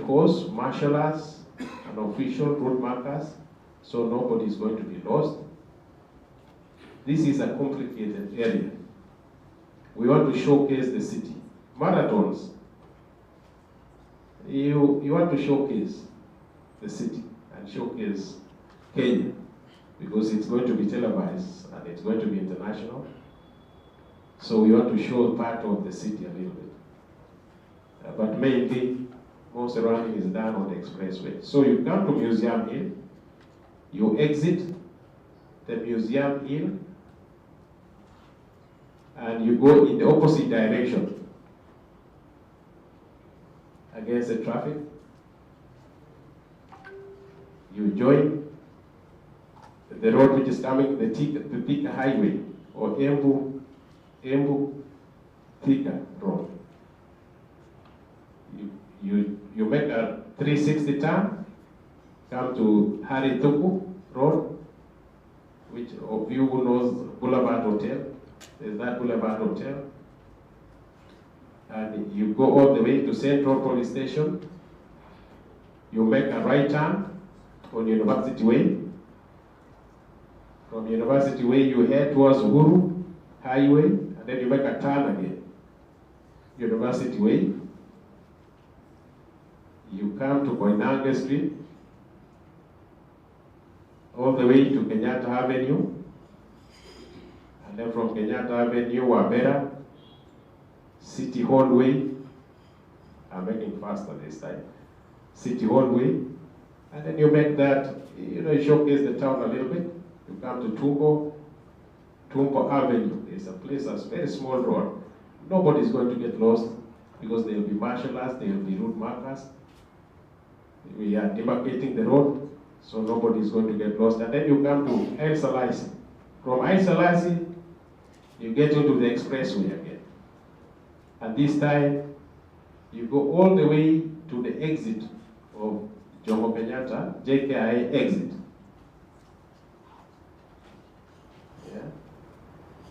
course, martial arts and official route markers, so nobody is going to be lost. This is a complicated area. We want to showcase the city. Marathons, you want to showcase the city and showcase Kenya, because it's going to be televised and it's going to be international. So we want to show part of the city a little bit. But mainly, most running is done on the expressway. So you come to Museum Hill, you exit the Museum Hill, and you go in the opposite direction against the traffic. You join the road which is coming, the Thika Highway, or Embu Thika Road. You make a 360 turn, come to Hari Tuku Road, which of you who knows Boulevard Hotel, there's that Boulevard Hotel. And you go all the way to Central Police Station. You make a right turn on University Way. From University Way, you head towards Uhuru Highway, and then you make a turn again. University Way. You come to Koinange Street, all the way to Kenyatta Avenue, and then from Kenyatta Avenue, Wabera, City Hall Way. I'm making faster this time. City Hall Way, and then you make that, you showcase the town a little bit. You come to Tumbo Avenue. It's a place that's very small road. Nobody's going to get lost because there will be martial arts, there will be route markers. We are demarcating the road, so nobody is going to get lost. And then you come to El Salasi. From El Salasi, you get into the expressway again. And this time, you go all the way to the exit of Jomo Kenyatta, JKI exit. Yeah.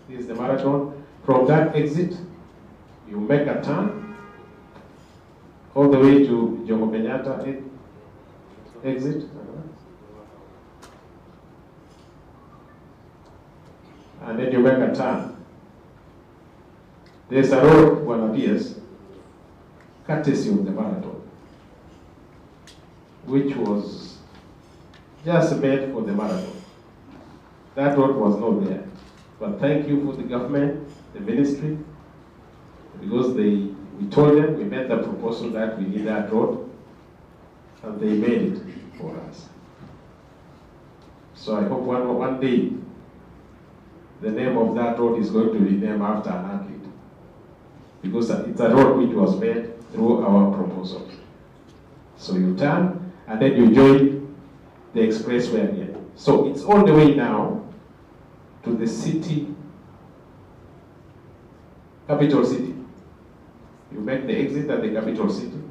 This is the marathon. From that exit, you make a turn all the way to Jomo Kenyatta exit. And then you make a turn. There's a road, one appears, courtesy of the marathon, which was just made for the marathon. That road was not there. But thank you for the government, the ministry, because we told them, we made the proposal that we need that road, and they made it for us. So I hope one day, the name of that road is going to be named after an athlete, because it's a road which was made through our proposal. So you turn, and then you join the expressway again. So it's all the way now to the city, capital city. You make the exit at the capital city,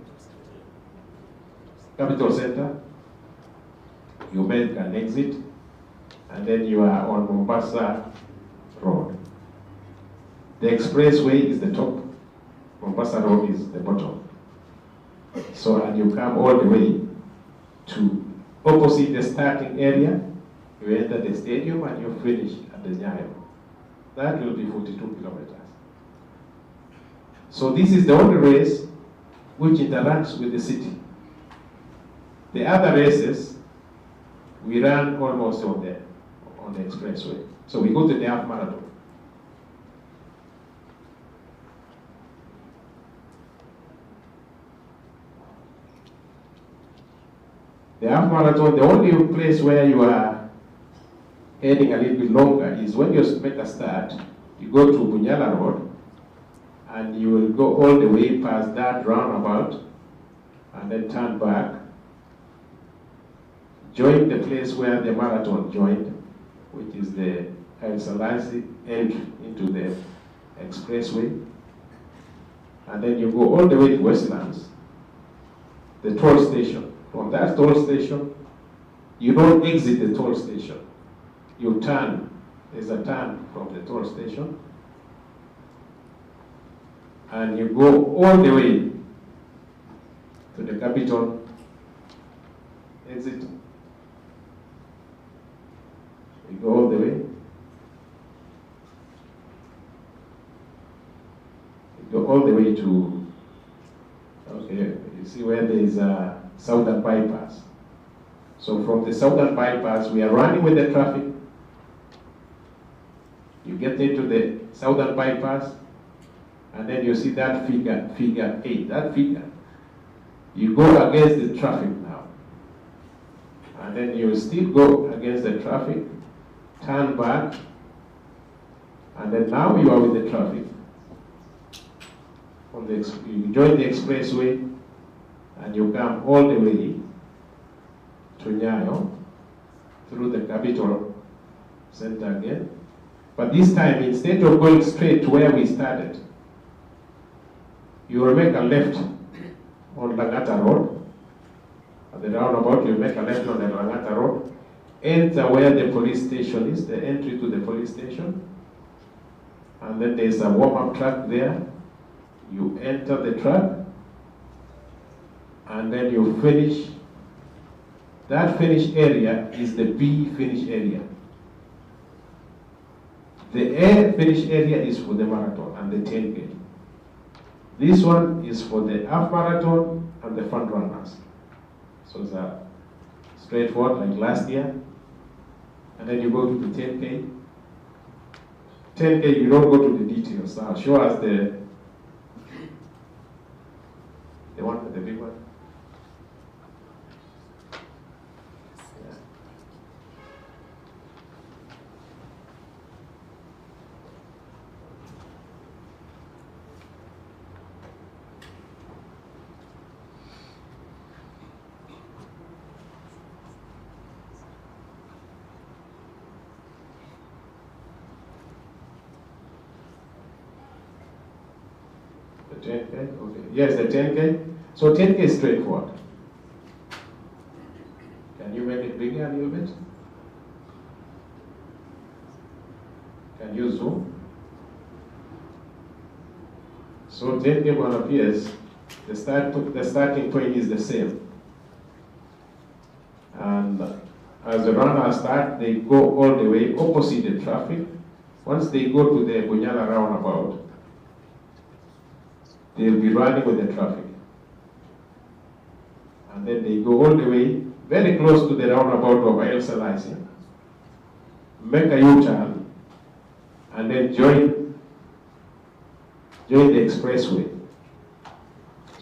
capital center. You make an exit, and then you are on Mombasa Road. The expressway is the top, Mombasa Road is the bottom. So, and you come all the way to opposite the starting area, you enter the stadium and you finish at the Nyayo. That will be 42 kilometers. So this is the only race which interacts with the city. The other races, we run almost on the expressway. So we go to the half marathon. The half marathon, the only place where you are heading a little bit longer is when you make a start, you go to Bunyala Road, and you will go all the way past that roundabout, and then turn back, join the place where the marathon joined, which is the El Salasi entry into the expressway, and then you go all the way to Westlands, the toll station. From that toll station, you don't exit the toll station. You turn. There's a turn from the toll station. And you go all the way to the capital exit. We go all the way. We go all the way to, okay, you see where there is a southern bypass. So from the southern bypass, we are running with the traffic. You get into the southern bypass, and then you see that figure 8, that figure. You go against the traffic now. And then you still go against the traffic, turn back, and then now you are with the traffic. You join the expressway, and you come all the way to Nyayo, through the capital center again. But this time, instead of going straight to where we started, you will make a left on Langata Road. At the roundabout, you make a left on the Langata Road, enter where the police station is, the entry to the police station, and then there's a warm-up track there. You enter the track, and then you finish. That finish area is the B finish area. The A finish area is for the marathon and the 10K. This one is for the half marathon and the fund runners. So it's a straightforward like last year. And then you go to the 10K. 10K, you don't go to the details. Now show us the one with the big one. The 10K, okay. Yes, the 10K. So 10K is straightforward. Can you make it bigger a little bit? Can you zoom? So 10K one appears, the starting point is the same. And as the runners start, they go all the way opposite the traffic. Once they go to the Bunyala roundabout, they'll be running with the traffic. And then they go all the way, very close to the roundabout of El Selassie, make a U-turn, and then join the expressway.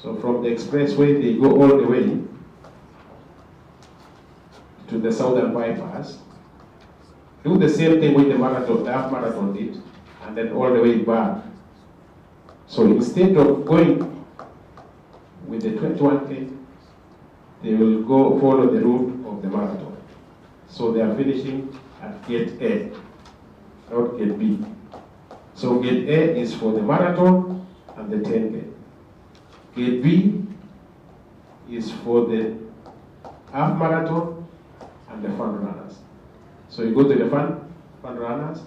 So from the expressway, they go all the way to the southern bypass, do the same thing with the marathon, the half marathon did, and then all the way back. So instead of going with the 21K, they will go follow the route of the marathon. So they are finishing at gate A, not gate B. So gate A is for the marathon and the 10K. Gate B is for the half marathon and the fund runners. So you go to the fund runners,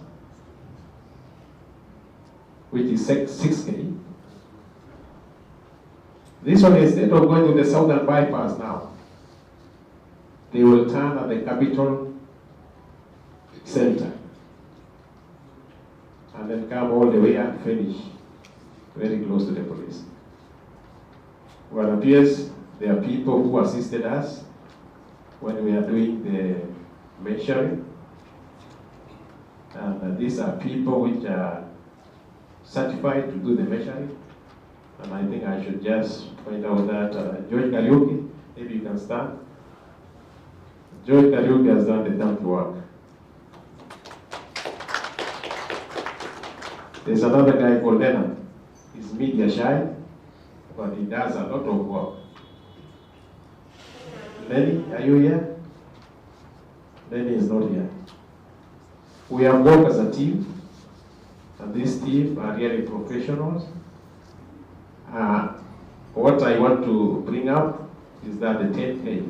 which is 6K. This one, instead of going to the southern bypass now, they will turn at the capital center and then come all the way and finish very close to the police. Well, it appears there are people who assisted us when we are doing the measuring. And these are people which are certified to do the measuring. And I think I should just point out that George Kariuki, maybe you can stand. George Kariuki has done the dump work. There's another guy called Leonard. He's media shy, but he does a lot of work. Lenny, are you here? Lenny is not here. We have worked as a team, and this team are really professionals. What I want to bring up is that the 10K,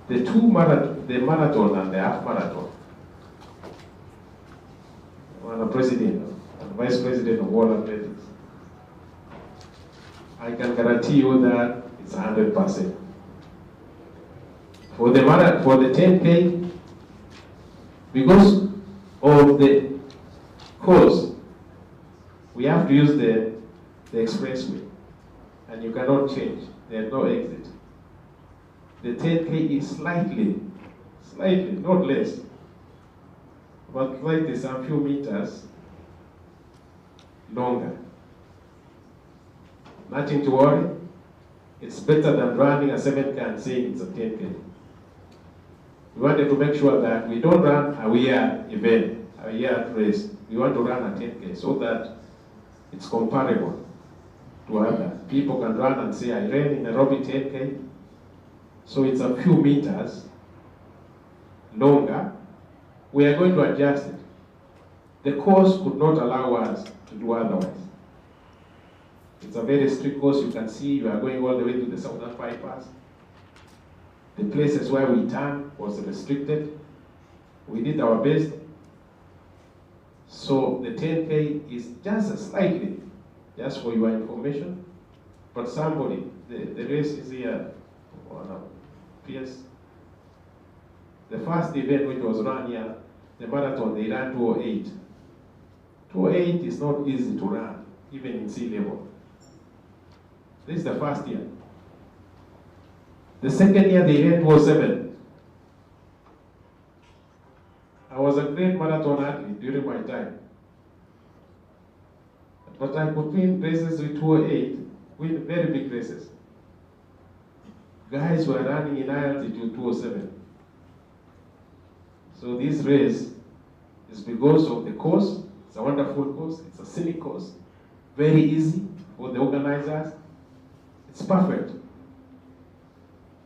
the marathon and the half marathon, I'm the president and vice president of World Athletics. I can guarantee you that it's 100%. For the 10K, because of the course, we have to use the expressway, and you cannot change. There's no exit. The 10K is slightly, not less, but slightly some few meters longer. Nothing to worry. It's better than running a 7K and saying it's a 10K. We wanted to make sure that we don't run a year event, a year race. We want to run a 10K so that it's comparable to others. People can run and say, I ran in Nairobi 10K, so it's a few meters longer. We are going to adjust it. The course could not allow us to do otherwise. It's a very strict course. You can see you are going all the way to the southern bypass. The places where we turned was restricted. We did our best. So the 10K is just slightly, just for your information. But somebody, the race is here on PS. The first event which was run here, the marathon, they ran 208. 208 is not easy to run, even in sea level. This is the first year. The second year, they ran 207. I was a great marathon athlete during my time. But I could win races with 208, win very big races. Guys were running in high altitude 207. So this race is because of the course. It's a wonderful course. It's a scenic course. Very easy for the organizers. It's perfect.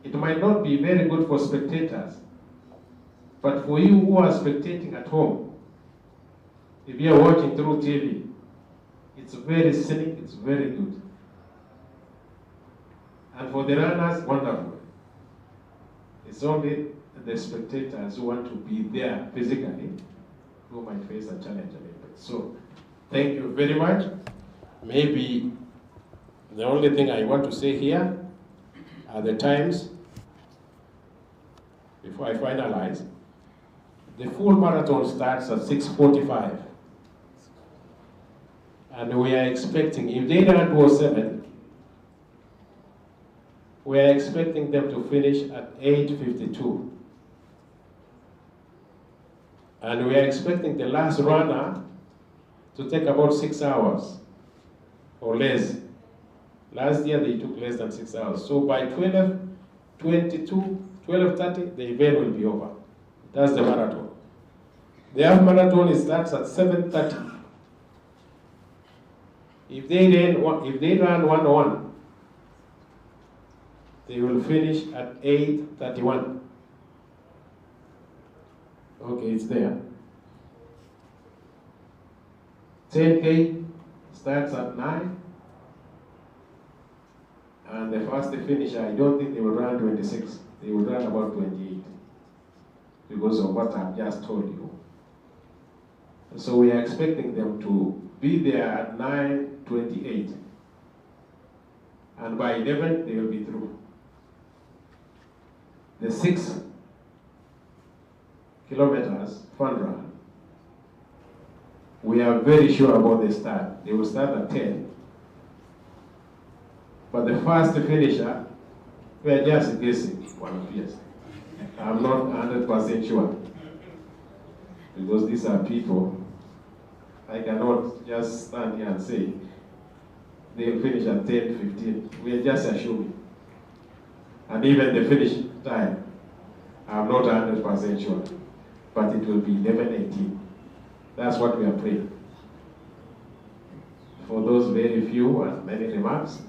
It might not be very good for spectators, but for you who are spectating at home, if you are watching through TV, it's very scenic, it's very good. And for the runners, wonderful. It's only the spectators who want to be there physically who might face a challenge a little bit. So, thank you very much. Maybe the only thing I want to say here are the times before I finalize. The full marathon starts at 6:45. And we are expecting, if they run 207, we are expecting them to finish at 8:52. And we are expecting the last runner to take about 6 hours or less. Last year they took less than 6 hours. So by 12:22, 12:30, the event will be over. That's the marathon. The half marathon starts at 7:30. If they run 1:01, they will finish at 8:31. Okay, it's there. 10K starts at 9. And the first finisher, I don't think they will run 26. They will run about 28 because of what I've just told you. So we are expecting them to be there at 9:28. And by 11, they will be through. The 6 kilometers fun run, we are very sure about the start. They will start at 10. But the first finisher, we are just guessing one of years. I'm not 100% sure. Because these are people, I cannot just stand here and say they'll finish at 10:15. We are just assuming. And even the finish time, I'm not 100% sure. But it will be 11:18. That's what we are praying. For those very few and many remarks,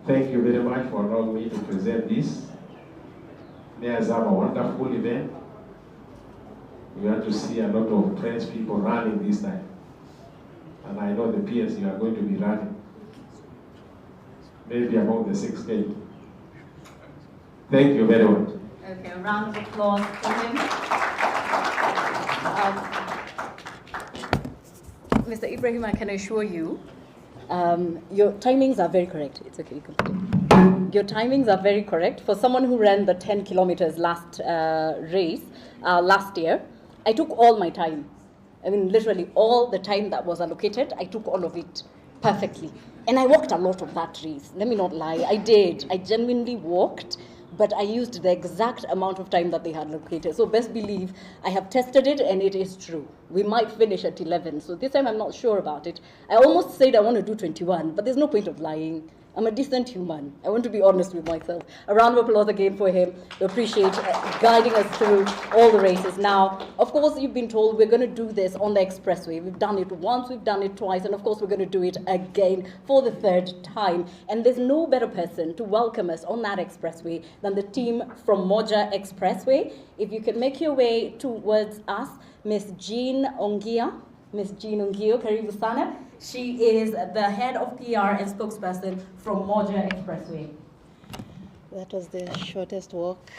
thank you very much for allowing me to present this. Let's have a wonderful event. We want to see a lot of French people running this time. And I know the peers you are going to be running. Maybe among the 6K. Thank you very much. Okay, a round of applause for him. Mr. Ibrahim, I can assure you Your timings are very correct. It's okay, you can put it. Your timings are very correct. For someone who ran the 10 kilometers last race, last year, I took all my time. I mean, literally all the time that was allocated, I took all of it perfectly. And I walked a lot of that race. Let me not lie. I did. I genuinely walked, but I used the exact amount of time that they had allocated. So best believe I have tested it and it is true. We might finish at 11. So this time I'm not sure about it. I almost said I want to do 21, but there's no point of lying. I'm a decent human. I want to be honest with myself. A round of applause again for him. We appreciate guiding us through all the races. Now, of course, you've been told we're going to do this on the expressway. We've done it once, we've done it twice, and of course, we're going to do it again for the third time. And there's no better person to welcome us on that expressway than the team from Moja Expressway. If you can make your way towards us, Miss Jean Ongia. Miss Jean Ongio, karibu sana. She is the head of PR and spokesperson from Moja Expressway. That was the shortest walk,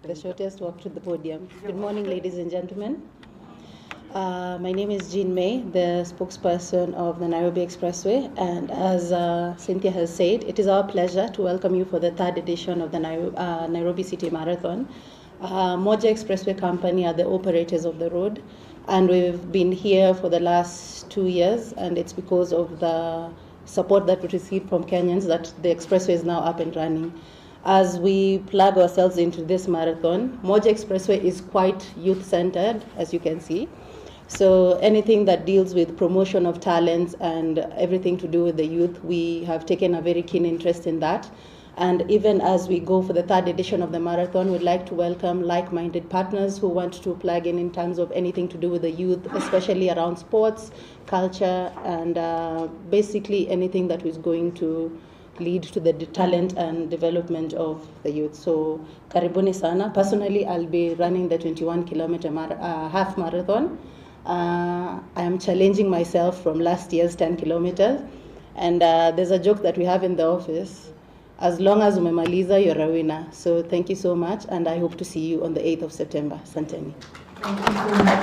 the shortest walk to the podium. Good morning, ladies and gentlemen. My name is Jean May, the spokesperson of the Nairobi Expressway, and as Cynthia has said, it is our pleasure to welcome you for the third edition of the Nairobi City Marathon. Moja Expressway Company are the operators of the road, and we've been here for the last 2 years, and it's because of the support that we received from Kenyans that the expressway is now up and running. As we plug ourselves into this marathon, Moja Expressway is quite youth-centered, as you can see. So anything that deals with promotion of talents and everything to do with the youth, we have taken a very keen interest in that. And even as we go for the third edition of the marathon, we'd like to welcome like-minded partners who want to plug in terms of anything to do with the youth, especially around sports, culture, and basically anything that is going to lead to the talent and development of the youth. So, karibuni sana. Personally, I'll be running the 21-kilometer half marathon. I am challenging myself from last year's 10 kilometers. And there's a joke that we have in the office. As long as umemaliza, you're a winner. So thank you so much, and I hope to see you on the 8th of September. Santeni. Thank you so much.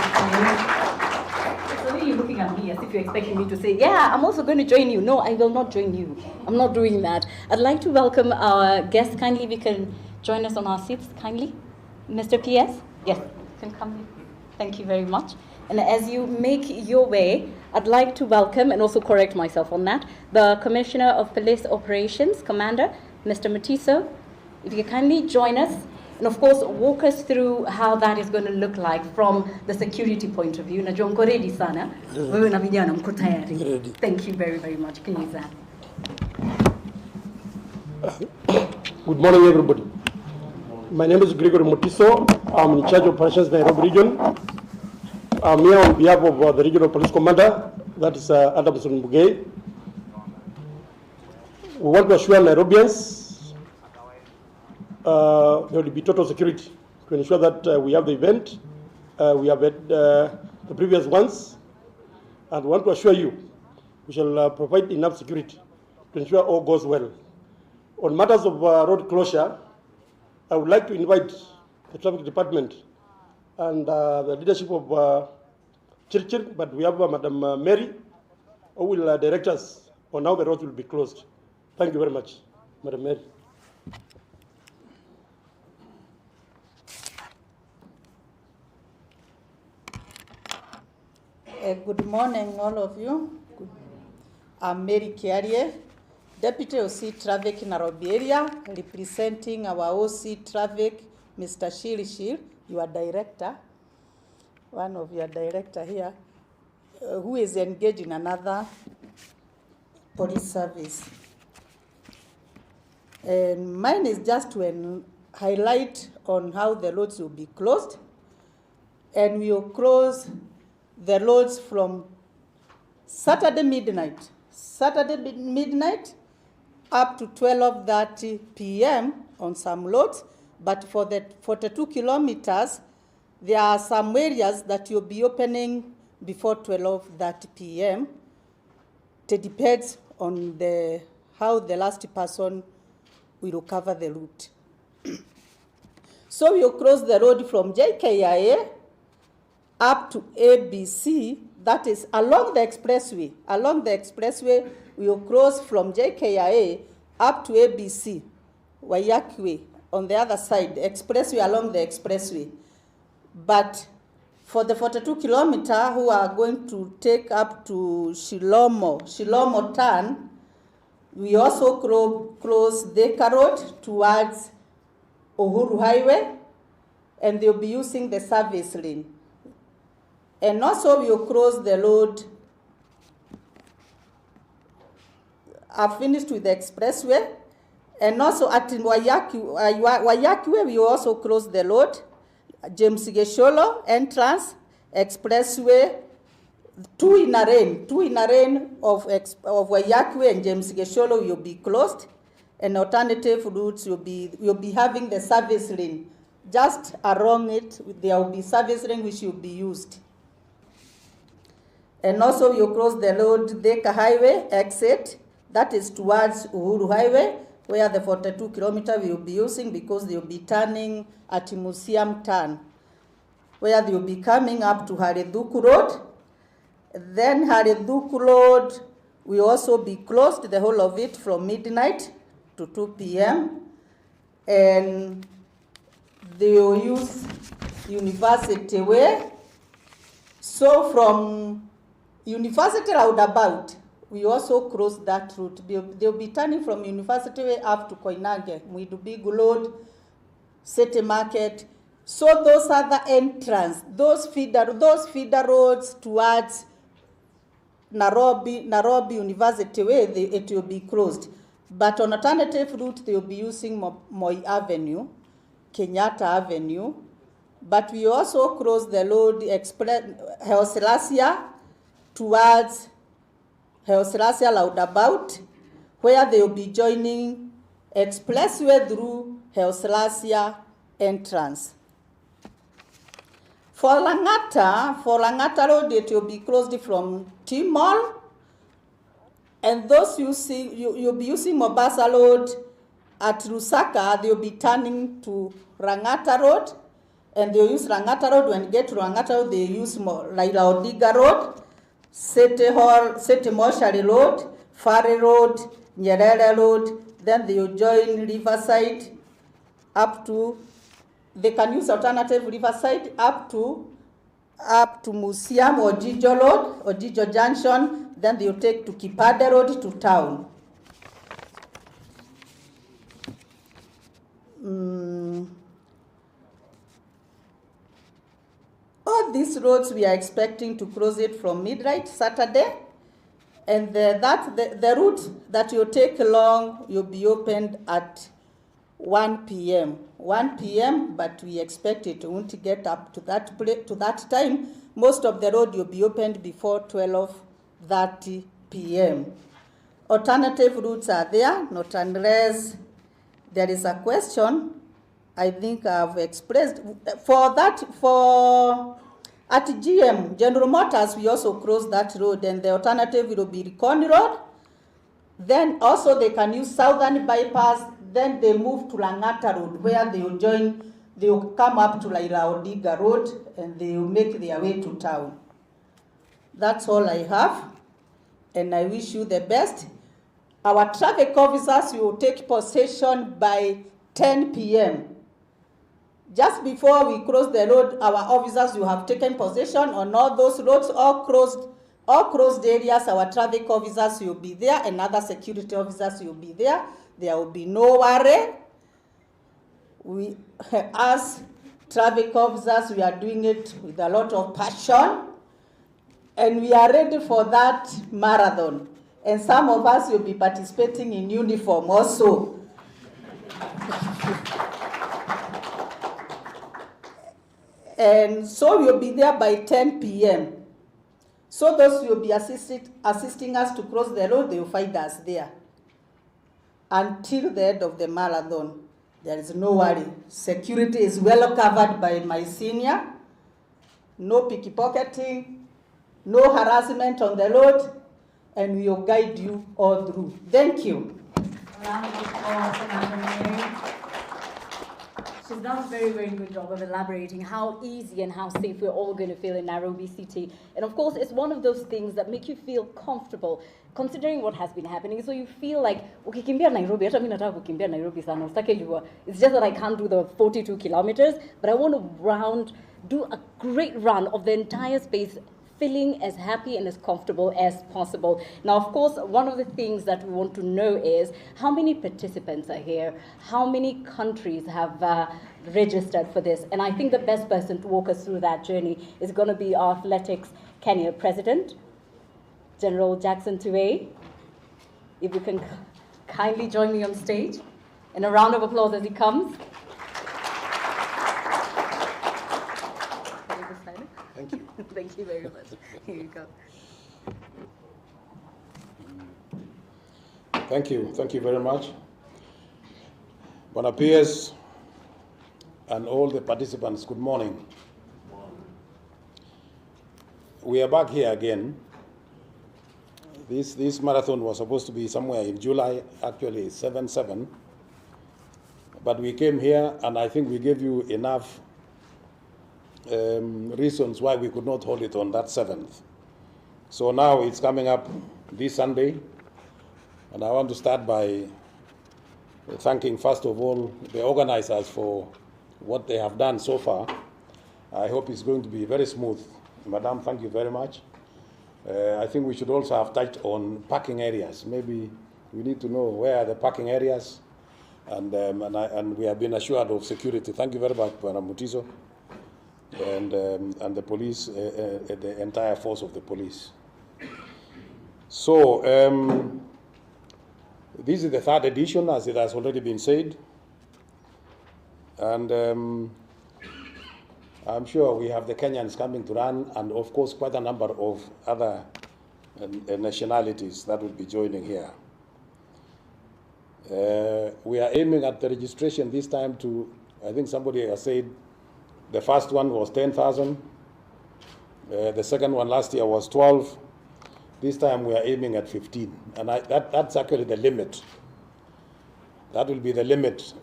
It's only you looking at me as if you're expecting me to say, yeah, I'm also going to join you. No, I will not join you. I'm not doing that. I'd like to welcome our guests. Kindly, we can join us on our seats, kindly. Mr. PS? Yes, you can come. Thank you very much. And as you make your way, I'd like to welcome, and also correct myself on that, the Commissioner of Police Operations, Commander, Mr. Mutiso. If you can kindly join us, and of course, walk us through how that is going to look like from the security point of view. Najua mko ready sana. Wewe na vijana mko tayari. Thank you very, very much. Please. Good morning, everybody. My name is Gregory Mutiso. I'm in charge of operations in Nairobi region. I'm here on behalf of the Regional Police Commander, that is Adamson Bugay. We want to assure Nairobians there will be total security to ensure that we have the event. We have had the previous ones, and we want to assure you we shall provide enough security to ensure all goes well. On matters of road closure, I would like to invite the traffic department and the leadership of Chirchir, but we have Madam Mary, who will direct us on how the roads will be closed. Thank you very much, Madam Mary. Good morning, all of you. I'm Mary Kiarie, Deputy OC Traffic in Nairobi area, representing our OC Traffic, Mr. Shirishir, your director, one of your director here, who is engaged in another police service. And mine is just to highlight on how the roads will be closed. And we will close the roads from Saturday midnight up to 12:30 p.m. on some roads. But for the 42 kilometers, there are some areas that you'll be opening before 12:30 p.m. It depends on how the last person will cover the route. So we'll close the road from JKIA up to ABC, that is along the expressway. Along the expressway, we will cross from JKIA up to ABC, Wayaki on the other side, the expressway along the expressway. But for the 42 kilometer who are going to take up to Shilomo turn, we also close Thika Road towards Uhuru Highway, and they'll be using the service lane. And also we'll close the road. I've finished with the expressway. And also at Wayaki, we will also close the road. James Gesholo entrance, expressway, two in a lane of Wayaki and James Gesholo will be closed. And alternative routes will be having the service lane. Just along it, there will be service lane which will be used. And also you cross the road Thika Highway exit, that is towards Uhuru Highway, where the 42 kilometer we will be using because they will be turning at Museum Turn, where they will be coming up to Hareduku Road. Then Hareduku Road will also be closed, the whole of it, from midnight to 2 p.m. And they will use University Way. So from University Roundabout, we also cross that route. They'll be turning from University Way up to Koinange, Muidubigu Road, City Market. So those are the entrance, those feeder roads towards Nairobi University Way, it will be closed. But on alternative route, they will be using Moi Avenue, Kenyatta Avenue. But we also close the road Heoselasia towards Heoselasia Roundabout, where they will be joining expressway through Heoselasia entrance. For Langata Road, it will be closed from T-Mall, and those you'll be using Mombasa Road at Lusaka, they'll be turning to Langata Road, and they'll use Langata Road. When you get to Langata Road, they use Raila Odinga Road, City Mortuary Road, Fari Road, Nyerere Road, then they will join Riverside up to, they can use alternative Riverside up to Museum or Jijo Road or Jijo Junction, then they will take to Kipade Road to town. All these roads we are expecting to close it from midnight Saturday, and the route that you take along will be opened at 1 p.m. 1 p.m. But we expect it won't get up to that time. Most of the road will be opened before 12:30 p.m. Alternative routes are there, not unless there is a question. I think I've expressed for that. At GM, General Motors, we also cross that road, and the alternative will be Recon Road. Then also they can use Southern Bypass, then they move to Langata Road, where they will come up to Raila Odinga Road, and they will make their way to town. That's all I have, and I wish you the best. Our traffic officers will take possession by 10 p.m. Just before we cross the road, our officers will have taken possession on all those roads, all closed areas. Our traffic officers will be there, and other security officers will be there. There will be no worry. We, as traffic officers, we are doing it with a lot of passion, and we are ready for that marathon. And some of us will be participating in uniform also. And so we'll be there by 10 p.m. So those who will be assisting us to cross the road, they will find us there. Until the end of the marathon, there is no worry. Security is well covered by my senior. No pickpocketing, no harassment on the road, and we will guide you all through. Thank you. A round of applause for Madam Mayor. She's you've done a very, very good job of elaborating how easy and how safe we're all going to feel in Nairobi City. And of course, it's one of those things that make you feel comfortable, considering what has been happening. So you feel like, okay, kimbia Nairobi, hata mimi nataka kukimbia Nairobi sana, usitake jua. It's just that I can't do the 42 kilometers, but I want to do a great run of the entire space, feeling as happy and as comfortable as possible. Now, of course, one of the things that we want to know is how many participants are here, how many countries have registered for this. And I think the best person to walk us through that journey is going to be our Athletics Kenya President, General Jackson Tv. If you can kindly join me on stage. And a round of applause as he comes. Thank you. Thank you very much. Here you go. Thank you very much. Bwana PS and all the participants, good morning. We are back here again. This marathon was supposed to be somewhere in July, actually 7/7. But we came here and I think we gave you enough reasons why we could not hold it on that 7th. So now it's coming up this Sunday, and I want to start by thanking first of all the organizers for what they have done so far. I hope it's going to be very smooth. Madam, thank you very much. I think we should also have touched on parking areas. Maybe we need to know where are the parking areas, and we have been assured of security. Thank you very much, Bwana Mutiso. And the police, the entire force of the police. So this is the 3rd edition, as it has already been said, and I'm sure we have the Kenyans coming to run, and of course quite a number of other nationalities that will be joining here. We are aiming at the registration this time to, I think somebody has said, the first one was 10,000. The second one last year was 12. This time we are aiming at 15. And that's actually the limit. That will be the limit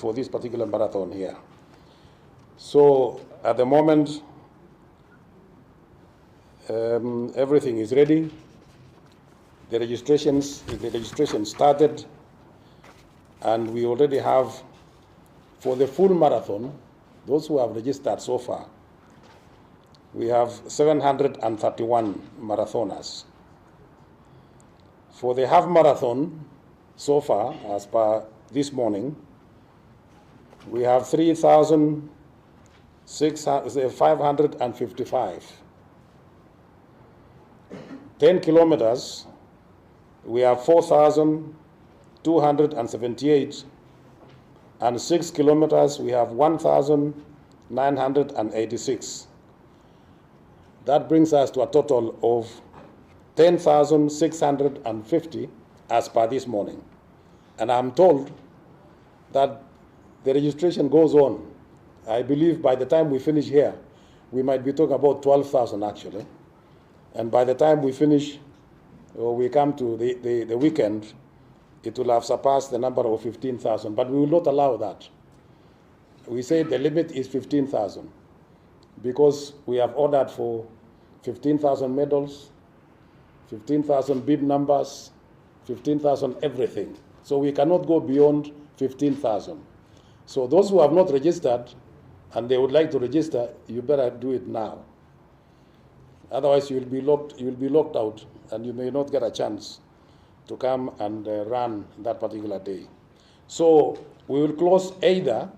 for this particular marathon here. So at the moment, everything is ready. The registration started, and we already have, for the full marathon, those who have registered so far, we have 731 marathoners. For the half marathon, so far, as per this morning, we have 3,555. 10 kilometers, we have 4,278. And 6 kilometers, we have 1,986. That brings us to a total of 10,650 as per this morning. And I'm told that the registration goes on. I believe by the time we finish here, we might be talking about 12,000 actually. And by the time we finish, or we come to the weekend, it will have surpassed the number of 15,000, but we will not allow that. We say the limit is 15,000 because we have ordered for 15,000 medals, 15,000 bib numbers, 15,000 everything. So we cannot go beyond 15,000. So those who have not registered and they would like to register, you better do it now. Otherwise you will be locked out and you may not get a chance to come and run that particular day. So we will close either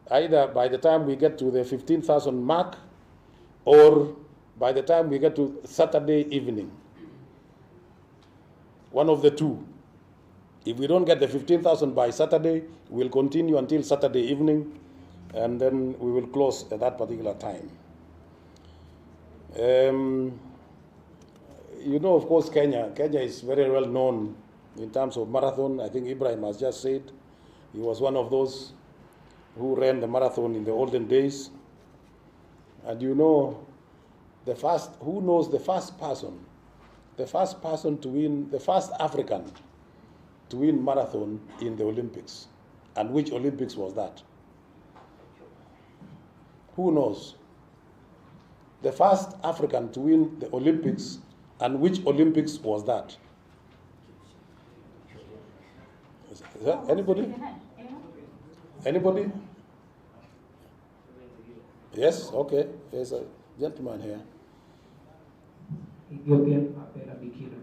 by the time we get to the 15,000 mark, or by the time we get to Saturday evening. One of the two. If we don't get the 15,000 by Saturday, we'll continue until Saturday evening, and then we will close at that particular time. You know, of course, Kenya is very well known in terms of marathon. I think Ibrahim has just said he was one of those who ran the marathon in the olden days. And you know, who knows the first person to win, the first African to to win marathon in the Olympics? And which Olympics was that? Who knows? The first African to win the Olympics, and which Olympics was that? Is that anybody? Anybody? Yes, okay. There's a gentleman here. Ethiopian Abela Bikila.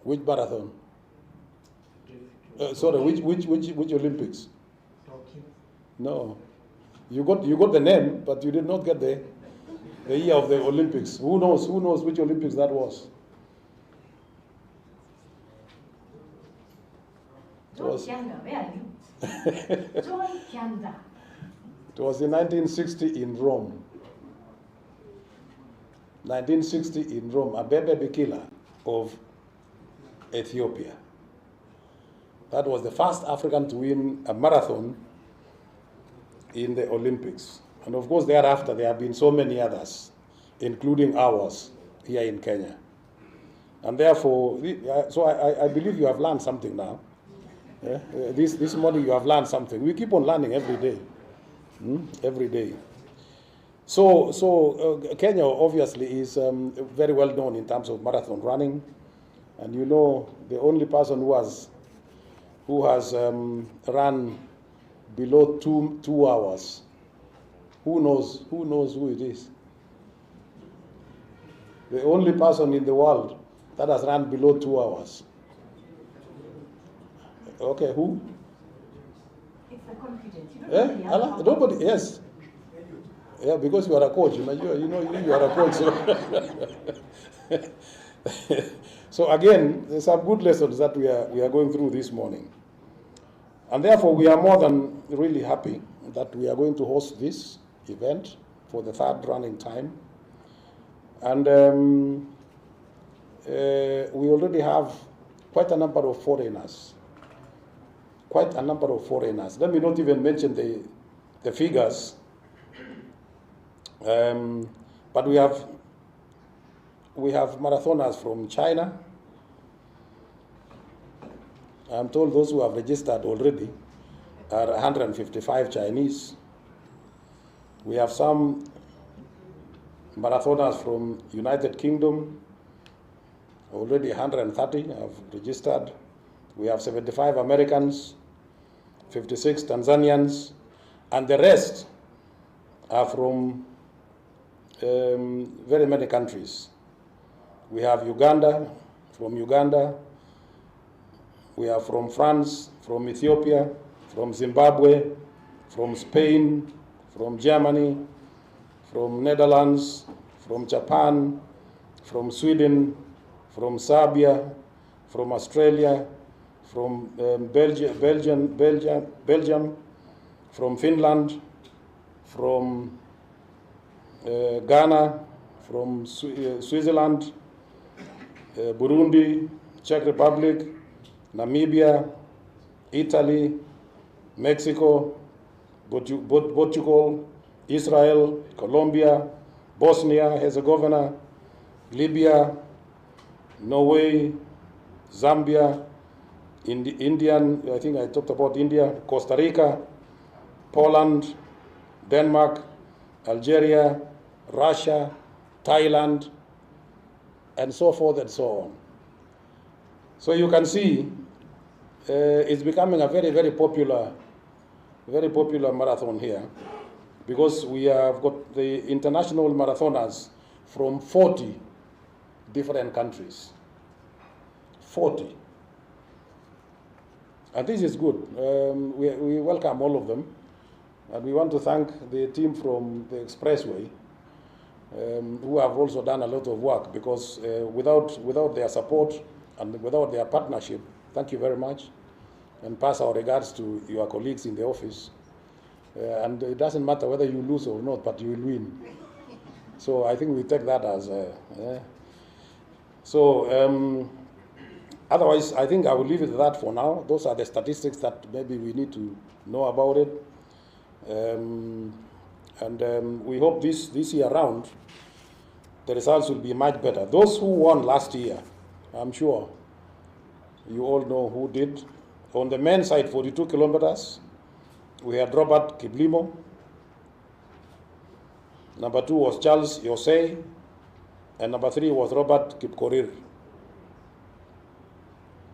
Which marathon? Sorry, which Olympics? Tokyo. No, you got the name, but you did not get the year of the Olympics. Who knows? Who knows which Olympics that was? John Kianda, where are you? John Kianda. It was in 1960 in Rome. 1960 in Rome, Abebe Bikila of Ethiopia. That was the first African to win a marathon in the Olympics. And of course, thereafter, there have been so many others, including ours here in Kenya. And therefore, so I believe you have learned something now. Yeah? This morning you have learned something. We keep on learning every day. Every day. So Kenya obviously is very well known in terms of marathon running. And you know, the only person who has run below two hours. Who knows who it is? The only person in the world that has run below 2 hours. Okay, who? It's the confidence. You don't really Allah? Nobody, yes. Yeah, because you are a coach. You are a coach. So again, there's some good lessons that we are going through this morning. And therefore, we are more than really happy that we are going to host this event for the third running time. And we already have quite a number of foreigners. Quite a number of foreigners. Let me not even mention the figures. But we have marathoners from China. I'm told those who have registered already are 155 Chinese. We have some marathoners from United Kingdom, already 130 have registered. We have 75 Americans, 56 Tanzanians, and the rest are from very many countries. We have Uganda, from Uganda. We are from France, from Ethiopia, from Zimbabwe, from Spain, from Germany, from Netherlands, from Japan, from Sweden, from Serbia, from Australia, from Belgium, from Finland, from Ghana, from Switzerland, Burundi, Czech Republic, Namibia, Italy, Mexico, Portugal, Israel, Colombia, Bosnia, Herzegovina, Libya, Norway, Zambia, Indian, I think I talked about India, Costa Rica, Poland, Denmark, Algeria, Russia, Thailand, and so forth and so on. So you can see it's becoming a very, very popular marathon here, because we have got the international marathoners from 40 different countries. 40. And this is good. We welcome all of them. And we want to thank the team from the Expressway, who have also done a lot of work, because without their support and without their partnership, thank you very much, and pass our regards to your colleagues in the office. And it doesn't matter whether you lose or not, but you will win. So I think we take that as otherwise, I think I will leave it at that for now. Those are the statistics that maybe we need to know about it. We hope this year round, the results will be much better. Those who won last year, I'm sure you all know who did. On the men's side, 42 kilometers, we had Robert Kiblimo. Number 2 was Charles Yosei, and number 3 was Robert Kipkorir.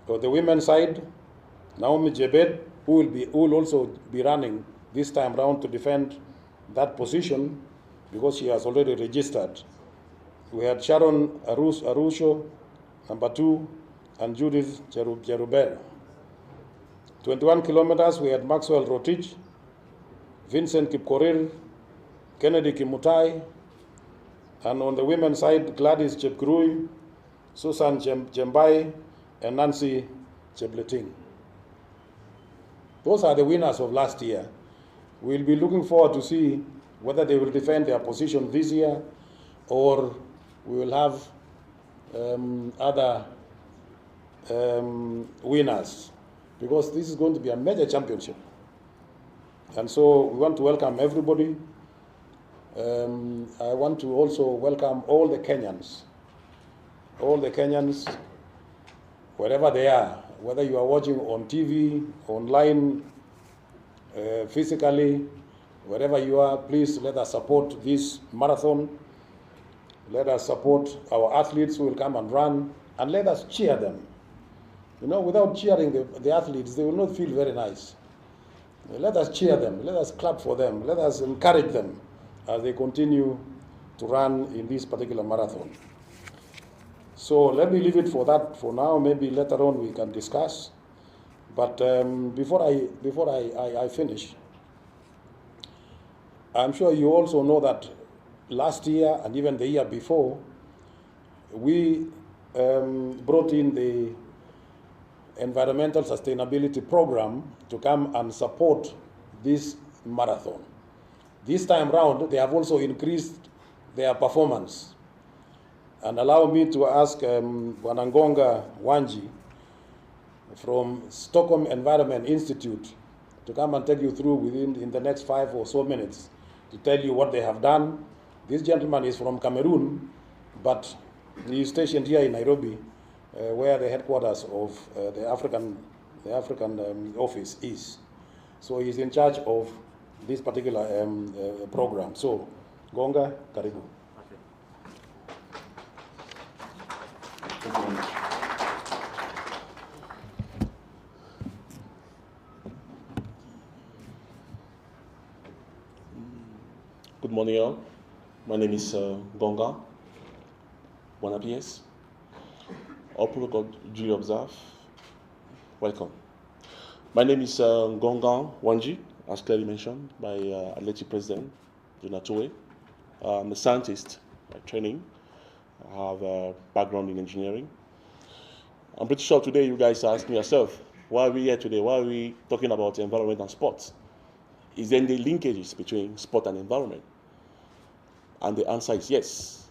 On the women's side, Naomi Jebed, who will also be running this time round to defend that position because she has already registered. We had Sharon Arusho, number 2, and Judith Cherubel. 21 kilometers, we had Maxwell Rotich, Vincent Kipkorir, Kennedy Kimutai, and on the women's side, Gladys Chepkurui, Susan Jembai, and Nancy Chepleting. Those are the winners of last year. We'll be looking forward to see whether they will defend their position this year or we will have other winners, because this is going to be a major championship. And so we want to welcome everybody. I want to also welcome all the Kenyans, wherever they are, whether you are watching on TV, online, physically, wherever you are, please let us support this marathon. Let us support our athletes who will come and run, and let us cheer them. You know, without cheering the athletes, they will not feel very nice. Let us cheer them, let us clap for them, let us encourage them as they continue to run in this particular marathon. So let me leave it for that for now. Maybe later on we can discuss. But before I finish, I'm sure you also know that last year and even the year before, we brought in the environmental sustainability program to come and support this marathon. This time round, they have also increased their performance. And allow me to ask Wanangonga Wanji from Stockholm Environment Institute to come and take you through in the next 5 or so minutes to tell you what they have done. This gentleman is from Cameroon, but he is stationed here in Nairobi, where the headquarters of the African office is. So he's in charge of this particular program. So, Gonga, karibu. Good morning, all. My name is Gonga. Buenos dias. All protocol duly observed. Welcome. My name is Gonga Wanji, as clearly mentioned by Athletic President Jonathan. I'm a scientist by training. I have a background in engineering. I'm pretty sure today you guys are asking yourself, why are we here today? Why are we talking about environment and sports? Is there any linkages between sport and environment? And the answer is yes.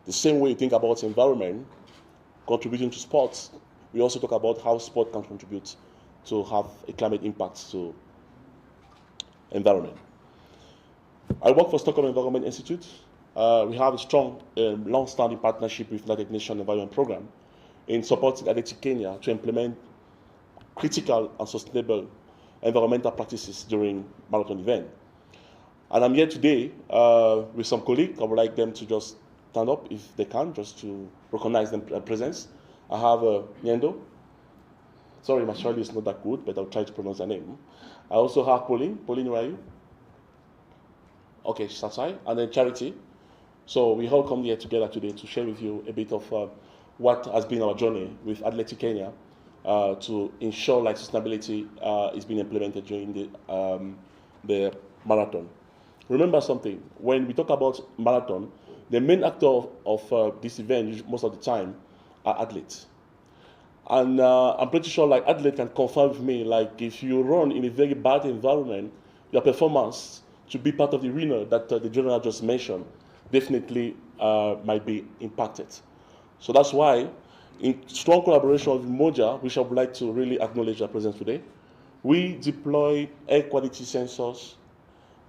The same way you think about environment contributing to sports, we also talk about how sport can contribute to have a climate impact to environment. I work for Stockholm Environment Institute. We have a strong, long-standing partnership with United Nations Environment Program in supporting Athletic Kenya to implement critical and sustainable environmental practices during marathon event. And I'm here today with some colleagues. I would like them to just stand up if they can, just to recognize their presence. I have Nyendo. Sorry, my Swahili is not that good, but I'll try to pronounce her name. I also have Pauline. Pauline, where are you? Okay, she's outside. And then Charity. So we all come here together today to share with you a bit of what has been our journey with Athletic Kenya to ensure like sustainability is being implemented during the marathon. Remember something, when we talk about marathon, the main actor of this event most of the time are athletes. And I'm pretty sure like athletes can confirm with me, like if you run in a very bad environment, your performance to be part of the arena that the general just mentioned definitely might be impacted. So that's why, in strong collaboration with Moja, which I would like to really acknowledge their presence today, we deploy air quality sensors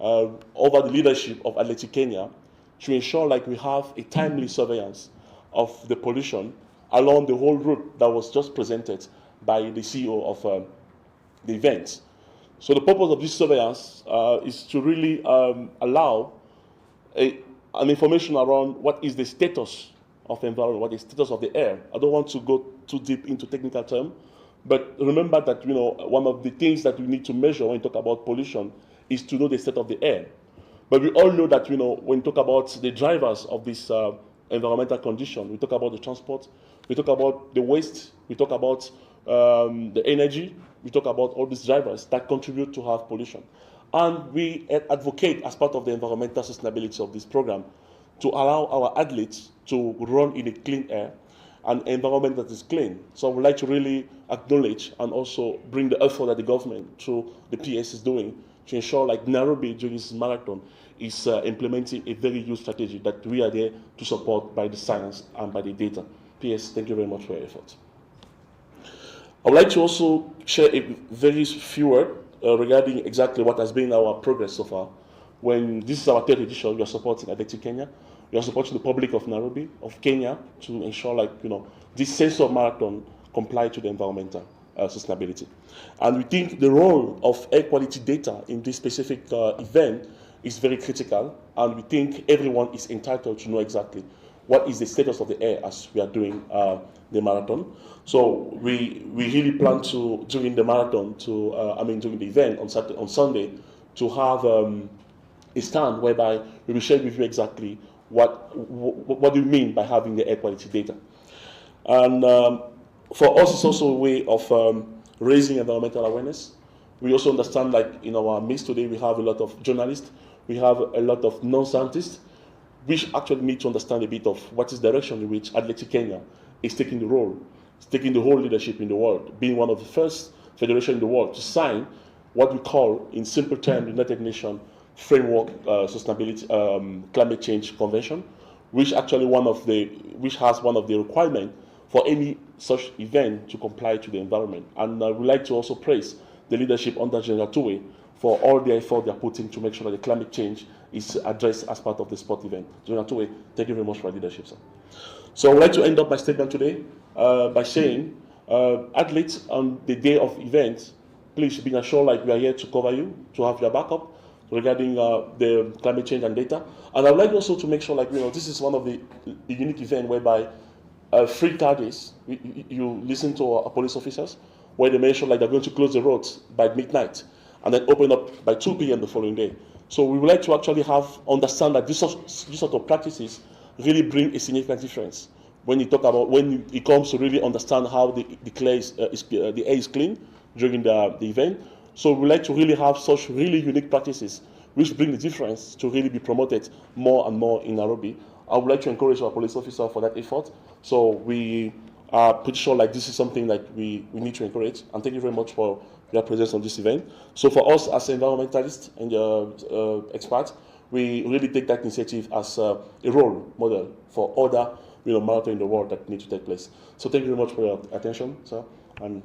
over the leadership of Athletic Kenya to ensure like we have a timely surveillance of the pollution along the whole route that was just presented by the CEO of the event. So the purpose of this surveillance is to really allow an information around what is the status of the environment, what is the status of the air. I don't want to go too deep into technical terms, but remember that one of the things that we need to measure when we talk about pollution is to know the state of the air. But we all know that when we talk about the drivers of this environmental condition, we talk about the transport, we talk about the waste, we talk about the energy, we talk about all these drivers that contribute to have pollution. And we advocate, as part of the environmental sustainability of this program, to allow our athletes to run in a clean air, an environment that is clean. So I would like to really acknowledge and also bring the effort that the government, through the PS, is doing to ensure like Nairobi during this marathon is implementing a very huge strategy that we are there to support by the science and by the data. PS, thank you very much for your effort. I would like to also share a very few words regarding exactly what has been our progress so far. When this is our third edition, we are supporting Adeti Kenya. We are supporting the public of Nairobi, of Kenya, to ensure this sensor marathon comply to the environmental sustainability. And we think the role of air quality data in this specific event is very critical, and we think everyone is entitled to know exactly what is the status of the air as we are doing the marathon. So we really plan to, during the marathon, during the event on Sunday, to have a stand whereby we will share with you exactly what do you mean by having the air quality data. And for us, it's also a way of raising environmental awareness. We also understand, in our midst today, we have a lot of journalists, we have a lot of non-scientists, which actually need to understand a bit of what is the direction in which Athletic Kenya is taking the role, is taking the whole leadership in the world, being one of the first federations in the world to sign what we call, in simple terms, the United Nations Framework Sustainability Climate Change Convention, which actually has one of the requirements for any such event to comply to the environment. And we'd like to also praise the leadership under General Tuwe for all the effort they're putting to make sure that the climate change is addressed as part of the sport event. General Tuwe, thank you very much for your leadership, sir. So I would like to end up my statement today by saying, athletes on the day of event, please be assured we are here to cover you, to have your backup regarding the climate change and data. And I would like also to make sure this is one of the unique events whereby free targets, you listen to our police officers, where they mention they're going to close the roads by midnight and then open up by 2 p.m. the following day. So we would like to actually understand that this sort of practices really bring a significant difference when it comes to really understand how the air is clean during the event. So we would like to really have such really unique practices which bring the difference to really be promoted more and more in Nairobi. I would like to encourage our police officer for that effort. So we are pretty sure this is something that we need to encourage. And thank you very much for your presence on this event. So for us as environmentalists and experts, we really take that initiative as a role model for other marathons in the world that need to take place. So thank you very much for your attention, sir, and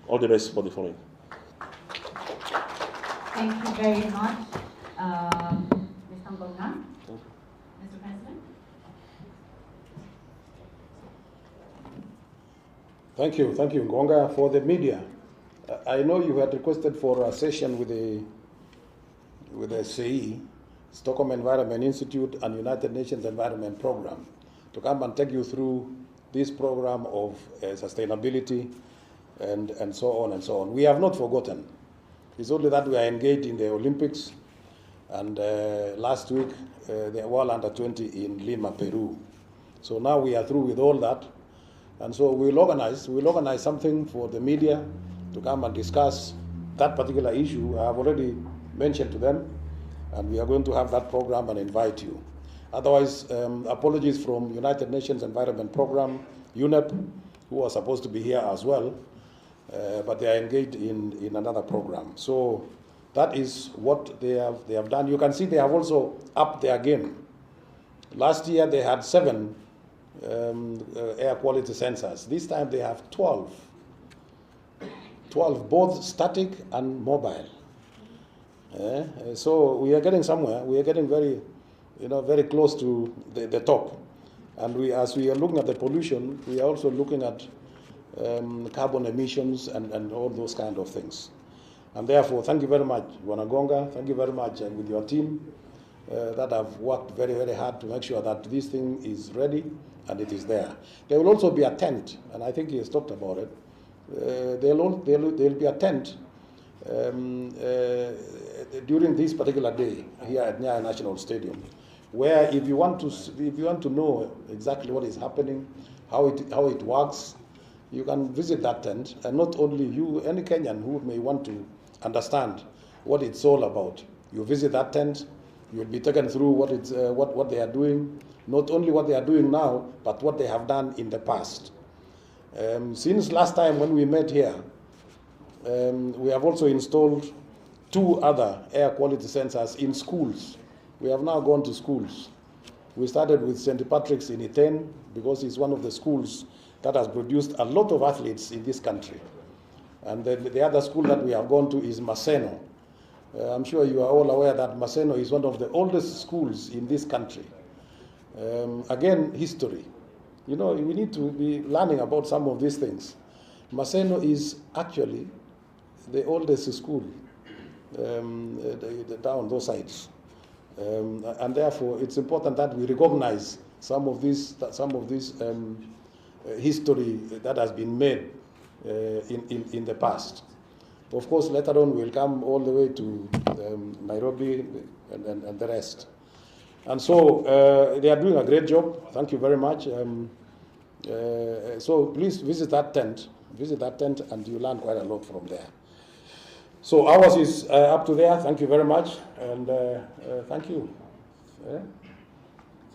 all the best for the following. Thank you very much, Mr. Mbonga. Mr. President. Thank you, Ngonga. For the media, I know you had requested for a session with the CE, Stockholm Environment Institute and United Nations Environment Program, to come and take you through this program of sustainability and so on and so on. We have not forgotten. It's only that we are engaged in the Olympics, and last week the World Under-20 in Lima, Peru. So now we are through with all that, and so we'll organize something for the media to come and discuss that particular issue. I have already mentioned to them, and we are going to have that program and invite you. Otherwise, apologies from United Nations Environment Program, UNEP, who are supposed to be here as well, but they are engaged in another program. So that is what they have done. You can see they have also upped their game. Last year they had 7 air quality sensors. This time they have 12. 12, both static and mobile. So we are getting somewhere. We are getting very, very close to the top. And as we are looking at the pollution, we are also looking at carbon emissions, and all those kind of things. And therefore, thank you very much, Wanagonga. Thank you very much with your team that have worked very, very hard to make sure that this thing is ready and it is there. There will also be a tent, and I think he has talked about it. There'll be a tent during this particular day here at Nyayo National Stadium, where if you want to know exactly what is happening, how it works, you can visit that tent, and not only you, any Kenyan who may want to understand what it's all about. You visit that tent, you'll be taken through what they are doing, not only what they are doing now, but what they have done in the past. Since last time when we met here, we have also installed 2 other air quality sensors in schools. We have now gone to schools. We started with St. Patrick's in Iten, because it's one of the schools that has produced a lot of athletes in this country. And then the other school that we have gone to is Maseno. I'm sure you are all aware that Maseno is one of the oldest schools in this country. Again, history. You know, we need to be learning about some of these things. Maseno is actually the oldest school down those sides. And therefore, it's important that we recognize some of this history that has been made in the past. Of course, later on we'll come all the way to Nairobi and the rest. And so they are doing a great job. Thank you very much. So please visit that tent, and you learn quite a lot from there. So ours is up to there. Thank you very much, and thank you.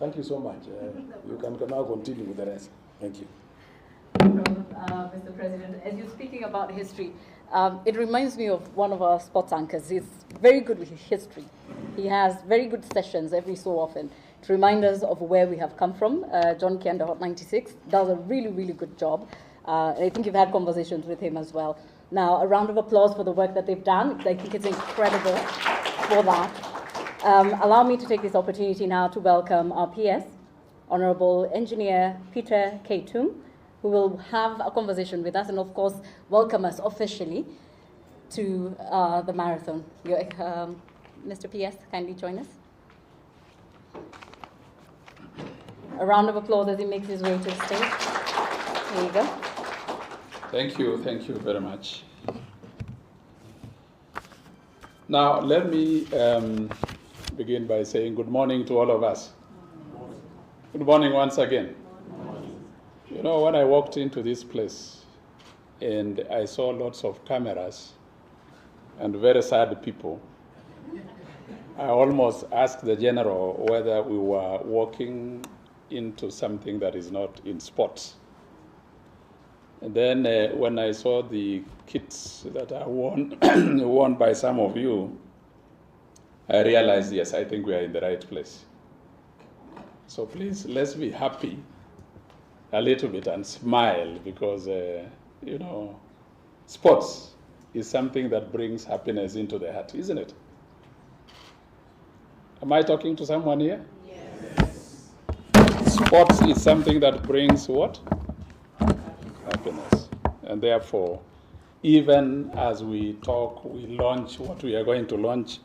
Thank you so much. You can now continue with the rest. Thank you. Mr. President, as you're speaking about history, it reminds me of one of our sports anchors. He's very good with history. He has very good sessions every so often to remind us of where we have come from. John Kianda, Hot 96, does a really, really good job. And I think you've had conversations with him as well. Now, a round of applause for the work that they've done. I think it's incredible for that. Allow me to take this opportunity now to welcome our PS, Honorable Engineer Peter K. Toom, who will have a conversation with us and, of course, welcome us officially to the marathon. Mr. PS, kindly join us. A round of applause as he makes his way to the stage. There you go. Thank you very much. Now, let me begin by saying good morning to all of us. Good morning once again. You know, when I walked into this place and I saw lots of cameras and very sad people, I almost asked the general whether we were walking into something that is not in sports. And then when I saw the kits that are worn by some of you, I realized, yes, I think we are in the right place. So please, let's be happy a little bit and smile, because, you know, sports is something that brings happiness into the heart, isn't it? Am I talking to someone here? Yes. Sports is something that brings what? Happiness. And therefore, even as we talk, we launch what we are going to launch.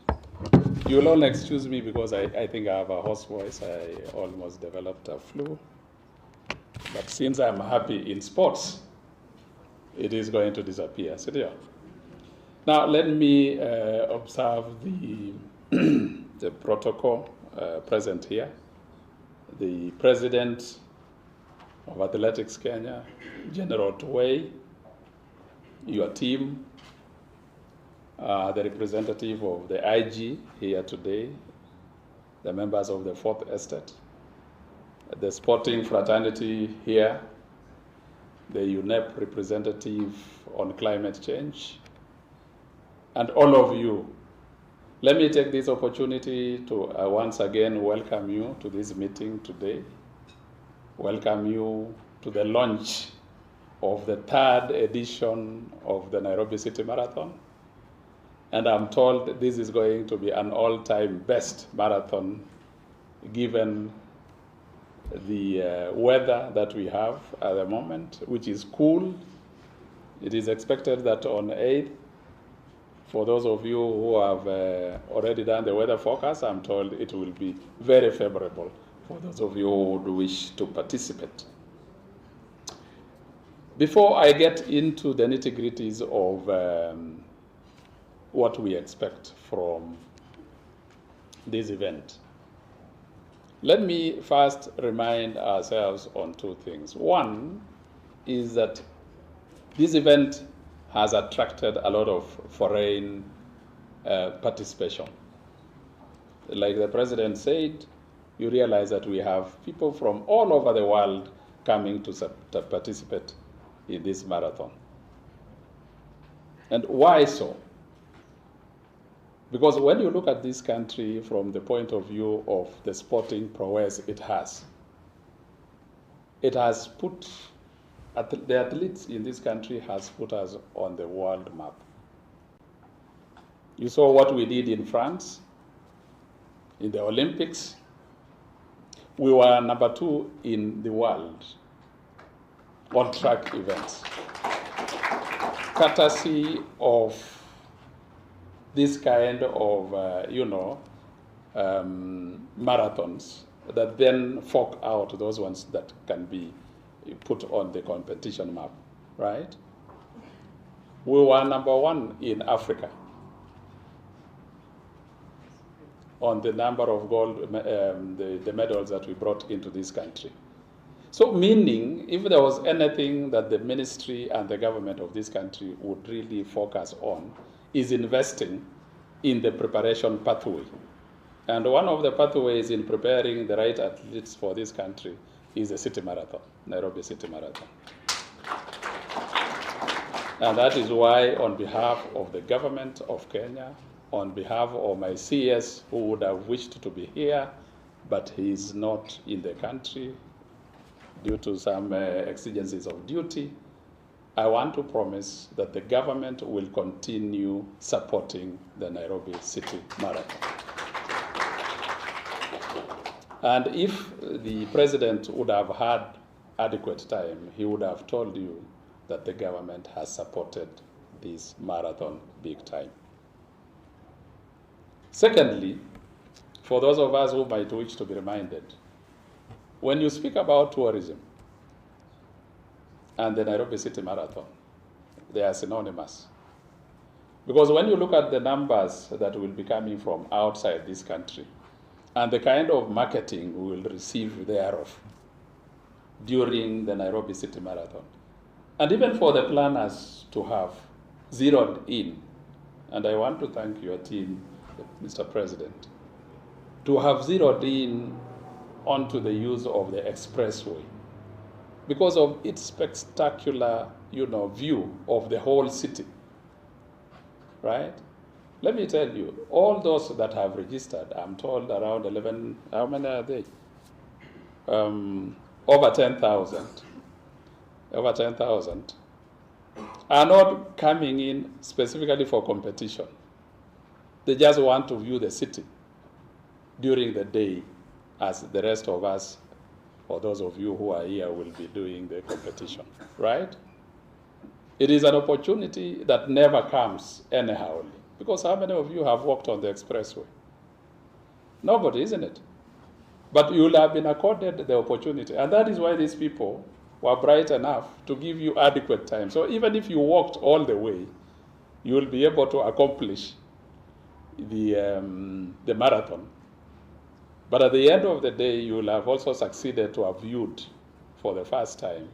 You'll all excuse me because I think I have a hoarse voice. I almost developed a flu. But since I'm happy in sports, it is going to disappear. So there. Now let me observe the protocol present here. The President of Athletics Kenya, General Tuwei, your team, the representative of the IG here today, the members of the Fourth Estate, the sporting fraternity here, the UNEP representative on climate change, and all of you. Let me take this opportunity to once again welcome you to this meeting today, welcome you to the launch of the 3rd edition of the Nairobi City Marathon. And I'm told this is going to be an all-time best marathon given the weather that we have at the moment, which is cool It is expected that on 8th, for those of you who have already done the weather forecast, I'm told it will be very favorable for those of you who would wish to participate. Before I get into the nitty-gritties of what we expect from this event, let me first remind ourselves on two things. One is that this event has attracted a lot of foreign participation. Like the president said, you realize that we have people from all over the world coming to participate in this marathon. And why so? Because when you look at this country from the point of view of the sporting prowess it has put, the athletes in this country has put us on the world map. You saw what we did in France, in the Olympics. We were number 2 in the world on track events, courtesy of this kind of, marathons that then fork out those ones that can be put on the competition map, right? We were number 1 in Africa on the number of gold, the medals that we brought into this country. So meaning, if there was anything that the ministry and the government of this country would really focus on, is investing in the preparation pathway. And one of the pathways in preparing the right athletes for this country is the city marathon, Nairobi City Marathon. And that is why, on behalf of the government of Kenya, on behalf of my CS who would have wished to be here, but he is not in the country due to some exigencies of duty, I want to promise that the government will continue supporting the Nairobi City Marathon. And if the president would have had adequate time, he would have told you that the government has supported this marathon big time. Secondly, for those of us who might wish to be reminded, when you speak about tourism and the Nairobi City Marathon, they are synonymous. Because when you look at the numbers that will be coming from outside this country and the kind of marketing we will receive thereof during the Nairobi City Marathon, and even for the planners to have zeroed in, and I want to thank your team, Mr. President, to have zeroed in onto the use of the expressway because of its spectacular, view of the whole city, right? Let me tell you, all those that have registered, I'm told around 11, how many are they? Over 10,000. Over 10,000 are not coming in specifically for competition. They just want to view the city during the day, as the rest of us, or those of you who are here, will be doing the competition, right? It is an opportunity that never comes anyhow. Because how many of you have walked on the expressway? Nobody, isn't it? But you will have been accorded the opportunity. And that is why these people were bright enough to give you adequate time. So even if you walked all the way, you will be able to accomplish the marathon. But at the end of the day, you will have also succeeded to have viewed for the first time,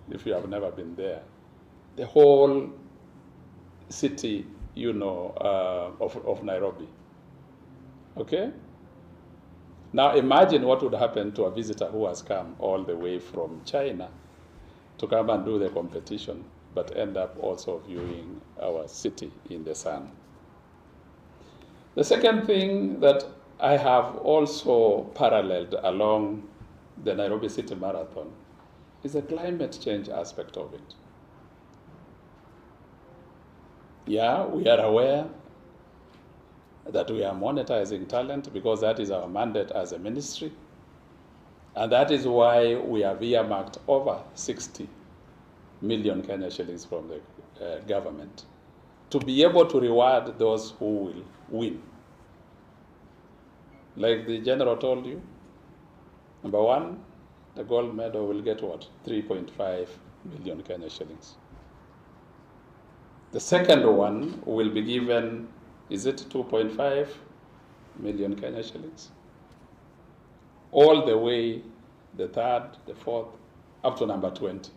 if you have never been there, the whole city, of Nairobi. Okay? Now imagine what would happen to a visitor who has come all the way from China to come and do the competition, but end up also viewing our city in the sun. The second thing that I have also paralleled along the Nairobi City Marathon is the climate change aspect of it. Yeah, we are aware that we are monetizing talent because that is our mandate as a ministry. And that is why we have earmarked over 60 million Kenya shillings from the government to be able to reward those who will win. Like the general told you, number one, the gold medal will get what? 3.5 million Kenya shillings. The second one will be given, is it 2.5 million Kenya shillings? All the way, the third, the fourth, up to number 20.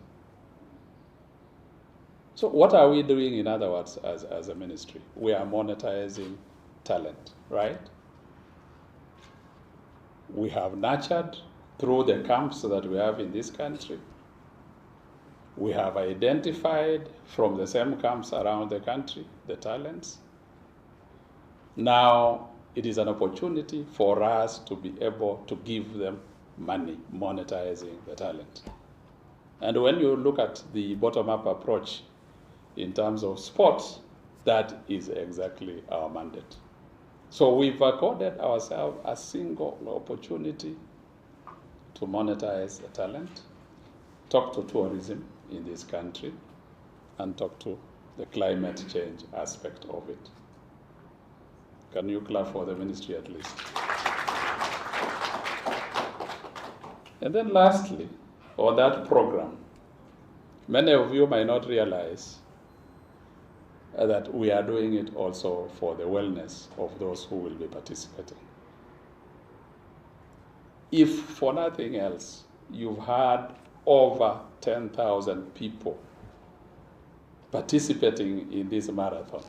So what are we doing, in other words, as a ministry? We are monetizing talent, right? We have nurtured through the camps that we have in this country. We have identified from the same camps around the country the talents. Now it is an opportunity for us to be able to give them money, monetizing the talent. And when you look at the bottom-up approach in terms of sports, that is exactly our mandate. So we've accorded ourselves a single opportunity to monetize the talent, talk to tourism in this country, and talk to the climate change aspect of it. Can you clap for the ministry at least? And then lastly, on that program, many of you might not realize that we are doing it also for the wellness of those who will be participating. If for nothing else, you've had over 10,000 people participating in this marathon,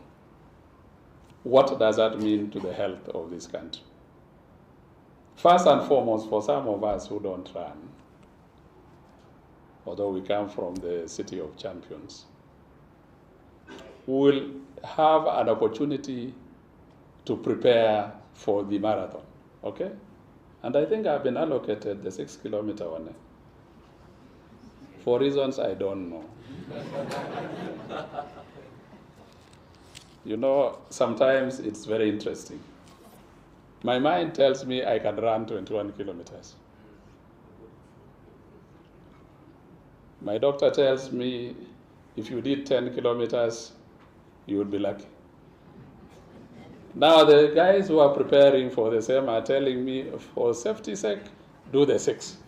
what does that mean to the health of this country? First and foremost, for some of us who don't run, although we come from the city of champions, we will have an opportunity to prepare for the marathon, okay? And I think I've been allocated the 6 kilometer one, for reasons I don't know. You know, sometimes it's very interesting. My mind tells me I can run 21 kilometers. My doctor tells me if you did 10 kilometers, you would be lucky. Now the guys who are preparing for the same are telling me, for safety's sake, do the 6.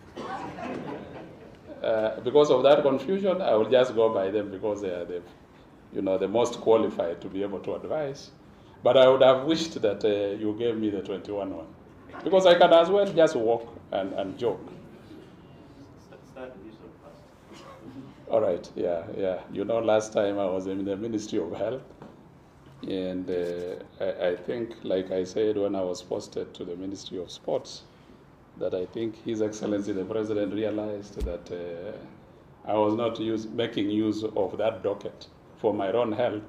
Because of that confusion, I will just go by them because they are the most qualified to be able to advise. But I would have wished that you gave me the 21 one, because I can as well just walk and jog. All right, yeah. You know, last time I was in the Ministry of Health, and I think, like I said when I was posted to the Ministry of Sports, that I think His Excellency the President realized that I was not making use of that docket for my own health.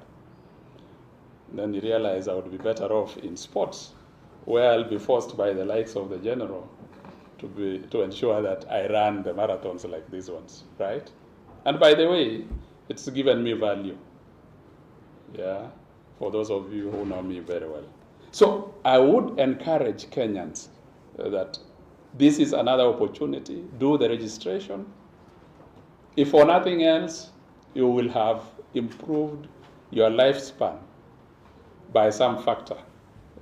Then he realized I would be better off in sports, where I'll be forced by the likes of the General to ensure that I run the marathons like these ones, right? And by the way, it's given me value, yeah, for those of you who know me very well. So I would encourage Kenyans that this is another opportunity. Do the registration. If for nothing else, you will have improved your lifespan by some factor.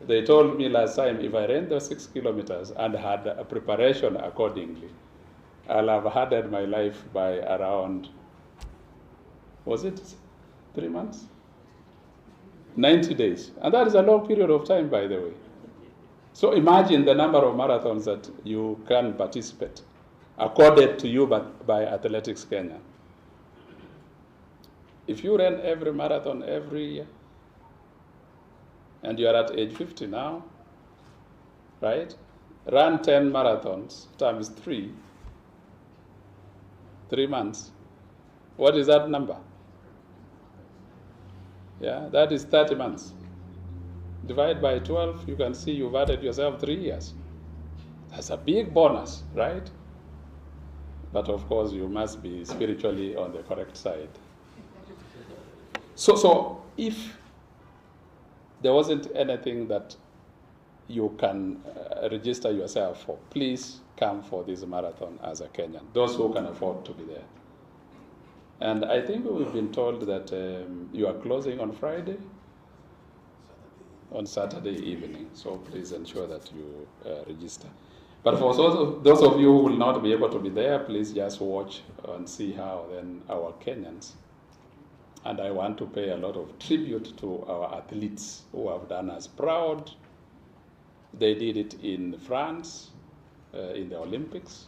They told me last time, if I ran the 6 kilometers and had a preparation accordingly, I'll have added my life by around, was it 3 months? 90 days. And that is a long period of time, by the way. So imagine the number of marathons that you can participate, accorded to you by Athletics Kenya. If you ran every marathon every year, and you are at age 50 now, right? Run 10 marathons times 3 months. What is that number? Yeah, that is 30 months. Divide by 12, you can see you've added yourself 3 years. That's a big bonus, right? But of course, you must be spiritually on the correct side. So if there wasn't anything that you can register yourself for, please come for this marathon as a Kenyan, those who can afford to be there. And I think we've been told that you are closing on Friday? On Saturday evening. So please ensure that you register. But for those of you who will not be able to be there, please just watch and see how then our Kenyans, and I want to pay a lot of tribute to our athletes who have done us proud. They did it in France, in the Olympics.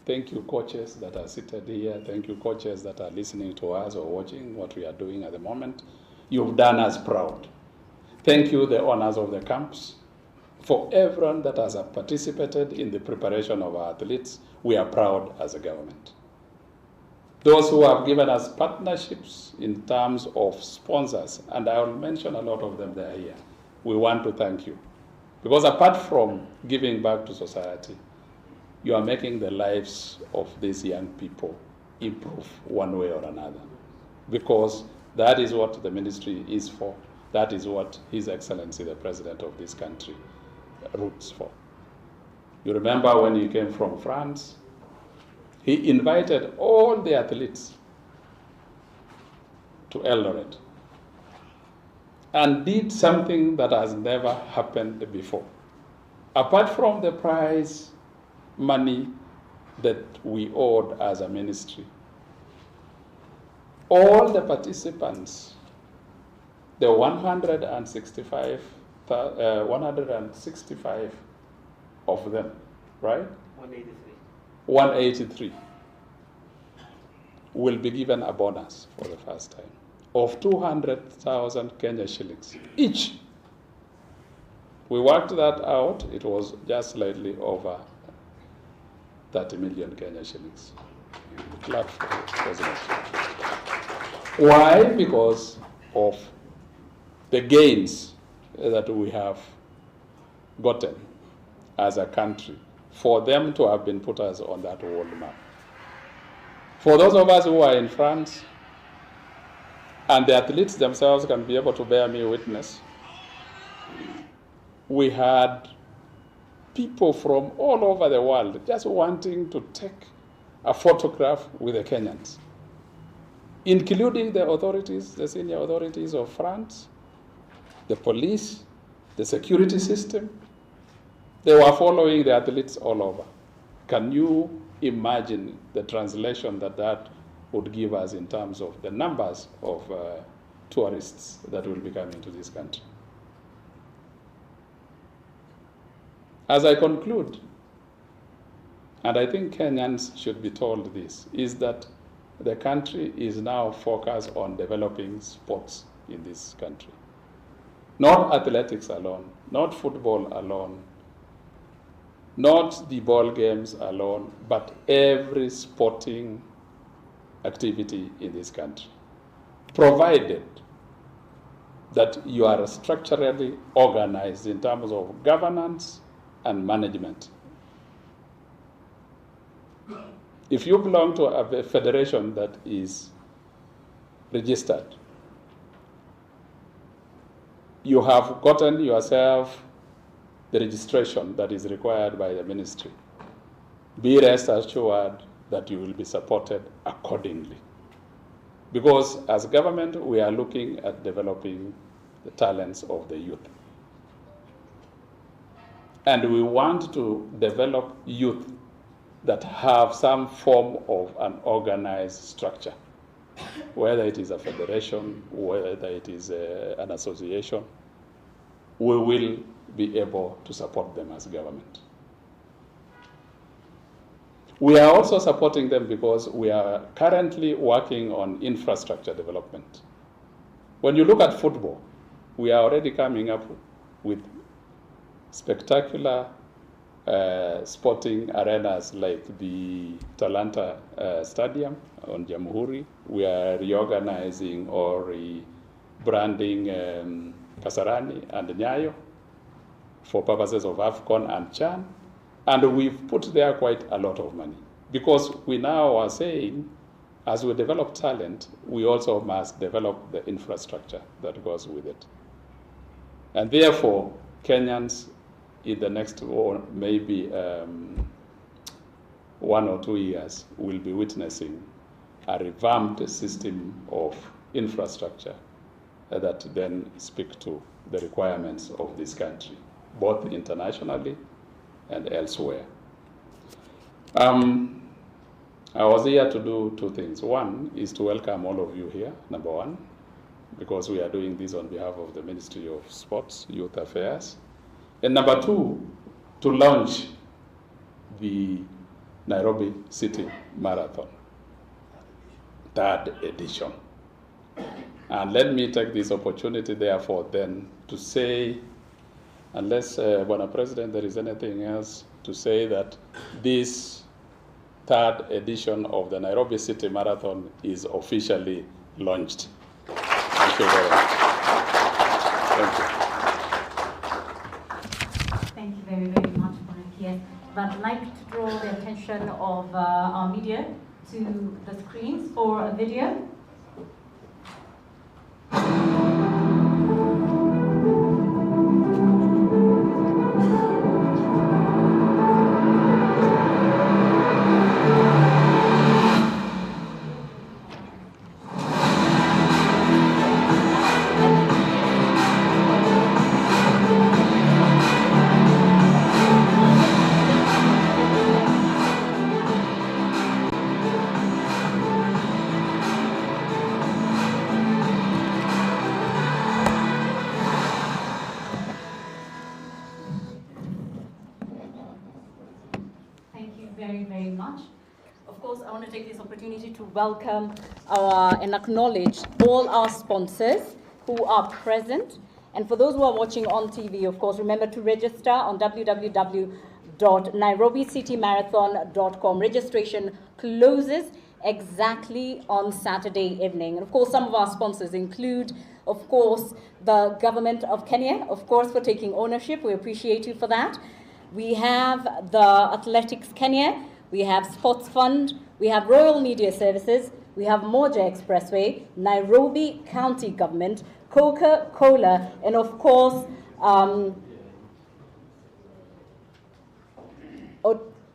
Thank you, coaches that are seated here. Thank you, coaches that are listening to us or watching what we are doing at the moment. You've done us proud. Thank you, the owners of the camps. For everyone that has participated in the preparation of our athletes, we are proud as a government. Those who have given us partnerships in terms of sponsors, and I will mention a lot of them that are here, we want to thank you. Because apart from giving back to society, you are making the lives of these young people improve one way or another. Because that is what the ministry is for. That is what His Excellency, the President of this country, roots for. You remember when he came from France, he invited all the athletes to Eldoret and did something that has never happened before. Apart from the prize money that we owed as a ministry, all the participants, the 165 of them, right? 183 will be given a bonus for the first time of 200,000 Kenya shillings each. We worked that out. It was just slightly over 30 million Kenya shillings. Clap for the president. Why? Because of the gains that we have gotten as a country for them to have been put us on that world map. For those of us who are in France, and the athletes themselves can be able to bear me witness, we had people from all over the world just wanting to take a photograph with the Kenyans, including the authorities, the senior authorities of France, the police, the security system. They were following the athletes all over. Can you imagine the translation that that would give us in terms of the numbers of tourists that will be coming to this country? As I conclude, and I think Kenyans should be told this, is that the country is now focused on developing sports in this country. Not athletics alone, not football alone, not the ball games alone, but every sporting activity in this country, provided that you are structurally organized in terms of governance and management. If you belong to a federation that is registered, you have gotten yourself the registration that is required by the ministry. Be rest assured that you will be supported accordingly. Because as government, we are looking at developing the talents of the youth. And we want to develop youth that have some form of an organized structure, whether it is a federation, whether it is an association. We will be able to support them as government. We are also supporting them because we are currently working on infrastructure development. When you look at football, we are already coming up with spectacular sporting arenas like the Talanta Stadium on Jamhuri. We are reorganizing or rebranding Kasarani and Nyayo for purposes of AFCON and CHAN. And we've put there quite a lot of money because we now are saying, as we develop talent, we also must develop the infrastructure that goes with it. And therefore, Kenyans in the next maybe 1 or 2 years will be witnessing a revamped system of infrastructure that then speak to the requirements of this country, both internationally and elsewhere. I was here to do two things. One is to welcome all of you here, number one, because we are doing this on behalf of the Ministry of Sports, Youth Affairs. And number two, to launch the Nairobi City Marathon, 3rd edition. And let me take this opportunity, therefore, then to say, unless, Bwana President, there is anything else to say, that this 3rd edition of the Nairobi City Marathon is officially launched. Thank you very much. Thank you. Thank you very, very much, Bwana. But I'd like to draw the attention of our media to the screens for a video. To welcome and acknowledge all our sponsors who are present. And for those who are watching on TV, of course, remember to register on www.nairobicitymarathon.com. Registration closes exactly on Saturday evening. And of course, some of our sponsors include, of course, the government of Kenya, of course, for taking ownership. We appreciate you for that. We have the Athletics Kenya. We have Sports Fund. We have Royal Media Services, we have Moja Expressway, Nairobi County Government, Coca-Cola, and of course,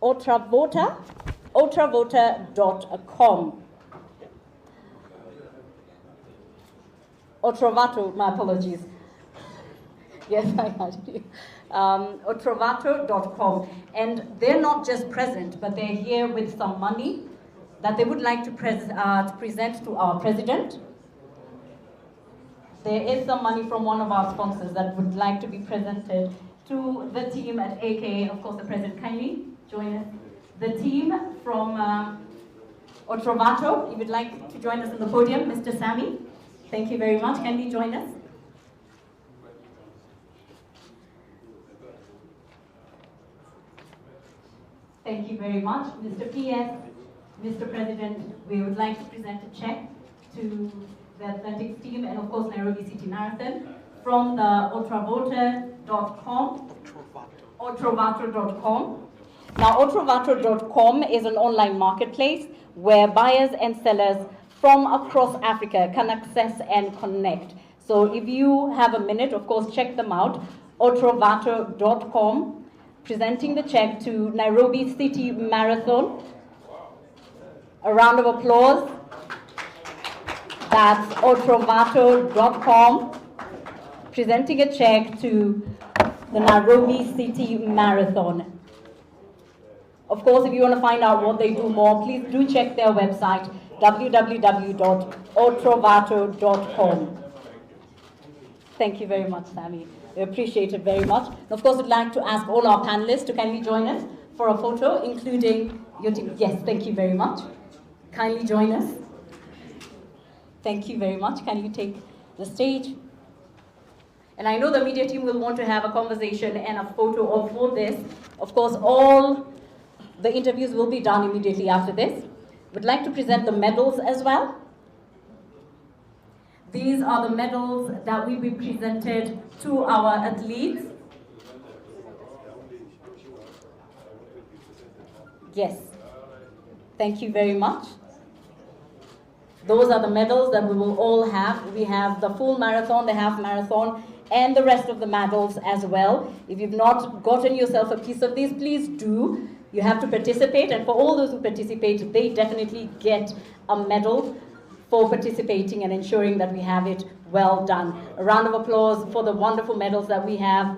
Ultravoter.com. Ultravato, my apologies. Yes, I had you. Ultravato.com. And they're not just present, but they're here with some money that they would like to present to our president. There is some money from one of our sponsors that would like to be presented to the team at AKA, of course, the president. Kindly join us. The team from Ultravato, you would like to join us on the podium, Mr. Sami. Thank you very much. Kindly join us. Thank you very much. Mr. PS, Mr. President, we would like to present a check to the athletics team and of course Nairobi City Marathon from the ultravoter.com. Ultravato.com. Now ultravato.com is an online marketplace where buyers and sellers from across Africa can access and connect. So if you have a minute, of course, check them out. Ultravato.com. Presenting the check to Nairobi City Marathon. A round of applause. That's ultravato.com. Presenting a check to the Nairobi City Marathon. Of course, if you want to find out what they do more, please do check their website, www.ultravato.com. Thank you very much, Sami. We appreciate it very much. And of course, we'd like to ask all our panelists to kindly join us for a photo, including your team. Yes, thank you very much. Kindly join us. Thank you very much. Can you take the stage? And I know the media team will want to have a conversation and a photo of for this. Of course, all the interviews will be done immediately after this. We'd like to present the medals as well. These are the medals that will be presented to our athletes. Yes. Thank you very much. Those are the medals that we will all have. We have the full marathon, the half marathon, and the rest of the medals as well. If you've not gotten yourself a piece of these, please do. You have to participate, and for all those who participate, they definitely get a medal for participating and ensuring that we have it well done. A round of applause for the wonderful medals that we have.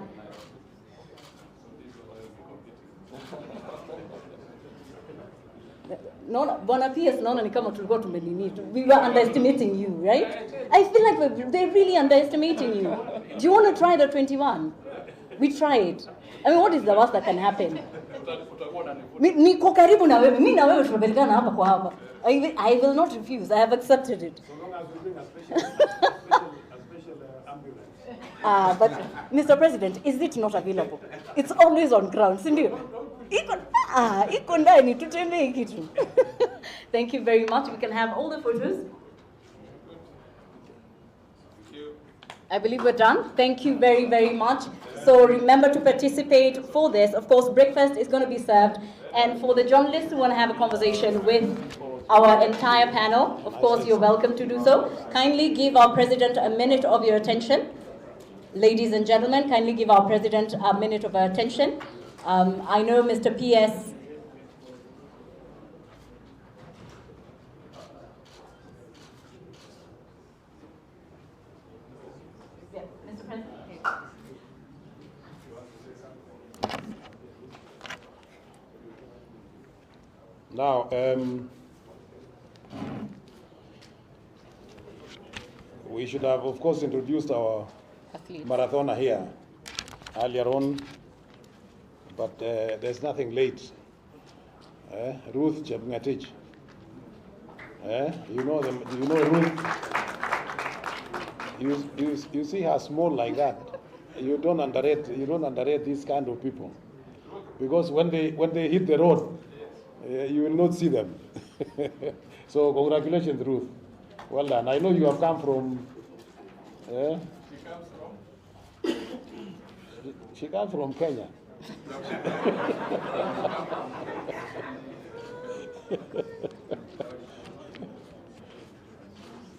We were underestimating you, right? I feel like they're really underestimating you. Do you want to try the 21? We try it. I mean, what is the worst that can happen? Niko karibu na wewe. Mimi na wewe tumepelekana hapa kwa hapa. I will not refuse. I have accepted it. So long as we bring a special ambulance. But Mr. President, is it not available? It's always on ground, sindio? Iko ndani tutembee kitu. Thank you very much. We can have all the photos. I believe we're done. Thank you very, very much. So remember to participate for this. Of course, breakfast is going to be served. And for the journalists who want to have a conversation with our entire panel, of course, you're welcome to do so. Kindly give our president a minute of your attention. Ladies and gentlemen, kindly give our president a minute of our attention. I know Mr. PS. Yeah, Mr. President. Now, we should have, of course, introduced our marathoner here earlier on, but there's nothing late. Ruth Chepngetich. You know them. You know Ruth. You see her small like that. You don't underrate these kind of people, because when they hit the road, you will not see them. So congratulations, Ruth. Well done. I know you have come from. She comes from Kenya.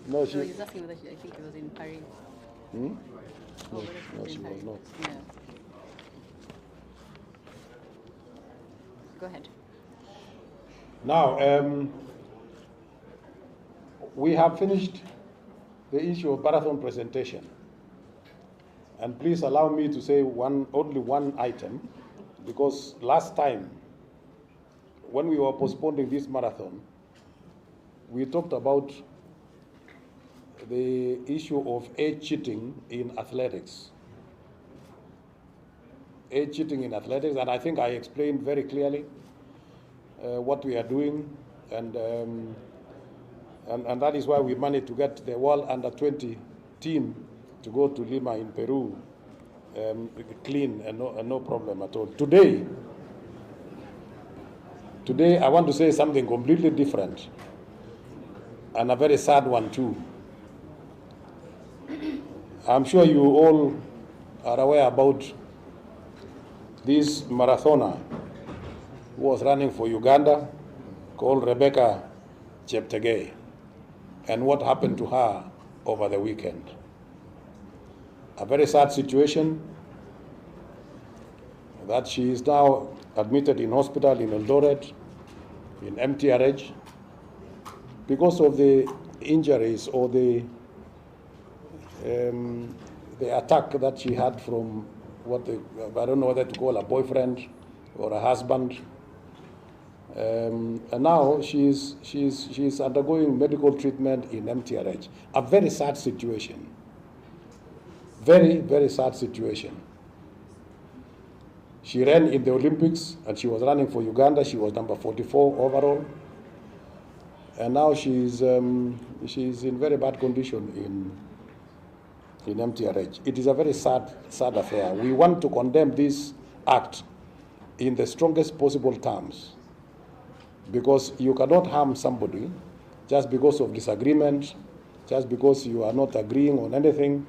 No, she. He's asking whether I think it was in Paris. No, she was not. Yeah. Go ahead. Now, we have finished the issue of marathon presentation. And please allow me to say only one item, because last time, when we were postponing this marathon, we talked about the issue of age cheating in athletics. Age cheating in athletics, and I think I explained very clearly what we are doing, and that is why we managed to get the World Under-20 team to go to Lima in Peru clean and no problem at all. Today, I want to say something completely different, and a very sad one too. I'm sure you all are aware about this marathoner who was running for Uganda, called Rebecca Cheptegei, and what happened to her over the weekend. A very sad situation that she is now admitted in hospital in Eldoret, in MTRH, because of the injuries or the attack that she had from I don't know whether to call a boyfriend or a husband. And now she's undergoing medical treatment in MTRH. A very sad situation. Very, very sad situation. She ran in the Olympics, and she was running for Uganda. She was number 44 overall. And now she's in very bad condition in MTRH. It is a very sad affair. We want to condemn this act in the strongest possible terms, because you cannot harm somebody just because of disagreement, just because you are not agreeing on anything,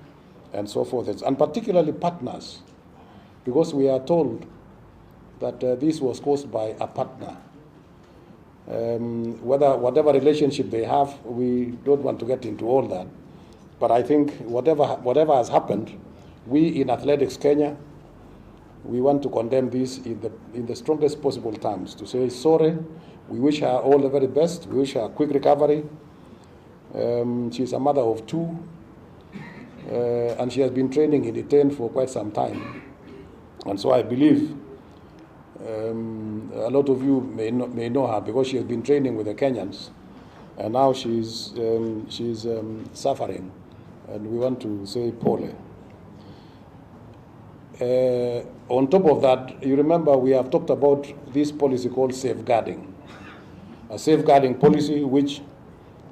and so forth, and particularly partners, because we are told that this was caused by a partner. Whatever relationship they have, we don't want to get into all that. But I think whatever has happened, we in Athletics Kenya we want to condemn this in the strongest possible terms, to say sorry. We wish her all the very best. We wish her a quick recovery. She's a mother of 2, and she has been training in Iten for quite some time. And so I believe a lot of you may know her because she has been training with the Kenyans, and now she's suffering, and we want to say pole. On top of that, you remember we have talked about this policy called safeguarding, a safeguarding policy which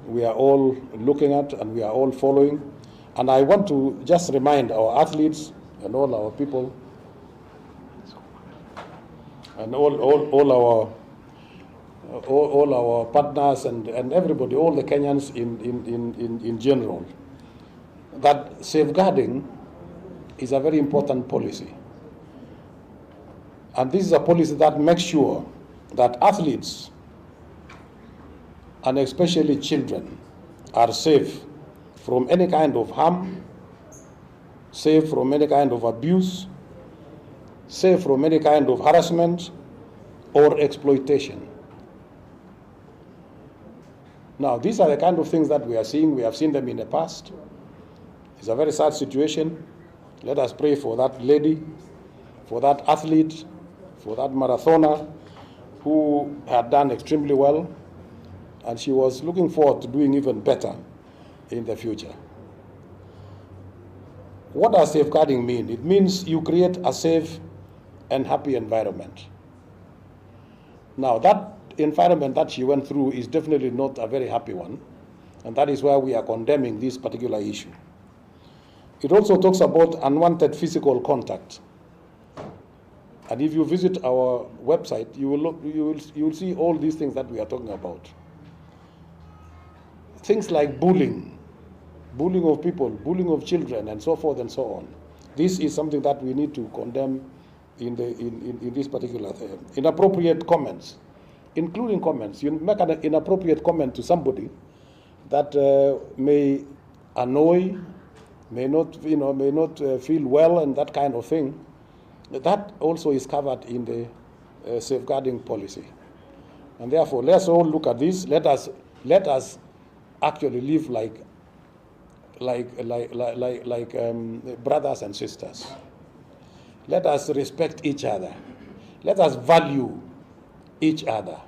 we are all looking at and we are all following. And I want to just remind our athletes and all our people and all our partners and everybody, all the Kenyans in general, that safeguarding is a very important policy. And this is a policy that makes sure that athletes, and especially children, are safe from any kind of harm, safe from any kind of abuse, safe from any kind of harassment or exploitation. Now, these are the kind of things that we are seeing. We have seen them in the past. It's a very sad situation. Let us pray for that lady, for that athlete, for that marathoner who had done extremely well, and she was looking forward to doing even better in the future. What does safeguarding mean? It means you create a safe and happy environment. Now, that environment that she went through is definitely not a very happy one, and that is why we are condemning this particular issue. It also talks about unwanted physical contact. And if you visit our website, you will see all these things that we are talking about. Things like bullying of people, bullying of children, and so forth and so on. This is something that we need to condemn in this particular thing. Inappropriate comments, including comments. You make an inappropriate comment to somebody that may annoy, may not feel well, and that kind of thing. That also is covered in the safeguarding policy. And therefore, let's all look at this. Let us actually live like brothers and sisters. Let us respect each other. Let us value each other.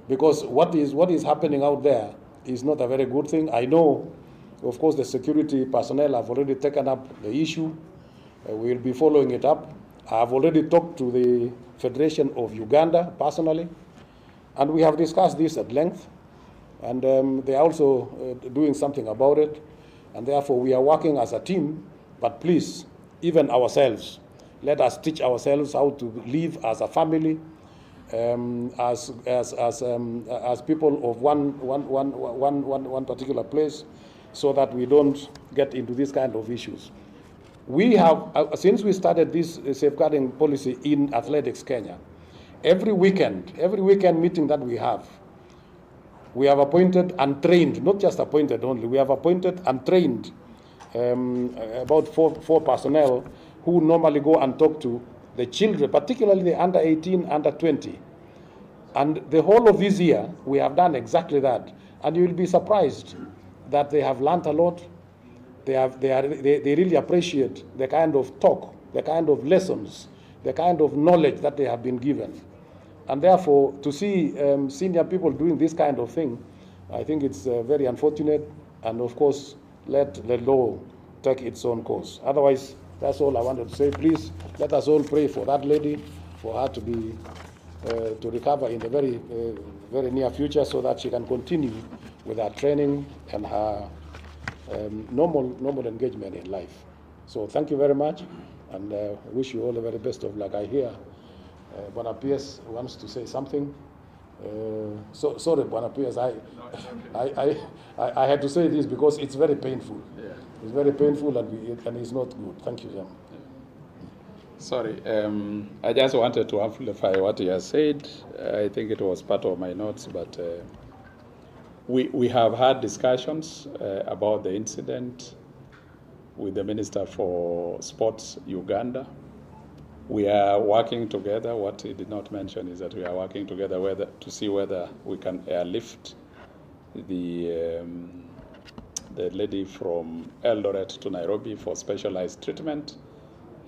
Because what is happening out there is not a very good thing. I know, of course, the security personnel have already taken up the issue. We'll be following it up. I've already talked to the Federation of Uganda personally, and we have discussed this at length. And they are also doing something about it. And therefore, we are working as a team. But please, even ourselves, let us teach ourselves how to live as a family, as people of one particular place, so that we don't get into this kind of issues. We have, since we started this safeguarding policy in Athletics Kenya, every weekend meeting that we have appointed and trained, not just appointed only, we have appointed and trained about four personnel who normally go and talk to the children, particularly the under 18, under 20. And the whole of this year, we have done exactly that. And you will be surprised that they have learned a lot. They really appreciate the kind of talk, the kind of lessons, the kind of knowledge that they have been given. And therefore, to see senior people doing this kind of thing, I think it's very unfortunate. And of course, let the law take its own course. Otherwise, that's all I wanted to say. Please, let us all pray for that lady, for her to be to recover in the very near future, so that she can continue with her training and her normal engagement in life. So thank you very much, and wish you all the very best of luck. I hear Bwana Pierce wants to say something. Sorry, Bwana Pierce, I had to say this because it's very painful. Yeah. It's very painful and it's not good. Thank you, Jam. Sorry, I just wanted to amplify what he has said. I think it was part of my notes, but we have had discussions about the incident. with the Minister for Sports, Uganda. We are working together. What he did not mention is that we are working together to see whether we can airlift the lady from Eldoret to Nairobi for specialized treatment,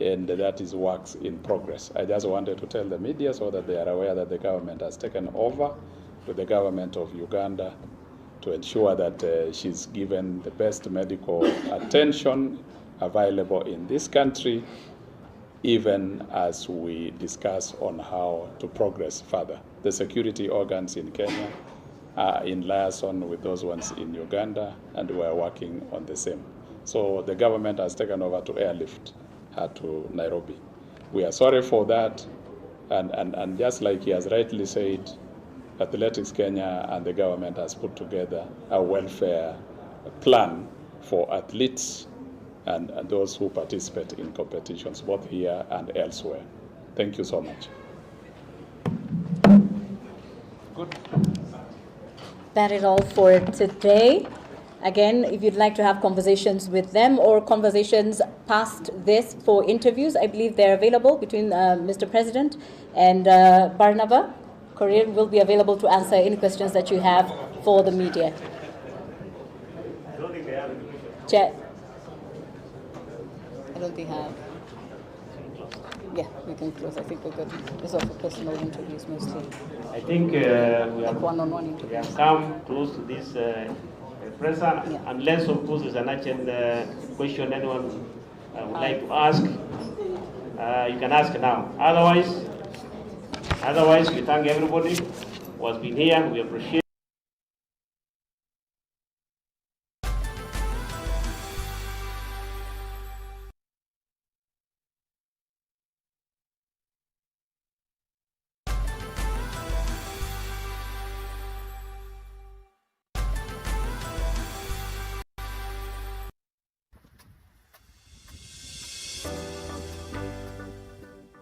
and that is works in progress. I just wanted to tell the media so that they are aware that the government has taken over with the government of Uganda to ensure that she's given the best medical attention available in this country, even as we discuss on how to progress further. The security organs in Kenya are in liaison with those ones in Uganda, and we are working on the same. So the government has taken over to airlift her to Nairobi. We are sorry for that, and just like he has rightly said, Athletics Kenya and the government has put together a welfare plan for athletes and those who participate in competitions, both here and elsewhere. Thank you so much. Good. That is all for today. Again, if you'd like to have conversations with them or conversations past this for interviews, I believe they're available between Mr. President and Barnaba. Korean will be available to answer any questions that you have for the media. I don't think they have any questions. Chair. I don't think I have. Yeah, we can close. I think we're good. These are for personal interviews mostly. I think we have one-on-one interviews. We have come close to this presser, unless of course there's an urgent question anyone would like to ask. You can ask now. Otherwise, we thank everybody who has been here. We appreciate.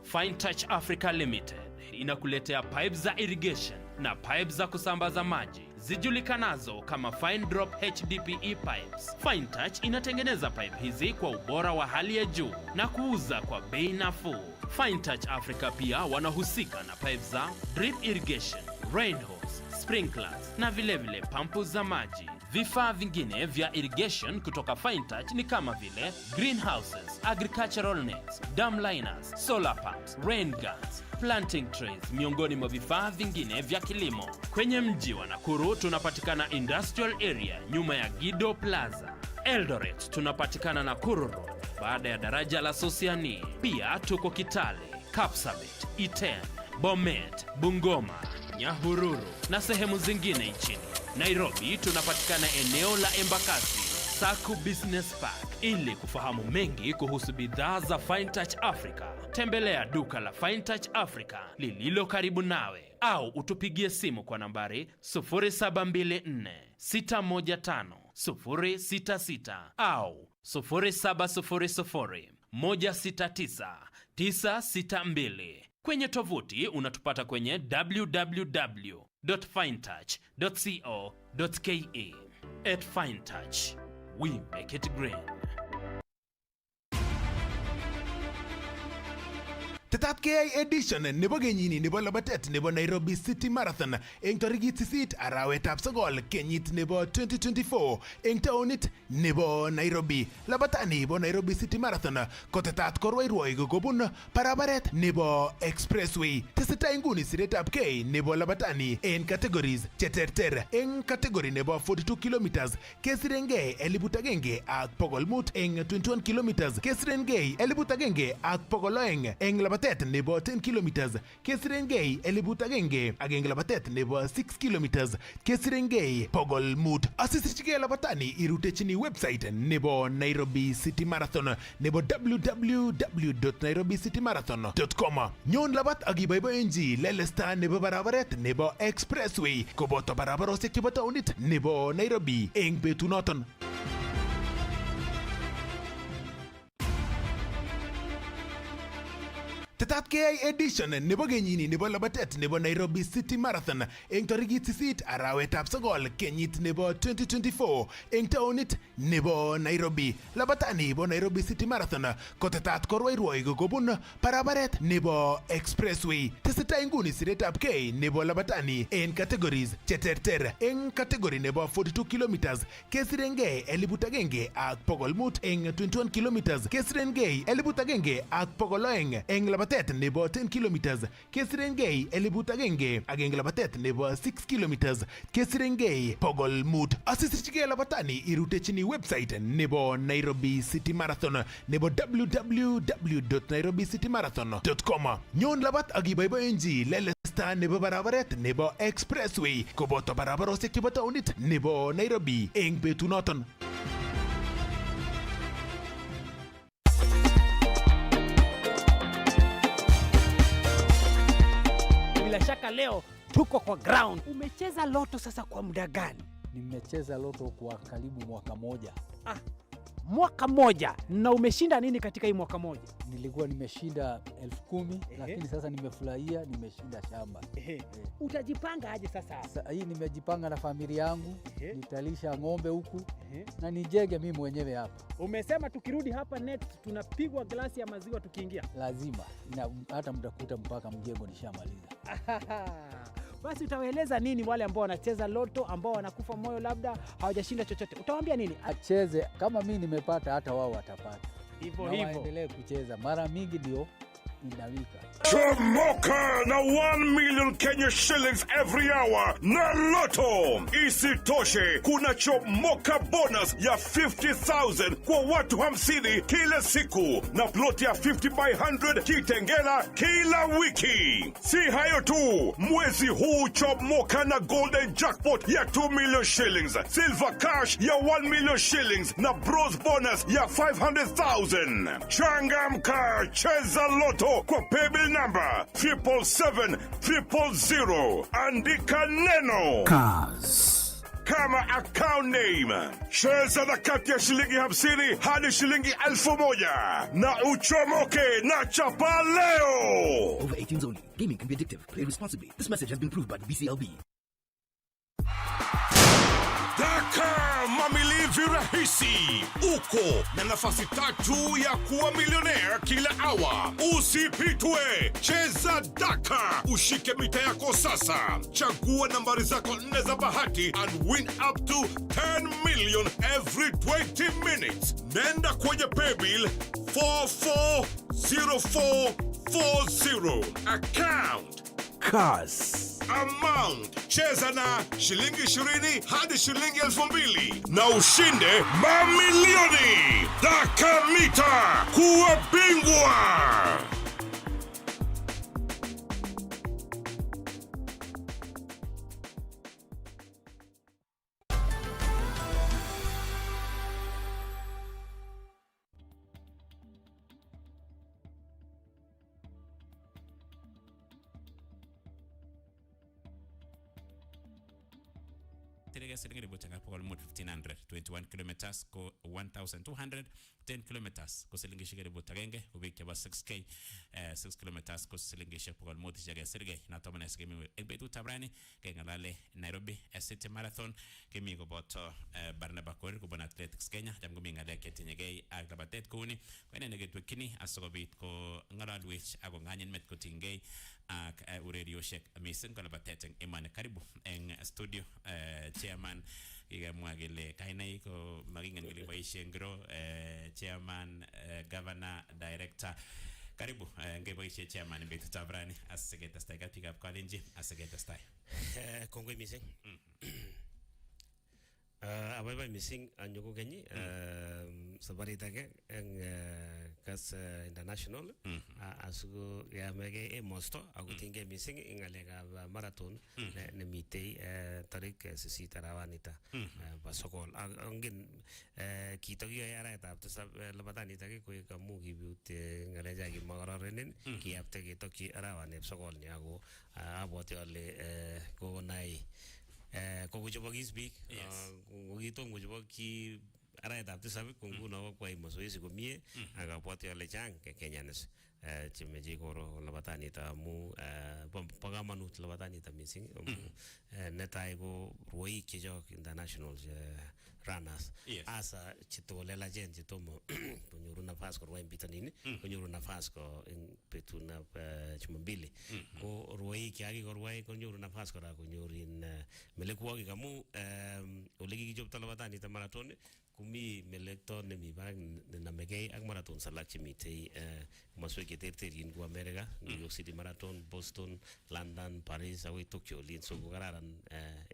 Fine Touch Africa Limited inakuletea pipes za irrigation na pipes za kusambaza maji zijulikanazo kama Fine Drop HDPE pipes. Fine Touch inatengeneza pipe hizi kwa ubora wa hali ya juu na kuuza kwa bei nafuu. Fine Touch Africa pia wanahusika na pipes za drip irrigation, rain hose, sprinklers na vilevile pampu za maji. Vifaa vingine vya irrigation kutoka Fine Touch ni kama vile greenhouses, agricultural nets, dam liners, solar pumps, rain guns, planting trays, miongoni mwa vifaa vingine vya kilimo. Kwenye mji wa Nakuru tunapatikana Industrial Area nyuma ya Gido Plaza. Eldoret tunapatikana Nakuru Road baada ya daraja la Sosiani. Pia tuko Kitale, Kapsabet, Iten, Bomet, Bungoma, Nyahururu na sehemu zingine nchini. Nairobi tunapatikana eneo la Embakasi, Saku Business Park. Ili kufahamu mengi kuhusu bidhaa za Fine Touch Africa, tembelea duka la Fine Touch Africa lililo karibu nawe au utupigie simu kwa nambari 0724 615 066 au 0700 169 962. Kwenye tovuti unatupata kwenye www.finetouch.co.ke. At Fine Touch, we make it green. Tetap KI edition nebo kenyini nebo labatet nebo Nairobi City Marathon eng tarikit 8 arawetab 9 kenyit nebo 2024 eng taonit nebo Nairobi. Labatani nebo Nairobi City Marathon kotetat korwairwoi kobun barabaret nebo Expressway. Tesetai nguni siretab K nebo labatani eng categories cheterter. Eng category nebo 42 kilometers kesirengei 1,100 ak 500 eng 21 kilometers kesirengei 1,100 ak 200 eng labatet nebo 10 kilometers kesirengei 1,100 ak eng labatet nebo 6 kilometers kesirengei 500. Asisirchigei labatani irutechini website nebo Nairobi City Marathon nebo www.nairobicitymarathon.com. Nyon labat ak iboiboenji lelesta nebo barabaret nebo Expressway koboto barabarosiek chebo taonit nebo Nairobi eng betunoton. Tetat keyai edition nebo kenyini nebo labatet nebo Nairobi City Marathon eng tarikit 8 arawetab 9 kenyit nebo 2024 eng taonit nebo Nairobi. Labatani bo Nairobi City Marathon ko tetat korwairwoi kobun barabaret nebo Expressway. Tesetai nguni siretab kei nebo labatani en categories cheterter. Eng category nebo 42 kilometers kesirengei 1,100 ak 500 eng 21 kilometers kesirengei 1,100 ak 200 eng labatet nebo 10 kilometers kesirengei 1,100 ak eng labatet nebo 6 kilometers kesirengei 500. Asisirchigei labatani irutechini website nebo Nairobi City Marathon nebo www.nairobicitymarathon.com. Nyon labat ak iboiboenji lelesta nebo barabaret nebo Expressway koboto barabarosiek chebo taonit nebo Nairobi eng betunoton. Bila shaka leo tuko kwa ground. Umecheza loto sasa kwa muda gani? Nimecheza loto kwa karibu mwaka moja. Mwaka moja. Na umeshinda nini katika hii mwaka moja? Nilikuwa nimeshinda 10,000 lakini sasa nimefurahia nimeshinda shamba. Utajipanga aje sasa? Hii nimejipanga na familia yangu, nitalisha ng'ombe huku na nijenge mimi mwenyewe hapa. Umesema tukirudi hapa next tunapigwa glasi ya maziwa tukiingia? Lazima. Na hata mtakuta mpaka mjengo nishamaliza. Basi utawaeleza nini wale ambao wanacheza loto ambao wanakufa moyo labda hawajashinda chochote? Utawaambia nini? Acheze kama mimi nimepata hata wao watapata. Hivyo waendelee kucheza. Mara mingi ndio inawika. Chomoka na 1 million Kenya shillings every hour na Lotto. Isitoshe, kuna chomoka bonus ya 50,000 kwa watu 50 kila siku na plot ya 50 by 100 kitengela kila wiki. Si hayo tu, mwezi huu chomoka na golden jackpot ya 2 million shillings, silver cash ya 1 million shillings na bronze bonus ya 500,000. Changamka, cheza Lotto kwa paybill number 777-000. Andika neno Kass kama account name. Cheza na kati ya shilingi 50 hadi shilingi 1,000 na uchomoke na chapa leo. Over 18s only. Gaming can be addictive. Play responsibly. This message has been approved by the BCLB. Dakar mamilivi rahisi. Uko na nafasi 3 ya kuwa millionaire kila hour. Usipitwe. Cheza Dakar. Ushike mita yako sasa. Chagua nambari zako 4 za bahati and win up to 10 million every 20 minutes. Nenda kwenye paybill 440440. Account Kass. Amount cheza na shilingi 20 hadi shilingi 2,000 na ushinde mamilioni. Dakamita kuwa bingwa. Silingi ribu changa pokol mut 1,500, 21 kilometers ko 1,200, 10 kilometers ko silingi shigeri butagenge ubik chaba 6k 6 kilometers ko silingi shigeri pokol mut shigeri sirge na tomana sigemi ekbetu tabrani ke ngalale Nairobi City Marathon kemi ko boto Barnaba Kor ko bon Athletics Kenya jam ko mi ngale ke tinyege ak labatet ko ni ko ne ngetu kini asogobit ko ngalalwech ako nganyen met ko tingei ak uredio shek misen ko labatet eng imane karibu eng studio chairman ikamwa kele kainai ko makingen kele boisien ngiro chairman governor director karibu ngeboisie chairman en betutab rani asiketestai katikab kalenjin asiketestai kongoi mising abaibai mising anyoko kenyi sabarit age eng Kass International asuko yamege emosto akutinge mising ing ngalekab marathon nemitei tarik 8 arawanita ba sokol angin kitokiyoe arawetab 7 labatanito koek amu kibut ngalecha kimakororonen kiyapte ketokyi arawaneb sokol ni ako abwati ale kokonai kokuchobokis biik kokitom kochobokyi arawetab 7 ko nguno kokwai mazoezi komie akabwati ale chang Kenyanis chemeche koro labatanito amu bo kamanut labatanito mising netai ko rwoik chechok international runners asa chetokolelachen chetomo konyoru nafas korwai en bitonin konyoru nafas ko en betunab Jumapili ko rwoik chekikorwai konyoru nafas kora konyorin melekwokik amu ole kikichopto labatanito marathon kumi melekto nemi barak nenamegei ak marathon alak chemitei komoswek cheterterchin kou America, New York City Marathon, Boston, London, Paris akoi Tokyo Olin, so ko kararan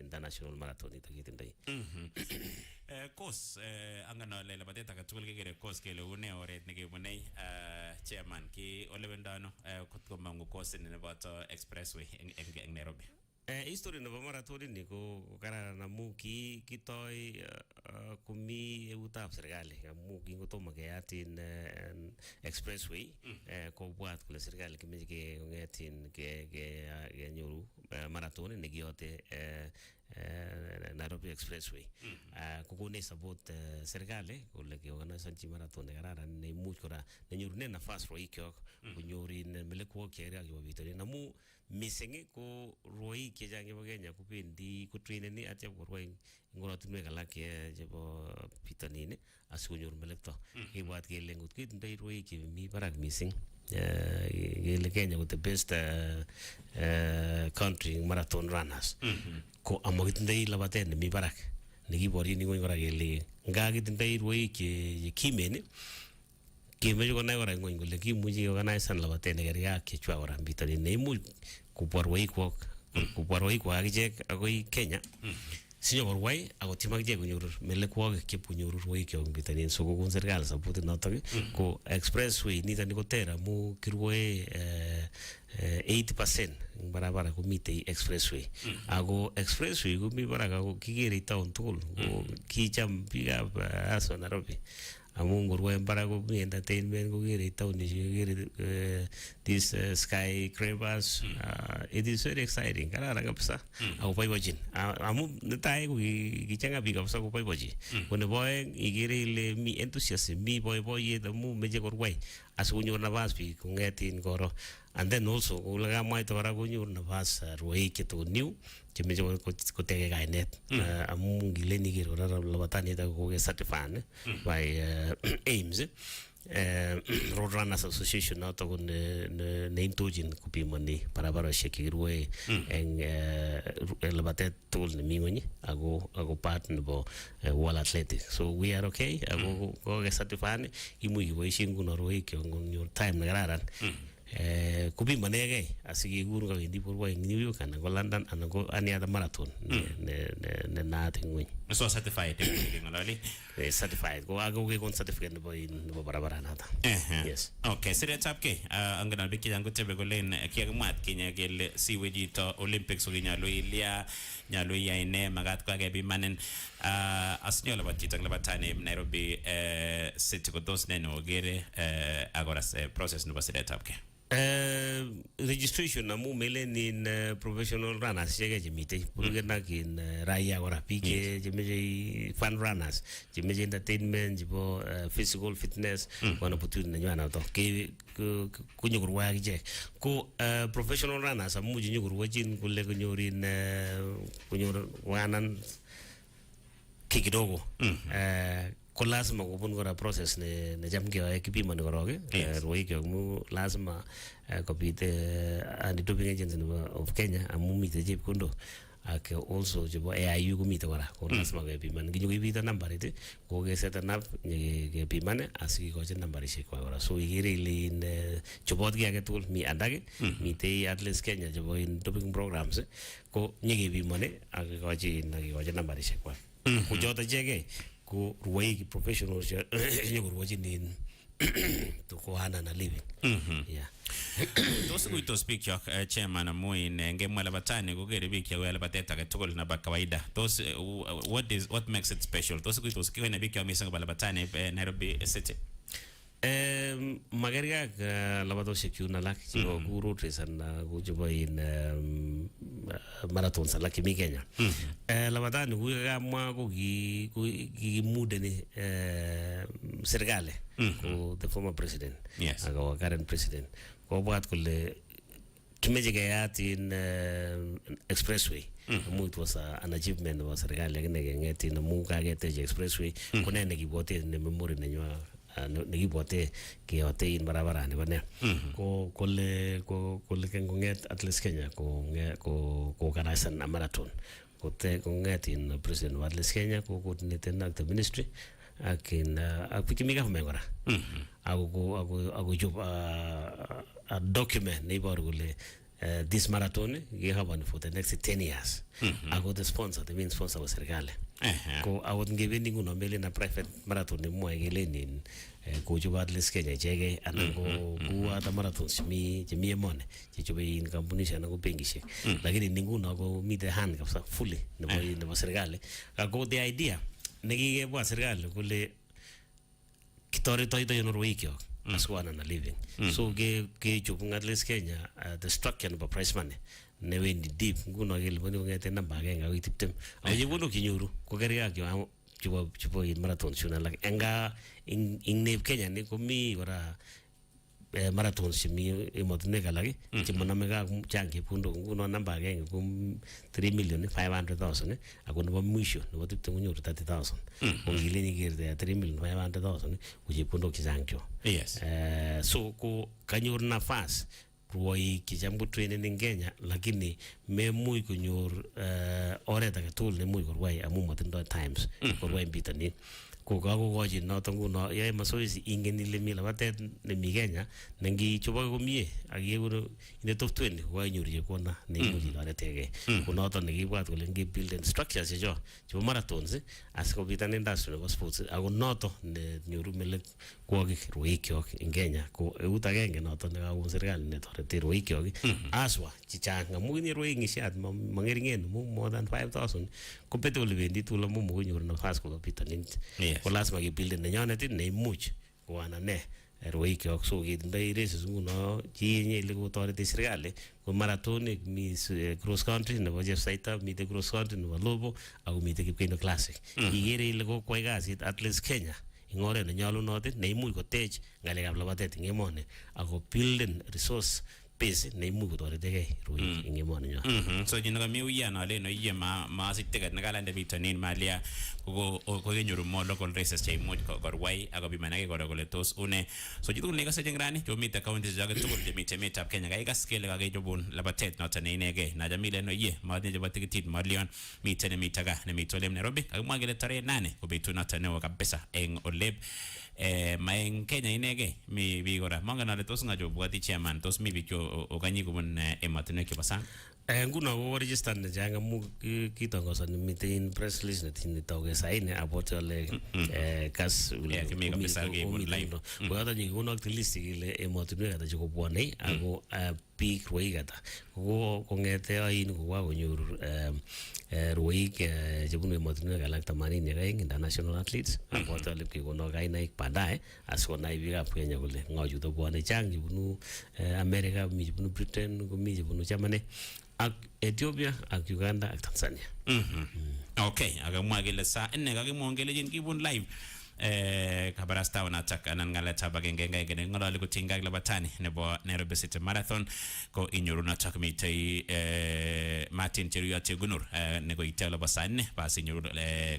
international marathon ito kitindoi. Kos angen ale labatet age tugul kekere kos kele une oret nekebunei chairman ki ole bendano kot ko mangu kos neboto expressway eng Nairobi. History nebo marathon ni ko kararan amu kitoi kumi eutab serikali amu kingotomo keyatin expressway kobwat kole serikali kimeche kongetin kenyoru marathon nekiyote Nairobi Expressway. Kokone support serikali kole keorganisanchi marathon nekararan neimuch kora nenyorune nafas rwoikyok konyorin melekwok chekerak chebo bitonin amu missing ko rwoik chechang chebo Kenya kobendi kotraineni atya korwai eng oratinwek alak chebo bitonin asikonyor melekto. Kibwat kele ngot kitindoi rwoik chemi barak missing kele Kenya ko the best country marathon runners ko amakitindoi labatet nemi barak nekiboryin ngwony kora kele nga kitindoi rwoik chekimen kemeche konai kora ngwony kole kimuchi organisan labatet nekergei ak chechwak kora bitonin neimuch kobwa rwoikwak akichek akoi Kenya sinyokorwai akotyem akichek konyor melekwokik chepkonyoru rwoikyok eng bitonin so kokon serikali support notok ko expressway nitoni ko ter amu kirwoe 80% eng barabara komitei expressway ako expressway komi barak ako kikere town tugul ko kicham biikab aso Nairobi amu ngorwae barak komi entertainment kokere taonishek kokere this skyscrapers it is very exciting kararan kabisa ako boibochin amu netai ko kichanga biik kabisa koboibochi ko nebo oeng ikere ile mi enthusiasm mi boiboiyet amu meche korwai asikonyor nafas biik kongetin koro and then also kole kamwaita kora konyor nafas rwoik chetoniu chemeche koteke kainet amu ngileni ikere kora labatanito koke certified by AIMS Road Runners Association noto ko neintochin kopimani barabarosiek chekirwoe eng labatet tugul nemi ngwony ako part nebo World Athletics so we are okay ako koke certified imuch kiboisie nguno rwoik konyor time nekararan kupimanegei asikekur kawendi borwoi eng New York anan ko London anan ko any other marathon ne naat eng ngwony. So certified ngalali certified ko ako kekon certificate nebo barabara nata. Yes. Okay, siretab ke angen ale biik chechang kotebe kolen kiyakimwat Kenya kele siwe chito Olympics kokinyalu ilia nyalu iyai ne makat kokepimanin asinyo labat chito labatani Nairobi city ko tos ne okere akora process nebo siretab ke. Registration amu melen in professional runners cheke chemitei burgenak in raia kora biik chemeche fun runners chemeche entertainment chebo physical fitness wana opportunity nenywa nato kunyokorwa akichek ko professional runners amu nyokorwachin kole konyor wanan kidogo ko lazima kobun kora process necham keyoe kipimani korok rwoikyok mu lazima kobit anti-doping agency of Kenya amu mitei chepkondok ak also chebo AIU komite kora ko lazima kepiman kinyokipite nambarit kokeseten up kepiman asikikochi nambarishek kora so ikere ile chobot ki age tugul mi andak mitei Athletes Kenya chebo doping programs ko nyekepimani akikochi nambarishek kora ko choto cheke ko rwoik professionals nyokorwochin in tukoana na living yeah. Tos kuitos biik chok chairman amu ngemwa labatani kokere biik chekoyoe labatet age tugul nebo kawaida tos what makes it special tos kuitos kikoine biik chok mising koba labatani Nairobi city Magerga labatosiek chun alak chebo road race and ko chebo in marathons alak chemi Kenya. Labatani kukamwa ko kikimudeni serikali ko the former president ak our current president kobwat kole kimeche keyat in expressway. It was an achievement of serikali lakini kenget in amu kaketech expressway kone nekibwote ne memory nenywa nekibwote keyote in barabara nebo ne ko kole kengonget at least Kenya ko organize a marathon kote konget in president of at least Kenya ko coordinate ak the ministry ak in ak pikimi government kora ako job a document neiboru kole this marathon you have on for the next 10 years. I got the sponsor, the main sponsor was serikali. Ko I would give any nguno mele na private marathon ni mo egelenin ko juba atlas Kenya chege anan ko ata marathons mi emone chichobe in kampuni shana ko pengishe. Lakini ninguno ko meet the hand kabisa fully nebo serikali. Ko the idea nekikebwa serikali kule kitorito ito yonorweikyo as one and a living. So ke chupung at least Kenya the structure of price money ne wendi deep nguno gele boni ngete namba agenga witiptem aje bono kinyuru ko kerga kyo chupo in marathon shuna like enga in Kenya ni komi ora marathon shimi emotune kalaki chimoname ga change pundo nguno namba agenga kum 3,500,000 ako nebo mwisho nebo tiptem kunyoru 30,000 ngile ni girde 3,500,000 uje pundo kichangcho. Yes. So ko kanyor nafas ruoi kijambu training in Kenya lakini memui kunyor oret age tugul nemui korwai amu matindo times korwai bitanin ko kakokochi noto nguno yae masoezi ingen ile mi labatet nemi Kenya nengi chobo komie ak yekuro in the top 20 ko kanyor chekona neimuchi toretege ko noto nekibwat kole ngi build structures checho chebo marathons asikobit industry nebo sports ako noto ne nyoru melek kwokik ruikyok in Kenya ko eut agenge noto nekakon serikali netoreti ruikyok aswa chichang amu ni ruik ngishat mangeringen mu more than 5,000 ko bete ole bendi tula mu konyor nafas ko bitanin ko lazima kibuild nenyonet neimuch koana ne ruikyok so kitindoi races nguno chinye ile kotoreti serikali ko marathon mi cross country nebo Jefsaita mi the cross country nebo Lobo ako mi the Kipkeno classic igere ile ko kwai kasit at least Kenya ing oret nenyolunot neimuch kotech ngalekab labatet ing emoni ako build resource base neimuch kotoretegei ruik ing emoni nyo. So jina kami uyan ale no iye ma sitiket nakalande bitanin malia ko kenyoru mo local races che imuch korwai ako bimanake kole tos une so jitu ne kase jengrani jo mita counties jaga tugul je mita metab Kenya ga ikas-kele ga jobun labatet not ne inege na jamile no iye ma ne jobati kitit malion mita ne mitaga ne mitolem Nairobi ak mwagele tare 8 ko bitu not ne kabisa eng oleb maeng Kenya inege mi bigora manga na tos ngajo bwati chairman tos mi bicho okanyi kubun ematune kibasang nguno ko register ne janga mu kitongosa ni mitin press release ne tawge saine about ole Kass kimi kabisa ge live ko ata ni nguno list ile ematune ata ko bwane ako big roigata ko ngete ain ko wa konyor roig jebunu ematune galak 82 international athletes about ole kikono kainaik baadaye askonai biikab Kenya kole ngojuto bwane chang jebunu America mi jebunu Britain ko mi jebunu Germany ak Ethiopia ak Uganda ak Tanzania. Okay, akamwa kele sa enne kakimwongele jin kibun live kabarasta wanatak anan ngaleta bagenge ngene ngolali kutinga labatani nebo Nairobi City Marathon ko inyoru natak mitei Martin Cheruiyot Gunur nego itelo basanne bas inyoru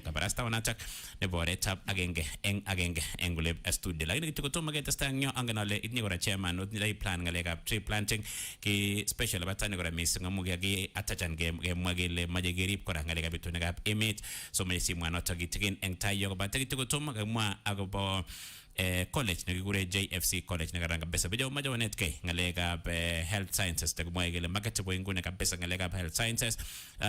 kabarasta wanatak nebo retap agenge engule studio lakini kitu kutoma ke testangyo anganale itni gora chairman not ni plan ngaleka tree planting ki special labatani gora mis ngamuge gi atachan game mwagele majegerip kora ngaleka bitune gap emet so mesi mwana tagitin eng tayo ko bataki kitu kutoma mwa agobo college nekikure JFC college nekarang kabisa bejo majo netke ngalekab health sciences tegmoy gele makachebo ingune kabisa ngalekab health sciences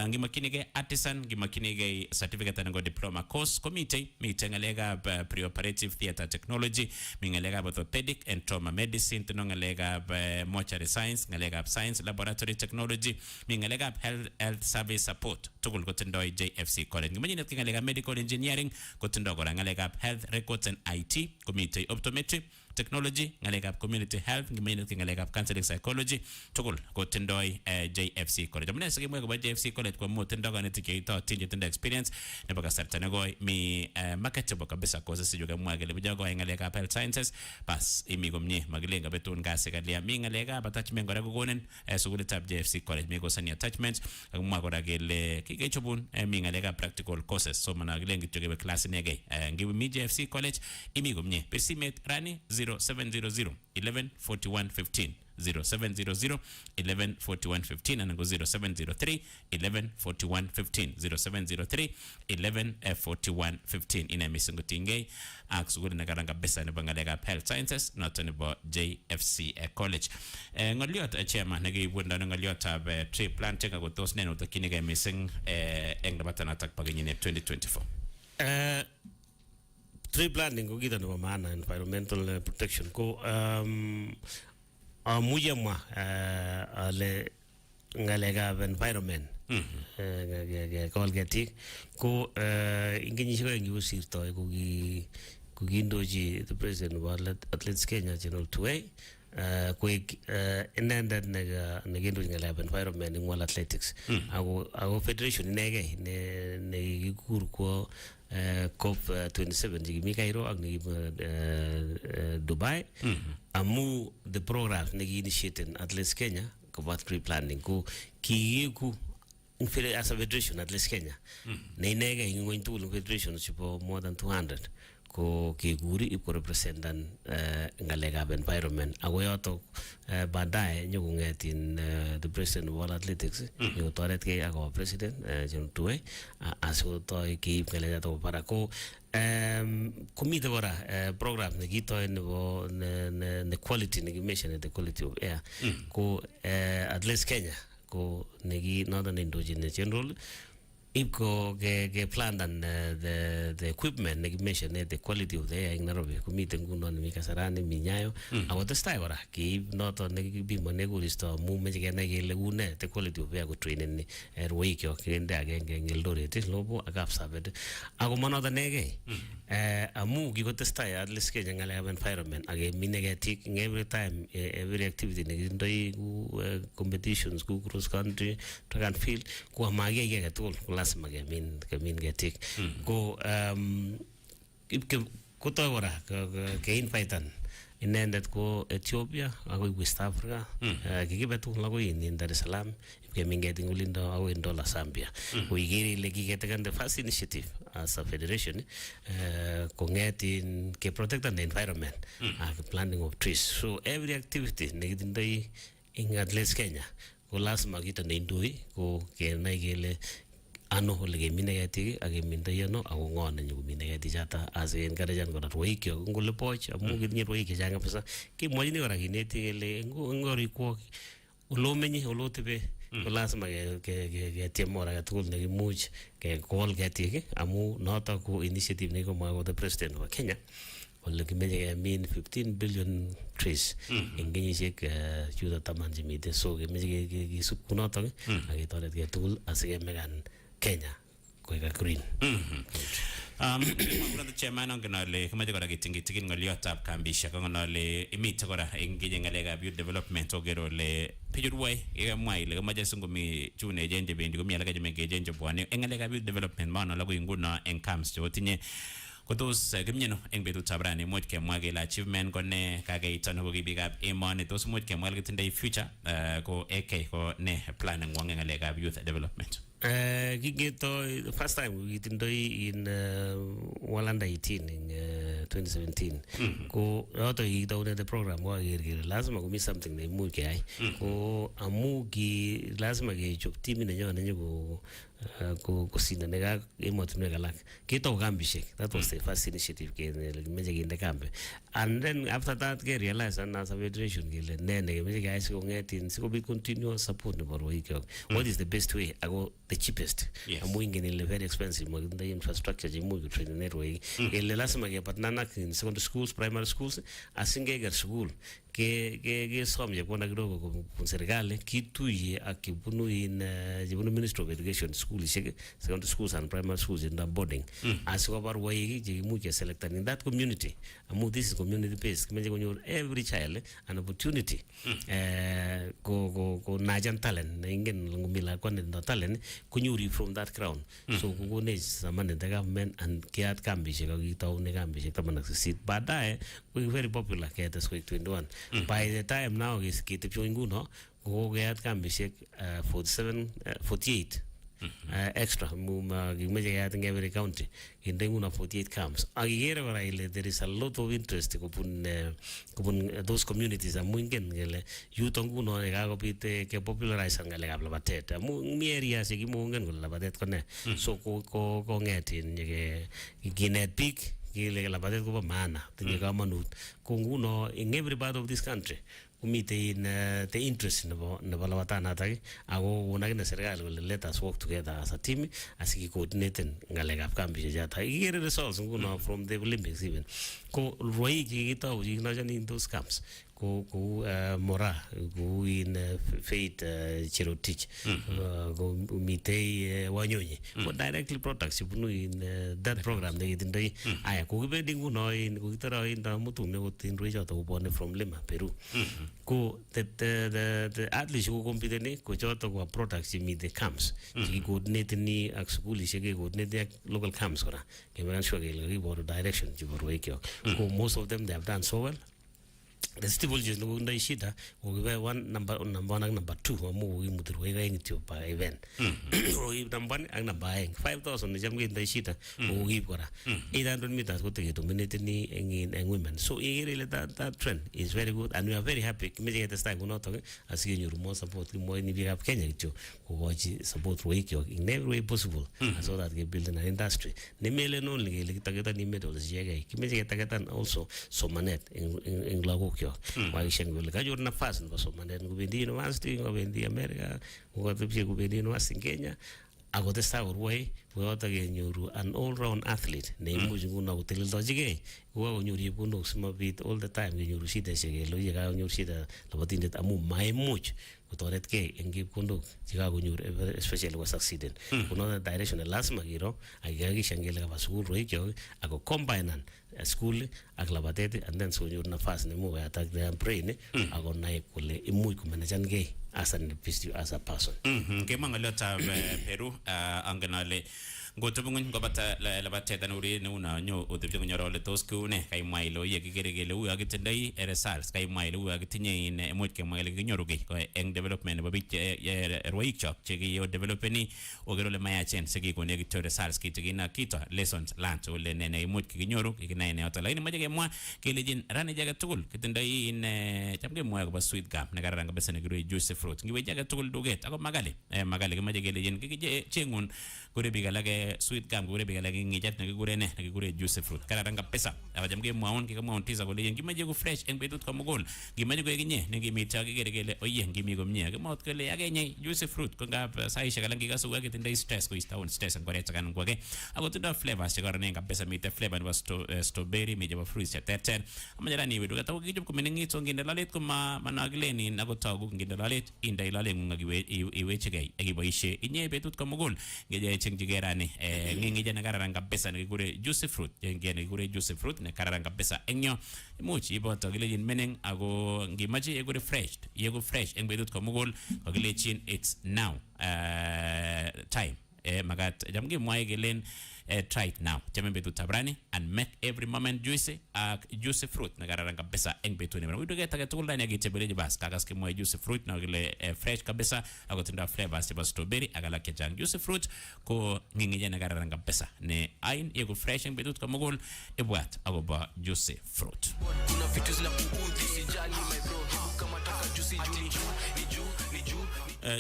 ngimakinige artisan ngimakinige certificate and diploma course committee mite ngalekab preoperative theater technology ngalekab orthopedic and trauma medicine tino ngalekab mortuary science ngalekab science laboratory technology ngalekab health service support tugul kotindoi JFC college ngimanyine ngalekab medical engineering kotindoi kora ngalekab health records and IT committee optometry technology, ngalekab community health, ngalekab counseling psychology, tugul kotindoi JFC College. Amune sikimwe kobo JFC College kwa mo tindo kanetik cheitotin chetindo experience nebo kasarta nekoi mi market chebo kabisa courses sijuke mwa kele bijo ko ngalekab health sciences bas imi komye magilenga betun kasi kalia mi ngalekab attachment kora kokonen sukulitab JFC College mi kosani attachments akimwa kora kele kikechobun mi ngalekab practical courses so managilenga kityo kebe class inege ngiwe mi JFC College imi komye persimet rani 0700 11 41 15 0700 11 41 15 and 0703 11 41 15 0703 11 41 15 ina misingutinge aksuguri nakaranga besa nebo ngalekab health sciences not nebo JFC College ngoliot chairman nekibunda ngoliotab tree planting akotos neno tokinige missing eng nabatanatak pagenyine 2024 tree planting ko kito nebo maana environmental protection ko mujamwa ale ngalekab environment kol ketik ko ingenyishiko eng yusirtoi ko kindochi the president of Athletes Kenya General Tuwei koek inendet nekindochi ngalekab environment eng World Athletics ako federation inegei nekikur kwa COP 27 jikimi Cairo ak Dubai amu the program initiated Athletes Kenya about tree planting ko kiiku as a federation Athletes Kenya ne inege ngoi tugul federation chipo more than 200 ko kiguri iko representan ngalekab environment ako yoto baadaye nyokungetin the president of World Athletics nyotoret ke ako president John Tuwe aso toy keip ngalekab para ko kumite kora program nekitoy nebo ne quality nekimeshane the quality of air ko Athletes Kenya ko neki northern endogenous general ipko ke plan and the equipment nekimeshane the quality of the air in Nairobi kumite nguno mi Kasarani minyayo awotestai kora keip noto nekibimone kuristo mu meche kenai kele une the quality of air ko trainen ni rwoikyo kende agenge eng Eldoret Lobo ak Kapsabet ako manoto negei amu kikotestai Athletes Kenya ngalekab environment ake mine ketik every time every activity nekindoi ku competitions ku cross country track and field ku amage ke tugul lasima kemin ketik ko kotoy kora ke invitan inendet ko Ethiopia akoi West Africa kikibe tugul akoi Dar es Salaam kemin ketik ulindo akoi Ndola Zambia ko igere ile kiketekan the first initiative as a federation kongetin ke protect the environment planting of trees so every activity nekitindoi in Athletes Kenya ko lasima kito neindoi ko kenai kele ano ole kemine ketik ak kemindoi ano ako ngo nenyukumine ketik chata asencouragean kora rwoikyo ngole poch amu kitinye rwoik chechang kabisa kimwachini kora kineti kele ngorikwok ulomenye ulotebe ko lasima ketiem ora tugul nekimuch kekol ketik amu noto ko initiative nekomwa ko the president of Kenya ole kimeche kemin 15 billion trees eng kenyisiek chuto taman chemite so kemeche kesub kunotok ak ketoret ke tugul asikemekan Kenya koeka green. Kuna chairman ongenole kimache kora kitingitikin ngoliotab kambishek ongenole imite kora eng ngalekab youth development ogero le pijurwai ikamwa ile kimache singumi chune ejenje bendi komi alaka chemenge ejenje bwane eng ngalekab youth development maana lago nguno eng camps chotinye kotos kimyeno eng betutab rani much kemwa kele achievement kone kakeito nebo bikab emoni tos much kemwa kele tindoi future ko AK ko ne plan ngwang eng ngalekab youth development Kigeto first time we kitindoi in Walanda 18 in 2017 ko yoto kitone the program wa gergere lazima kumi something ne imuch keyai ko amu ki lazima kechop team nenyone nyiko kusina nega emotunwek alak ketou kambishek that was the first initiative kemeche kinde kambi and then after that ke realize as a federation kele ne kemeche keyai sikongetin sikobit continuous support nebo rwoikyok what is the best way ako the cheapest amu ingen ile very expensive makitindoi infrastructure chemuch kutrainen rwoik kele lazima kepatnan ak secondary schools primary schools asingeker school ke som chepkonda kidogo kobun serikali kituye ak chebunu Ministry of Education schoolishek, secondary schools and primary schools in the boarding asikobar waik chekimuch keselectan in that community amu this is community based kimeche konyor every child an opportunity ko najan talent ingen ngomi lakwa netindo talent konyoru from that ground so kokonech somanet government and kiat kambishek ak kitaune kambishek 18 baadaye we very popular ketes koik 21 by the time now ketepcho nguno kokeyat kambishek 48 extra kimeche keyat in every county kinde nguno 48 camps akikere kora ile there is a lot of interest kubun those communities amu ingen kele yuto nguno kakobit ke popularize ngalekab labatet amu mi areas chekimongen kole labatet ko ne so konget kinet biik kile labatet kobo maana tinye kamanut ko nguno in every part of this country kumite in the interest nebo labatanatak ako wonakine serikali kole let us work together as a team asiki coordinate ngalekab kambishek chata ikere results nguno from the Olympics even ko roi kikitau chikinochani in those camps ko mora ko in Faith Cherotich ko mitei Wanyonyi ko directly products ibunu in that program nekitindoi aya ko kibendi nguno in ko kitara in mutumne ko tinroi choto kobone from Lima Peru ko the athlete ko compete ko choto ko products chimite camps chiki coordinate ni ak schoolishek ke coordinate ak local camps kora kemeran sure kele kiboru direction chiboro ekyo ko most of them they have done so well. The stable just no ndai shida ukiwe number 1 ak number 2 amu ukimutir wega ngityo pa event uki number 1 ak number 5000 ni jamge ndai shida ukip kora 800 meters ko take dominate ni in women so igere that trend is very good and we are very happy kimeje getesta kunoto asikenyoru more support mo ni biik ab Kenya kityo kogochi support wekyo in every way possible so that we build an industry nemele no ngele kitageta ni medals yege kimeje getageta also somanet in lagok wakishen kule kanyor nafasi nebo somanet kubendi university kubendi America ukatepche kubendi university Kenya akotesta korwai koyoto kenyoru an all round athlete neimuch nguno koteleldochigei kokakonyor chepkondok simabit all the time kenyoru shideshek kele ye kakonyor shida labatindet amu maimuch kotoretkei eng chepkondok chekakonyor especially was succeeded kuno direction lazima kiro akikakishan kele kaba sukul roikyo ako combinan school ak labatet and then so nyor nafas nemu koyatak their brain akonai kole imuch kumanachan gei as an individual as a person kemangaliotab Peru angenale ngotobungun ngobata labatet anuri neuna nyo otebje kunyorole tos kune kaimwailo ye kigere gele u agitendai results kaimwailo u agitinye in emuch kemwaile kinyoruge ko eng development nebo bik roik chok cheki developeni ogerole mayachen seki kone gito results kitigina kito lessons learned ole nene emuch kinyoru kiginae ne ota lakini maje kemwa kelejin rani jaga tugul kitendai in chamge mwa ko sweet gum ne garanga besene giro juice fruit ngiwe jaga tugul duget ako magale kimaje kelejin kije chengun kore bigalage sweet gum kure bigala ngijat nakigure ne nakigure juice fruit kararanga pesa abajamge mwaon kikamwaon tiza kole ngimaje ku fresh eng betut kamugol ngimaje ko yeginye ngimita kigere gele oye ngimi komnye kemot kole yagenye juice fruit ko ngap saisha kalangi kasuga kitindai stress ko istaun stress ngore takan kwake akotindo flavors chekarane kabisa mite flavor wa strawberry mije wa fruits teten amajara ni wedu katawo kijup kumenengito nginde lalet ko managileni nagotagu nginde lalet inda ilale ngagiwe iwechege agiboishe inye betut kamugol ngeje chengigerane ngingije na kararanga pesa nikure juice fruit ngene nikure juice fruit ne kararanga pesa enyo imuch iboto gilejin meneng ago ngimaji egure fresh yego fresh engbedut komugol ogilejin it's now time magat jamgi mwae gelen try it now chame betut tabrani and make every moment juice juice fruit na gararanga kabisa eng betut ni we do get tagetugul ndani ya gitebele bas kagas kimwa juice fruit na gile fresh kabisa agotinda flavors ya strawberry agala kejang juice fruit ko ngingije na gararanga kabisa ne ain yego fresh eng betut kamugol ebwat agoba juice fruit kuna vitu zila kuudhi sijali my bro kama taka juice juni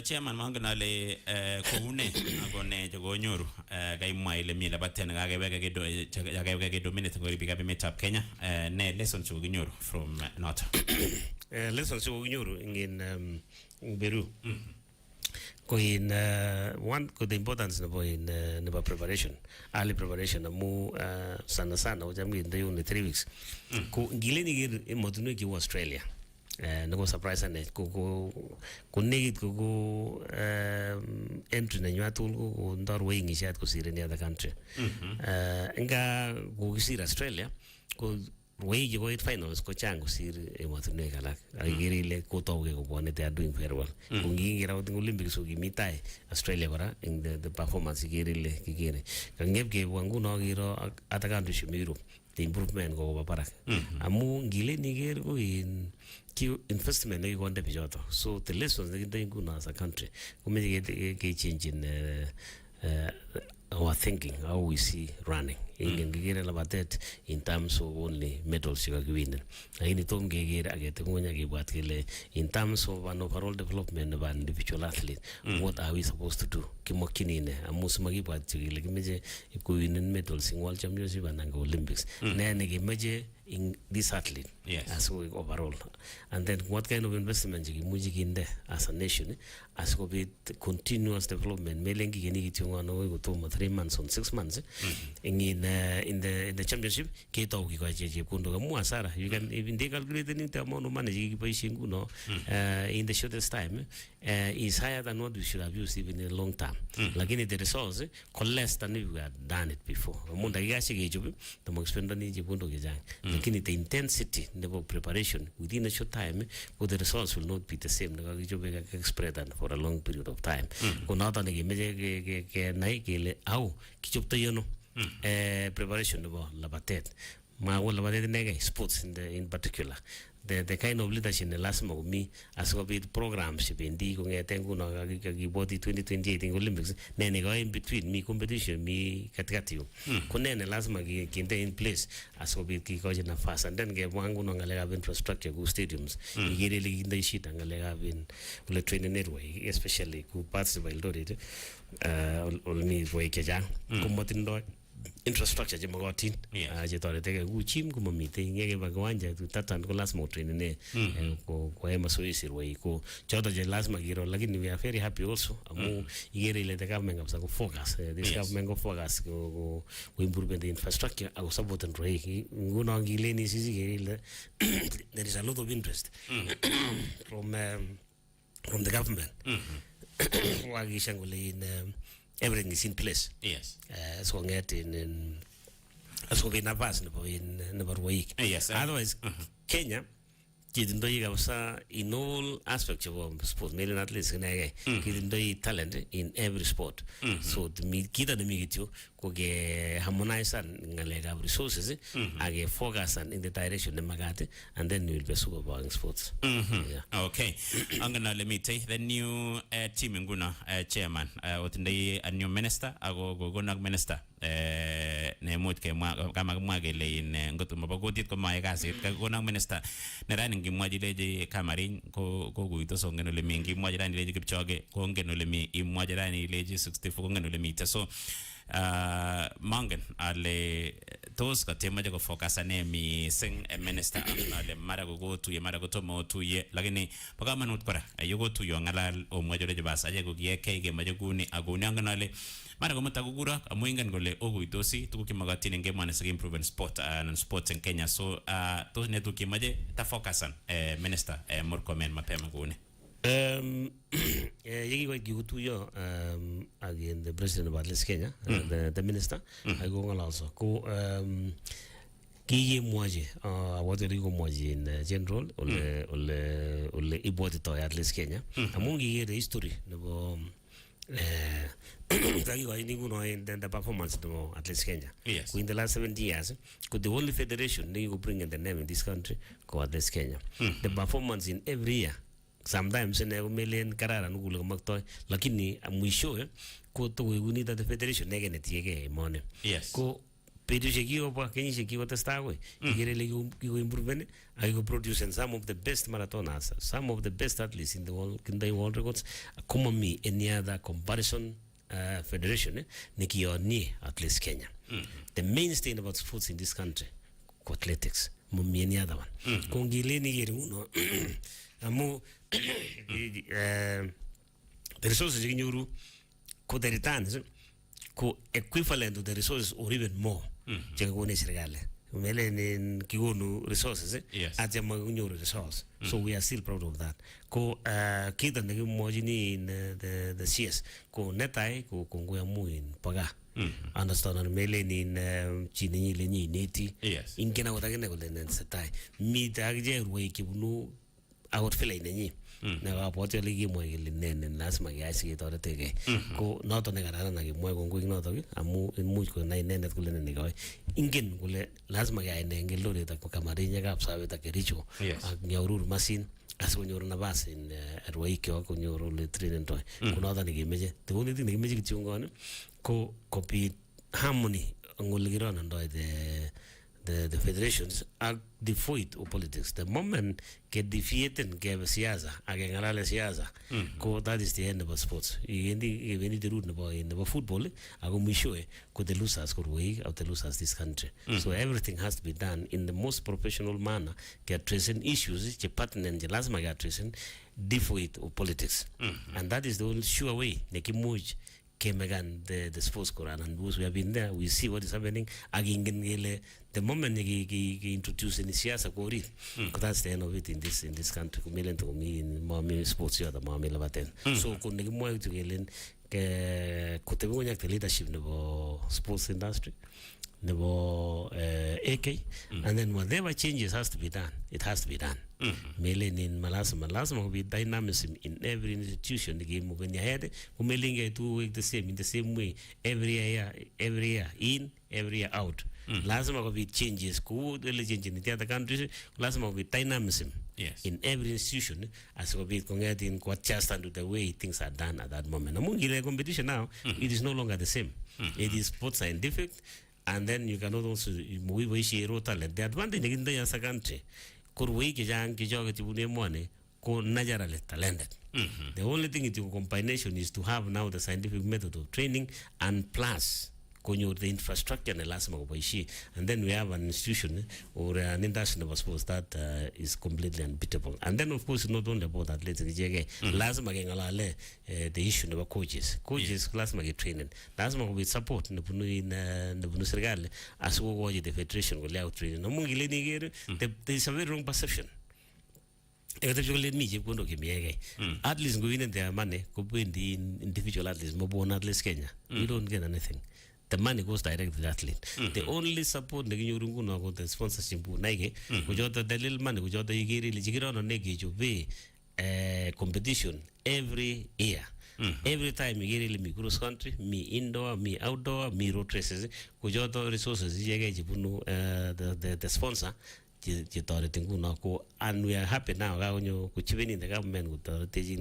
chairman manganale koune agone jogonyoru gaimwa ile mila batena gagewega ke dominate ngori biga bemetap Kenya ne lessons jogonyoru from not lessons jogonyoru in Peru ko in one ko the importance of preparation early preparation amu sana ujamgi ndio 3 weeks ko ngileni gir imodunu ki Australia Nako surprise ane ko negit ko entry na nywa tul ko ndar weighing ishat ko sire in the other country. Nga ko kisir Australia ko way you go in finals ko chango sir emotunwe kalak agirile ko tawge ko bone they are doing very well ko ngi raw ng Olympics ko gimitai Australia kora in the performance girile gigere kangeb ge wangu no giro atakandu shimiru the improvement go barak amu ngile niger go in ki investment no go ndebi joto so the lessons they think guna as a country ko me ge change in our thinking, how we see running. In terms of only medals you are winning. In terms of an overall development of an individual athlete, what are we supposed to do? Kimokinine, a Musmagi Pati, if we win medals in World Championship and Olympics. Then in this athlete as we overall. And then what kind of investment you in there as a nation, as we be continuous development, Melengi Geniki 3 months on 6 months in the championship, Keto Kundo Muasara. You can even calculate the amount of money you in the shortest time is higher than what we should have used even in a long time. Like in the results, less than we had done it before. The most the intensity the preparation within a short time, but the results will not be the same. Spread for a long period of time. Preparation of labatet. My labatet sports in particular. The kind of leadership in the last month me as well with programs in the body 2028 in Olympics then go in between me competition me katikati kunene lazima kinde in place as well with kikoje na fast and then get wangu ngalega infrastructure go stadiums igirele in the shit ngalega in the training network especially ku parts of Eldoret olmi voikeja kumotindo infrastructure jemagotin je torete ku chim ku mamite ngege bagwanja tu tatan ko last mo train ne ko ema so isir we ko chodo je last magiro lakini we are very happy also amu igere ile the government of ko focus this government go focus go improve the infrastructure au support and rei nguno ngile ni sisi gere there is a lot of interest from the government wagi shangule in everything is in place. Yes. So get in so we navas never week. Yes. Otherwise, Kenya didn't do in all aspects of sport. Million athletes didn't do talent in every sport. So the kita the migitu koge harmonize and have resources. Age focus in the direction the magate, and then we will be super about sports. Okay. I'm gonna let me take the new team in Guna chairman. What a new minister? I go minister. Ne mood kama mwagele in ngoto mabagodit ko maegasi gonang minister na raning gimwajileje kamarin ko guito so ngeno le mingi mwajirani leje kipchoge ko ngeno le mi imwajirani leje 64 ngeno le mita so mangen ale tos ka tema jago focus ane mi sing minister ale mara go to ye mara go to mo to ye lakini paka manut kora ayo to yo ngala o mwajoleje basa jago yeke ge majaguni aguni anganale mara ko matagugura amuingan gole oguitosi tukimagatin ngema na sig improve sport and sports in Kenya so to ne tukimaje ta focusan minister Murkomen mapema gune yegi wa giutu yo again the president of Atlas Kenya the minister I go ngala also ko kiye mwaje awote liko mwaje in general ole iboti to Atlas Kenya amungi ye the history nebo in the performance of at least Kenya. Yes. In the last 70 years, could the only federation you bring in the name in this country called at least Kenya. The performance in every year. Sometimes in a million karara nugula maktoy lakini mwisho ko to we need the federation negene tiege money. Yes. Ko Peter Shekio pa Kenya Shekio testawe. Igere you improve I go produce and some of the best marathoners, some of the best athletes in the world, in the world records. Come me any other comparison federation nikio ni at least Kenya. The mainstay about sports in this country, athletics. Mummy any other one. Kongile ni yeruno amu the resources in Euro ko the returns ko equivalent to the resources or even more. Jagone serikali melen kigonu resources atya magunyoru resource. So we are still proud of that. Ko kita negimwajini in the CS ko netai ko kongoya mu in paga. Understand melen in chini le ni neti ingena wotagene ko len setai mi tagje ruwe kibunu awot fele ni na wapote ligi mo ile nene lazima yasi itoretege ko noto ne garana na gimwe ko ngui noto amu mu ko na nene kule ne go ingen kule lazima ya ine ngelo de ta ko kamarinya gap sabe ta kericho ak nyaurur masin aso nyoru na base in ruwe ko nyoru le training toy ko noto ne gimeje to ni ne gimeje kichungone ko copy harmony ngul girona ndo the federations are devoid of politics. The moment get defeated get siasa again alale siasa ko that is the end of sports. Even the root in the football ago mishoe ko the losers ko way of the losers this country. So everything has to be done in the most professional manner. Get tracing issues che partner and lazima get tracing devoid of politics. And that is the only sure way neki much came again the sports Quran and those we have been there, we see what is happening. Again, the moment he introduce in siasa kori, that's the end of it in this country. Million to me in mommy sports the mommy lavaten. So kun ngi mo to gelen ke kutebu nyak the leadership no sports industry. Nebo AK, and then whatever changes has to be done, it has to be done. Mailing in Malasma will be dynamism in every institution. The game when you had mailing to work the same in the same way every year in, every year out. Lazima will be changes, good change in the other countries. Lazima will be dynamism in every institution as will be congratulating what just under the way things are done at that moment. Among the competition now, it is no longer the same. It is both scientific. And then you cannot also move talent. The advantage in the country, Kurway Kijang Kijog Tibune Money, ko naturally talented. The only thing in combination is to have now the scientific method of training and plus the infrastructure and the last and then we have an institution or an industry of sports that is completely unbeatable. And then of course not only about athletes, last the issue of coaches class training, last with support in the as we the federation will allow training. There is a very wrong perception. At least going in their money, could be in the individual athletes, mobile athletes Kenya. You don't get anything. The money goes direct to the athlete. The only support the Yurungu got the sponsorship Nike, which the little money, which the Yigiri on Negi to be competition every year. Every time you get me cross country, me indoor, me outdoor, me road races, which other resources the sponsor. And we are happy now in the government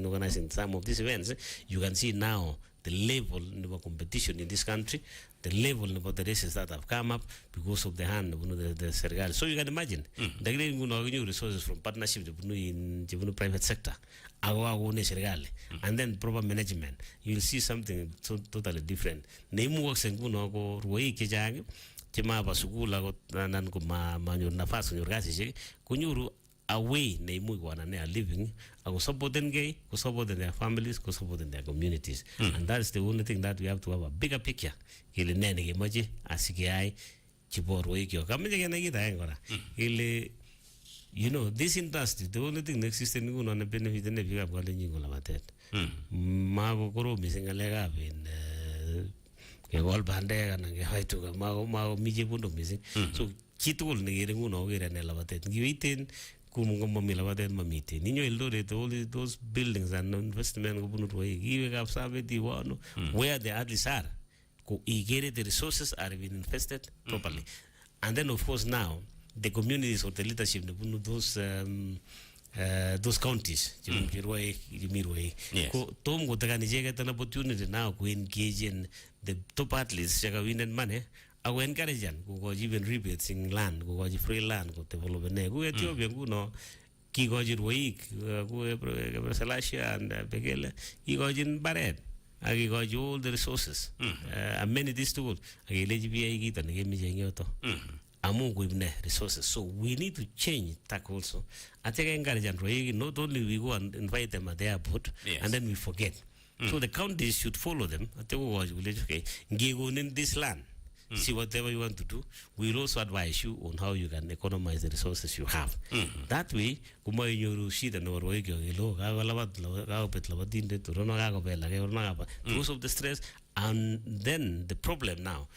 organizing some of these events. You can see now the level of competition in this country, the level of the races that have come up because of the hand of the Sergal. So you can imagine the new resources from partnership in the private sector, and then proper management. You will see something totally different. Name works and go Chima basukula nan kuma manyo nafasi nyorgasi kunyuru away na imu wana ne are living go supporting gay, go supporting their families, go supporting their communities. And that's the only thing that we have to have a bigger picture. Ile nene ge maji asike ai chiboro ikyo kamje gena gita ngora. Ile you know this industry the only thing that exists in nguno na benefit ne biga kwa nyingo la matet. Mago koro misingalega in all bandega and get to Mao Miji Bundo missing. So Chitul Niringu no get an elevated. Give it in Kumungoma Milavated Mamiti. Nino Eldo, all those buildings and investment Gubunway, give up Saveti one where the athletes are. The resources are being invested properly. And then, of course, now the communities or the leadership, those counties, Tom go get an opportunity now to engage in the top athletes, win and money. I will encourage them, go even rebates in land, go free land, go develop a go Ethiopia, go no, Kigoji week, go Salasha and Begele, Kigojin Barret. I got you all the resources, and many these tools. I let you be and give me resources. So we need to change that also. I think encourage and not only we go and invite them at the airport and then we forget. So the counties should follow them. I think okay, give in this land. see whatever you want to do. We'll also advise you on how you can economize the resources you have. That way, kuma inyoru shida na warwa ikyo kilo, because of the stress, and then the problem now,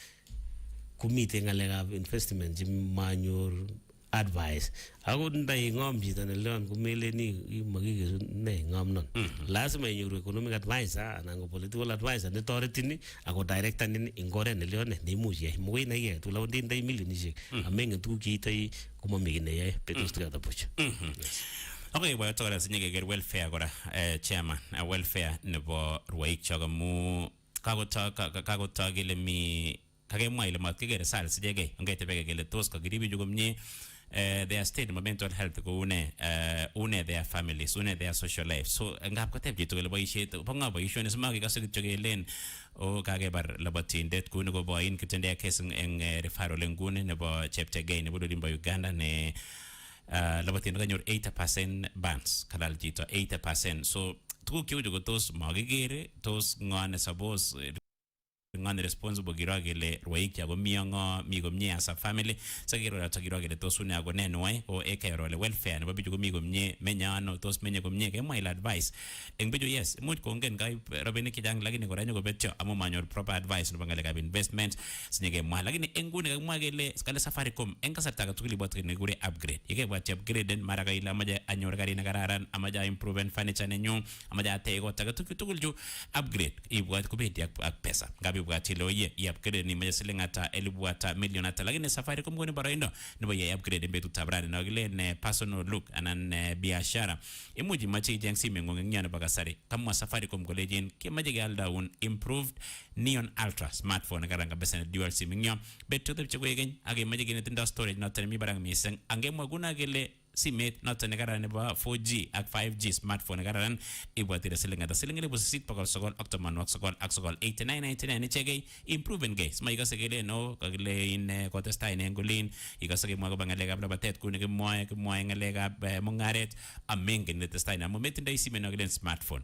kumite ngalega investment, manure, advice. I wouldn't die ngom jita na leon kumele ni magigisu ne ngom non. Last me your economic advisor and political advisor the authority ni ako director ni ingore ne leon ne muje muwe na ye tu lawo din dai million ni amenga tu kita i kuma migine ye petus tigata puch. Okay, well, to us get welfare gora chairman welfare nebo ruwaik choga mu kagota gele mi kage mo ile mat kigere sal sijege ngete bege gele tos ka giribi jugumni their state of mental health go une their families une their social life so ngap ko tebje to le boyishe to nga boyisho ne smagi ka sigit joge len o kage bar labatin det ku ne go boyin kitende case en referral ngune ne bo chepte gay ne bodo dimba Uganda ne labatin ga nyor 80% bans kalal jito 80% so tu kyo jogo tos magigere tos ngane sabos ngane responsible giragele roik ya go miongo migo mnye as a family sagiro ya tagiragele tos une ago nenwe o ekero le welfare ne babijo go migo mnye menyano tos menye go mnye ke my advice engbejo yes mut ko ngen kai robene kijang lakini go ranyo go betcho amo manyor proper advice no bangale ka investment sinyege mwa lakini engune ga mwagele skale Safaricom enka sataka tukili botri ne gure upgrade yeke bwati upgrade den maraga ila maja anyor gari na gararan amaja improve furniture ne nyu amaja tego taga tukulju upgrade ibwat ko beti ak pesa gabi bwati lo ye upgrade ni maja silingata elibuata million ata lakini Safaricom gone baraindo no ye upgrade betu tabrani na gile ne personal look anan biashara imuji machi jengsi mengonge nyana bagasari kama Safaricom golejin ke maja galda un improved neon ultra smartphone garanga besen dual sim ngyo betu de chegegen age maja gine tinda storage na termi barang miseng ange maguna gele simet not ne garane ba 4G ak 5G smartphone garan ibwatire silingata silingere bo sit pakol sokol octoman wax sokol aksokol 8999 ni chege improving guys ma igase gele no kagele in kotesta in engolin igase ge mwago bangalega bla batet ku ne ke moye ngalega mongaret amenge ne testa ina mo metinda isime no gele smartphone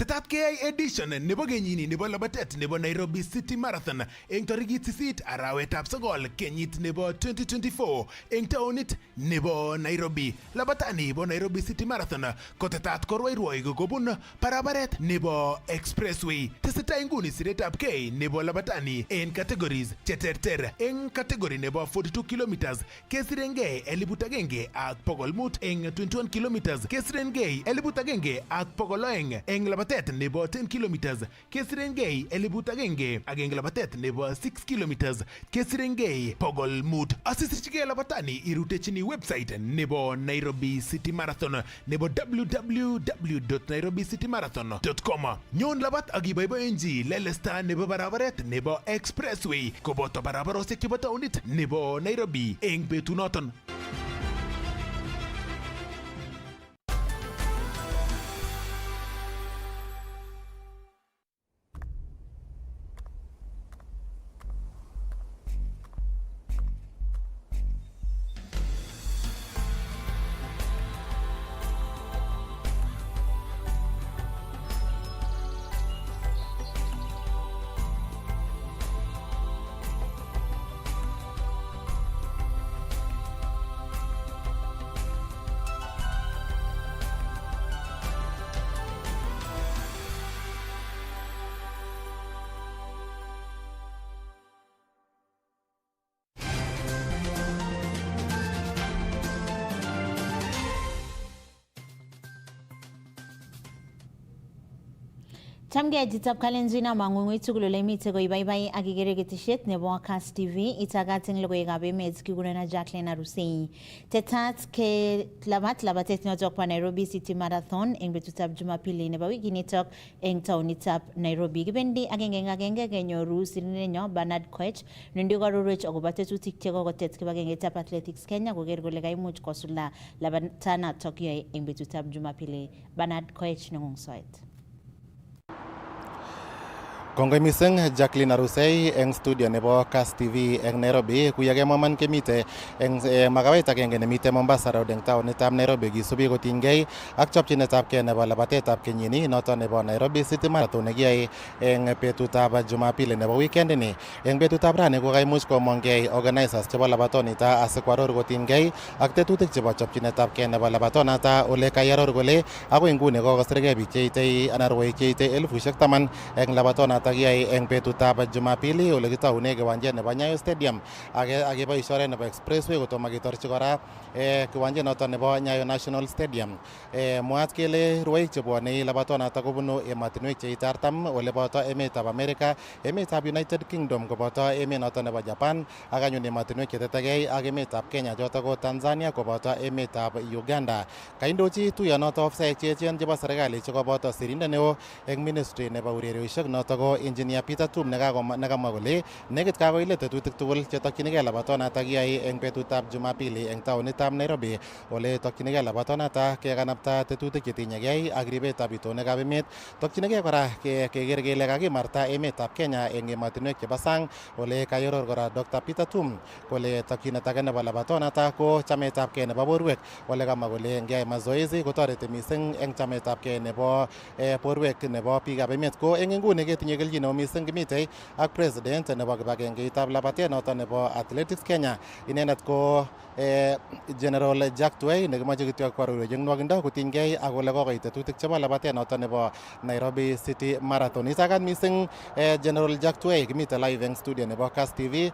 Tetat KI edition nebo kenyini nebo labatet nebo Nairobi City Marathon eng tarikit 8 arawetab 9 kenyit nebo 2024 eng taonit nebo Nairobi. Labatani nebo Nairobi City Marathon kotetat korwairwoi kobun barabaret nebo Expressway. Tesetai nguni siretab K nebo labatani eng categories cheterter. Eng category nebo 42 kilometers kesirengei 1,100 ak 500 eng 21 kilometers kesirengei 1,100 ak 200 eng labatet nebo 10 kilometers kesirengei 1,100 ak eng labatet nebo 6 kilometers kesirengei 500. Asisirchigei labatani irutechini website nebo Nairobi City Marathon nebo www.nairobicitymarathon.com. Nyon labat ak iboiboenji lelesta nebo barabaret nebo Expressway koboto barabarosiek chebo taonit nebo Nairobi eng betunoton. Chamge jitab kalenjina mangungui tugulole mitego ibaibai akigeregetishet nebo Kass TV itagating logoiwekab emet kigurenan Jacqueline Arusei. Tetat ke labatet notok pa Nairobi City Marathon eng betutab Jumapili nebo wikinitok eng taonitab Nairobi. Kibendi agenge kenyoru sirinenyo Bernard Koech nendikoruruch akobo tetutik chekokotet kibagengetab Athletics Kenya koker kole kaimuch kosulda labatanatok yoe eng betutab Jumapili. Bernard Koech nengungsoet. Kongoi mising Jacqueline Arusei eng studio nebo Kass TV eng Nairobi kuyakemwa man kemite eng makawet agenge nemite Mombasa Road eng taonitab Nairobi kisubi kotinygei ak chopchinetabgei nebo labatetab kenyini noto nebo Nairobi City Marathon nekiyae eng betutab Jumapili nebo weekend ni. Eng betutab rani kokaimuch komongei organizers chebo labatonita asikwaror kotinygei ak tetutik chebo chopchinetabgei nebo labatonata ole kaiaror kole agoi nguni kokosirgei biik cheitei anan rwoik cheitei 10,000 eng labatonata takiyai eng betutab Jumapili ole kitaune kiwanjet nebo Nyayo Stadium akeboisie oret nebo expressway kotomo ketorchi kora kiwanjet noto nebo Nyayo National Stadium. Mwaat kele rwoik chebwone labatonata kobunu ematinwek cheite 40 ole boto emetab America, emetab United Kingdom koboto emet noto nebo Japan ak anyun ematinwek chetetegei ak emetab Kenya choto ko Tanzania koboto emetab Uganda. Kaindochi tuyonoto ofsaek cheechen chebo serikali chekoboto sirindet neo eng ministry nebo urerioshek noto ko Engineer Peter Tum nekamwa kole nekit kakoile tetutik tugul chetokyinigei labatonata kiyai eng betutab Jumapili eng taonitab Nairobi ole tokyinigei labatonata kekanapta tetutik chetinyegei ak ribetab itonwekab emet. Tokyinigei kora keker kele kakimarta emetab Kenya eng ematinwek chebo sang ole kayoror kora Dr. Peter Tum kole tokyinet age nebo labatonata ko chametabgei nebo borwek ole kamwa kole ngeyai mazoezi kotoreti mising eng chametabgei nebo borwek nebo biikab emet. Ko eng inguni ketinye kelchin neo mising kimitei ak president nebo kibagengeitab labatet noto nebo Athletics Kenya. Inendet ko General Jack Tway nekimache kityo kwarorwechi eng nwogindo kotinygei ak ole kokoit tetutik chebo labatet noto nebo Nairobi City Marathon. Isakat mising General Jack Tway kimite live eng studio nebo Kass TV.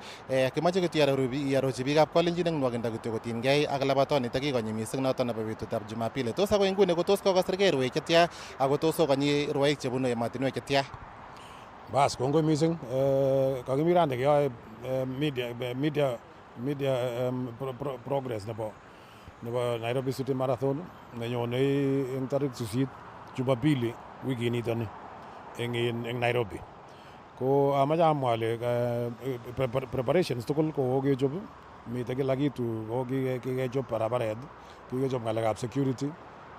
Kimache kityo iarorchi biikab Kalenjin eng nwogindo kityo kotinygei ak labatonito kikonyi mising noto nebo betutab Jumapili. Tos ako inguni kotos kokosirgei rwoik chetya ako tos okonyi rwoik chebunu ematinwek chetya? Bas, kongoi mising. Kakimi rande keyoe media progress nebo Nairobi City Marathon nenyone eng tarik 8 Jumapili wikinitoni eng Nairobi. Ko amache amwa ale preparations tugul ko kokechop, mitei kila kitu, ko kikechop barabaret, kikechop ng'alekab security,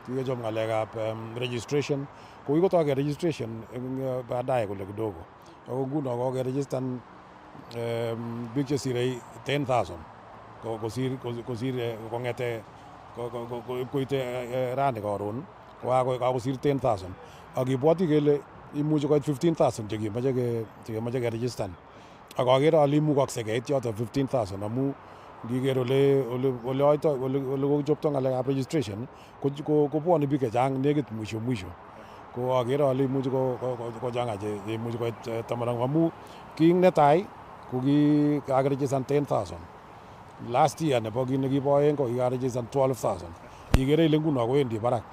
kikechop ng'alekab registration. Ko kikotoi registration eng baadaye kole kidogo. Ako nguno kokeregistan biik chesirei 10,000 kosir kong'ete koite rani karon kokakosir 10,000 ak kibwoti kele imuchi koit 15,000 chekemoche keregistan. Ak akere ale imukoksei keit yoto 15,000 amu ngiker ole kokichopto ng'alekab registration kobwone biik chechang nekit mwisho. Ko akere ale imuchi kochang'a imuchi koit 10 amu king netai ko kikakeregistan 10,000. Last year nebo kit nekibo oeng ko kikakeregistan 12,000. Ikere ile nguno kowendi barak.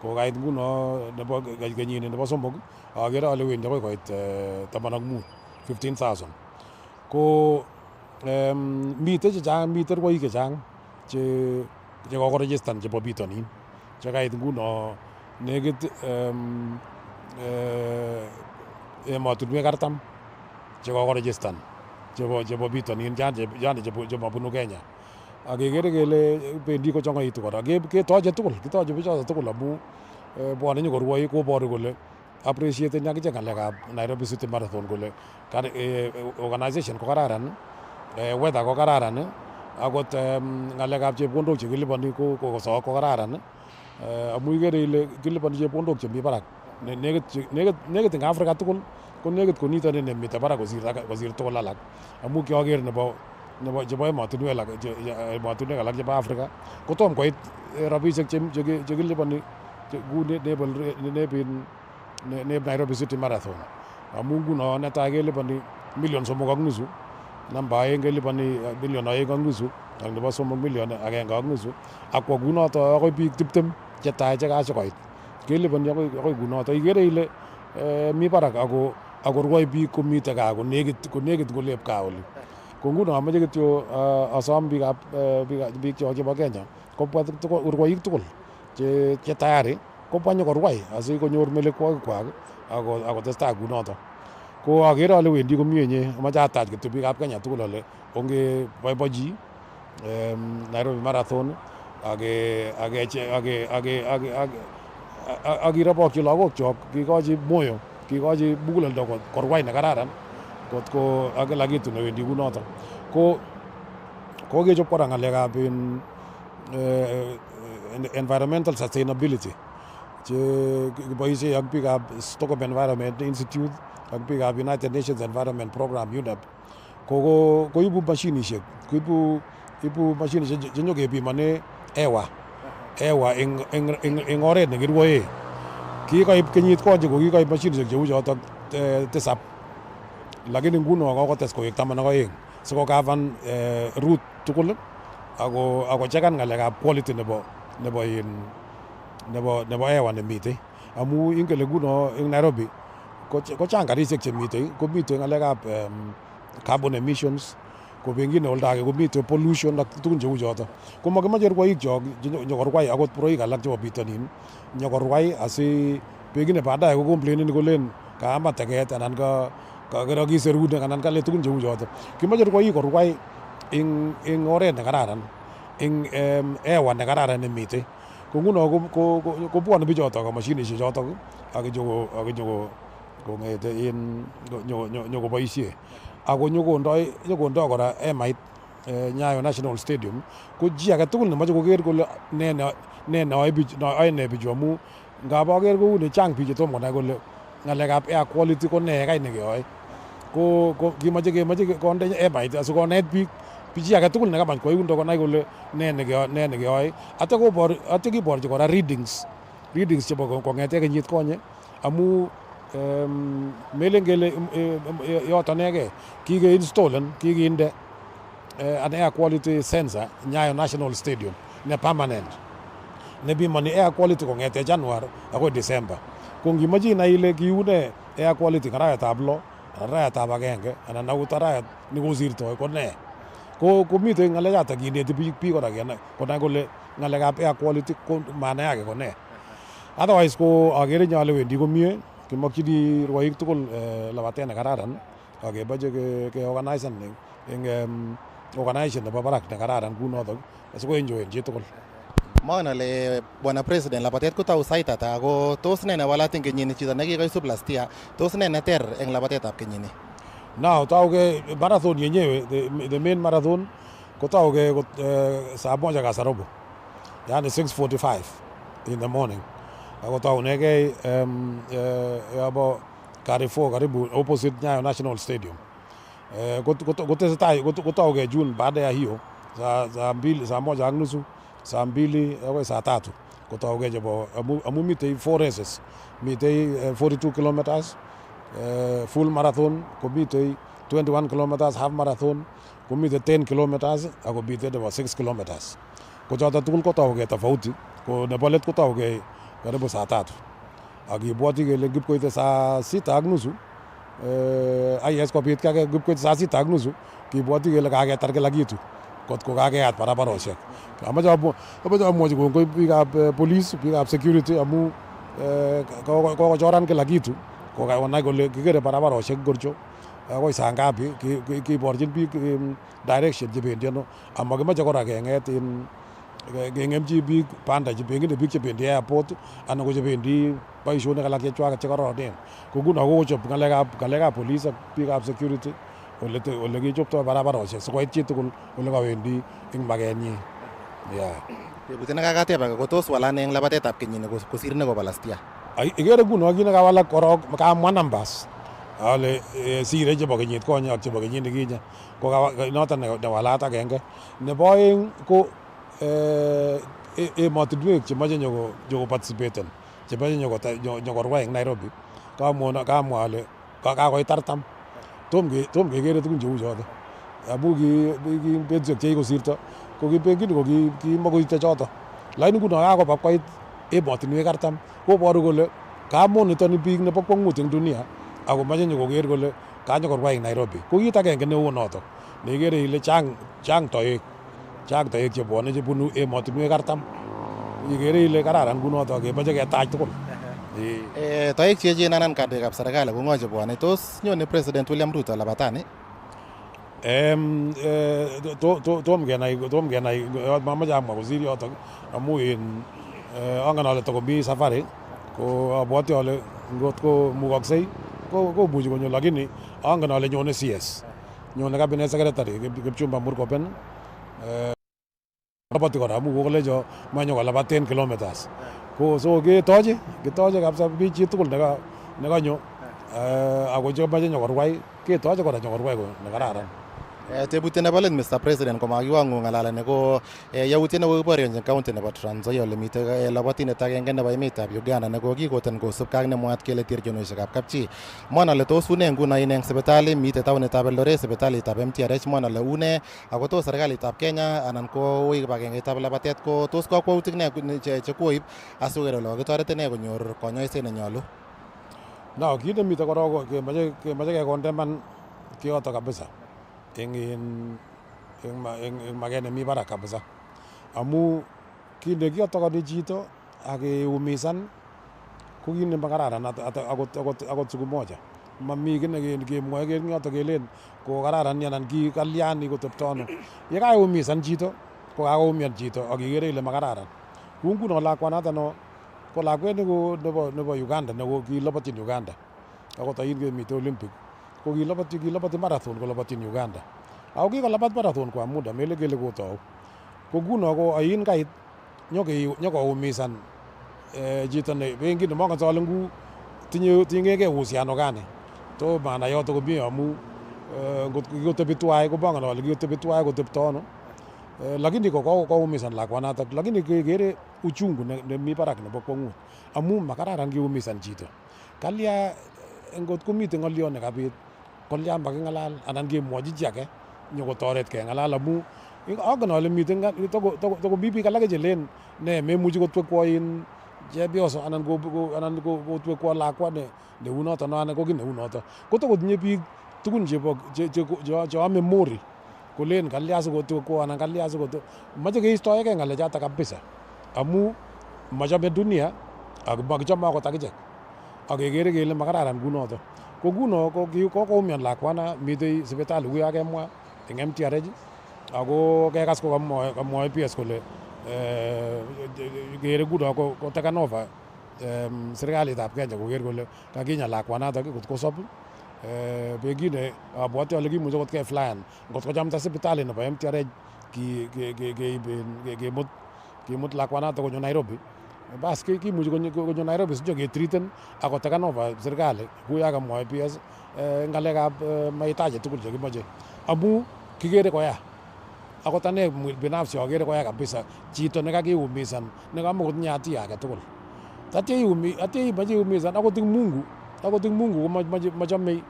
Ko kait nguno nebo kenyini nebo somok akere ale wendi akoi koit 15,000. Ko mitei rwoik chechang chekokoregistan chebo bitonin chekait nguno nekit emotinwek 40 chekokoregistan chebo bitonin yani chemabunu Kenya. Ak kekere kele bendi kochang'aitu kora. Ketoche bichoto tugul amu bwone nyokorwoi koboru kole appreciateni akichek ng'alekab Nairobi City Marathon kole organization ko kararan, weather ko kararan, akot ng'alekab chepkondok chekiliponi ko kararan. Amu ikere ile kiliponi chepkondok chemi barak. Nekit eng Afrika tugul ko nekit konitoni nemite barak kosir tugul alak. Amu kioker nebo chebo emotinwek alak chebo Afrika kotom koit rabisiek chekiliponi neb Nairobi City Marathon. Amu nguno netai keliponi 3.5 million, namba aeng keliponi 2.5 million ak nebo 3 million 1.5 ak kwa kunoto akoi biik 20 chetai chekasikoit keliponi akoi kunoto. Ikere ile mi barak ako rwoi biik komite gaa konekit ngolep gaa oli. Ko nguno amache kityo asom biik chebo Kenya kobwa rwoik tugul che tayari kobwa nyokorwai asikonyor melekwogikwak akotestai kunoto. Ko akere ale wendi komie nye, amache atach kityo biikab Kenya tugul ale ongeboibochi Nairobi Marathon ak kirobokyi lagokchok kikochi moyo kikochi muguleldo korwai nekararan kotko ak kila kitu newendi kunoton ko kokechop kora ng'alekab environmental sustainability che kiboisie ak biikab Stockholm Environment Institute ak biikab United Nations Environment Program UNEP koibu mashinishek ibu mashinishek chenyokepimane hewa eng oret nekirwoe. Kikoib kenyit konye ko kikoib mashinishek cheu chotok 7 lakini nguno kokotes koek 12 sikokavan route tugul ako chekan ng'alekab quality nebo hewa nemitei amu ingele nguno eng Nairobi ko chang karishek chemitei komitei ng'alekab carbon emissions ko pengine oldo age komitei pollution ak tugun cheu chotok ko makimache rwoik chok nyokorwai akot rwoik alak chebo bitonin nyokorwai asi pengine baadaye ko complainen kolen kaama teket anan kakirokis serunek anan kale tugun cheu chotok. Kimache rwoik korwai eng oret nekararan eng hewa nekararan nemitei ko nguno kobwone bichotok ak mashinishek chotok ak kong'ete nyokoboisie ako nyokondoi kora emait Nyayo National Stadium ko chi age tugul nemache koker kole ne bichu amu ngap aker kou ni chang biik chetom konai kole ng'alekab air quality ko ne kai nekeyoe ko kemache konde emait asikonet biik chi age tugul nekamach koyai yundo konai kole ne nekeyoe atya kiborchi kora readings chebo kong'ete kenyit konye amu melen kele yoto neke kikinde an air quality sensor Nyayo National Stadium ne permanent nepimani air quality kong'ete January akoi December. Ko ngimache inai ile kiune air quality arawetab 6 arawetab 1 anan akot arawet nekosirtoi ko ne komitei ng'alechotok kineti biik kora konai kole ng'alekab air quality ko maana yake ko ne. Otherwise ko akere nyole wendi komie kimakchini rwoik tugul labatet nekararan akemache keorganisan eng organization nebo barak nekararan kunotok asikoenjoyen chi tugul. Mongen ale Bwana President labatet kotou sait ata ako tos ne newalat eng kenyini chito nekikoisub last year tos ne neter eng labatetab kenyini? Now tauke marathon yenyewe the main marathon kotauke saa 1 kasorobo yani 6:45 in the morning ako taunekei yabo Carrefour karibu opposite Nyayo National Stadium. Kotesetai kotauke June baada ya hiyo saa 1:30 saa 2 akoi saa 3 kotauke chebo amu mitei 4 races mitei 42 kilometers full marathon komitei 21 kilometers half marathon komitei 10 kilometers ako mitei nebo 6 kilometers ko choto tugul kotauke tofauti ko nebo let kotauke karibu saa 3 akibwoti kele kipkoite saa 6:30 ayes kopit kake kipkoite saa 6:30 kibwoti kele kaketar kila kitu kotko kakeyat barabaroshek. Amache amwochi kongoi biikab police biikab security amu kokochoran kila kitu kokanai kole kikere barabaroshek ngorcho akoi saa ngapi kiborchin biik direction chebendi ano amakimache kora keng'et keng'emchi biik banda pengine biik chebendi airport anan ko chebendi boisionik alak chechwaket chekororonen ko nguno kokochop ng'alekab police ak biikab security ole kichoptoi barabaroshek sikoit chi tugul ole kawendi eng makenyi. Tebutiet nekakateb ake ko tos walan eng labatetab kenyini kosir nekobo last year? Ikere nguno kit nekawalak korok kamwa numbers ale sire chebo kenyit konye ak chebo kenyit nikinye ko noton newalat agenge. Nebo oeng ko emotinwek chemoche nyokoparticipaten chemoche nyokorwai eng Nairobi kamwa ale kakoit 40 tom kekere tugun cheu choto amu ki betusiek chekikosirto ko kipengine ko kimakoite choto lakini nguno kakoba koit emotinwek 40 koboru kole kamonitoni biik nebo kwong'ut eng dunia ako mache nyokoker kole kanyokorwai eng Nairobi ko kit agenge neu noto neikere ile chang toek chebwone chebunu emotinwek 40 ikere ile kararan kunoto kemoche ketach tugul. Toek cheechen anan kandoikab serikali ko ng'o chebwone tos nyone President William Ruto labatani? Tom kenai mamache amwa kosir yotok amu angen ale takomi safari ko abwoti ale ngot ko mukoksei komuchi konyo, lakini angen ale nyone CS, nyone cabinet secretary Kipchumba Murkomen, labati kora amu kokolecho manyo kolabat 10 kilometers. Ko so ketoche kabisa biik chitugul nekanyo ako chemoche nyokorwai ketoche kora nyokorwai nekararan. Tebutiet nebo let Mr. President komakiwang'u ng'alalani ko yautiet nekokiborionjin county nebo Trans Nzoia ole mitei labatindet agenge nebo emetab Uganda nekokikoten kosubkei ak nemwaat kele terchinoshekab kapchi. Mwana ole tos une nguno ine eng sipitali mitei taonitab Eldoret sipitalitab MTRH mwana ole une ako tos serikalitab Kenya anan ko ui kibagengeitab labatet ko tos kakwautik ne chekoib asikoker ole kakitoret ine konyor konyoiset nenyolu. No, kit nemite korok kemoche kekondeman kioto kabisa eng maket nemi barak kabisa amu kinde kiotokoni chito akeumisan ko kit nemakararan akot siku moja. Mami kit nekemwoe eng yoto kelen ko kararan anan ki kalyan koteptono. Ye kakeumisan chito ko kakoumian chito akikere ile makararan. Kou nguno lakwanato no ko lakwet nebo Uganda neko kilobotyin Uganda akot ain kemite Olympic ko kiloboti marathon kolobotyin Uganda. Ako kikolabat marathon kwa muda mele kele kotou. Ko nguno ko ain kait nyokoumisan chito ne bengi nemongen sole ngu tinyegei uhusiano gani. To maana yoto komie amu ngot kikotebi tuwai komongen ale kikotebi tuwai kotepto ano. Lakini koumisan lakwanato, lakini kekere uchungu nemi barak nebo kwong'ut amu makararan keumisan chito. Kalya ngot komite ng'olyo nekabit kolya making'alal anan kemwochi chi age nyokotoret keng'alal amu angen ale mite tokomi biik alake chelen ne memuchi kotwekwo in chepyoso anan kotwekwo lakwa neunoto anan ko ki neunoto. Kotokotinye biik tugun cheame mori kolen kalya sikotwekwo anan kalya sikotwekwo. Moche keistoegei ng'alechoto kabisa amu machome dunia ak makichome akot akichek akekere kele makararan kunoto. Ko nguno kokoumian lakwana mitei sipitali kuyo kakemwa eng MTRH ako kekas ko kamwoe PS kole kere nguno ko taken over serikalitab Kenya koker kole kakinya lakwanato kot kosop. Pengine abwoti ale kimuche kot keflyan ngot kochamta sipitali nebo MTRH kimut lakwanato konyo Nairobi. Bas kimuchi konyo Nairobi sinyo ketriten ako taken over serikali kuyo kamwoe PS ng'alekab mahitaji tugul chekimoche amu kikere koya. Akot ane binafsi akere koya kabisa chito nekakiumisan nekamakotinye hatia age tugul. Tatya imache iumisan akot ing Mungu ko machome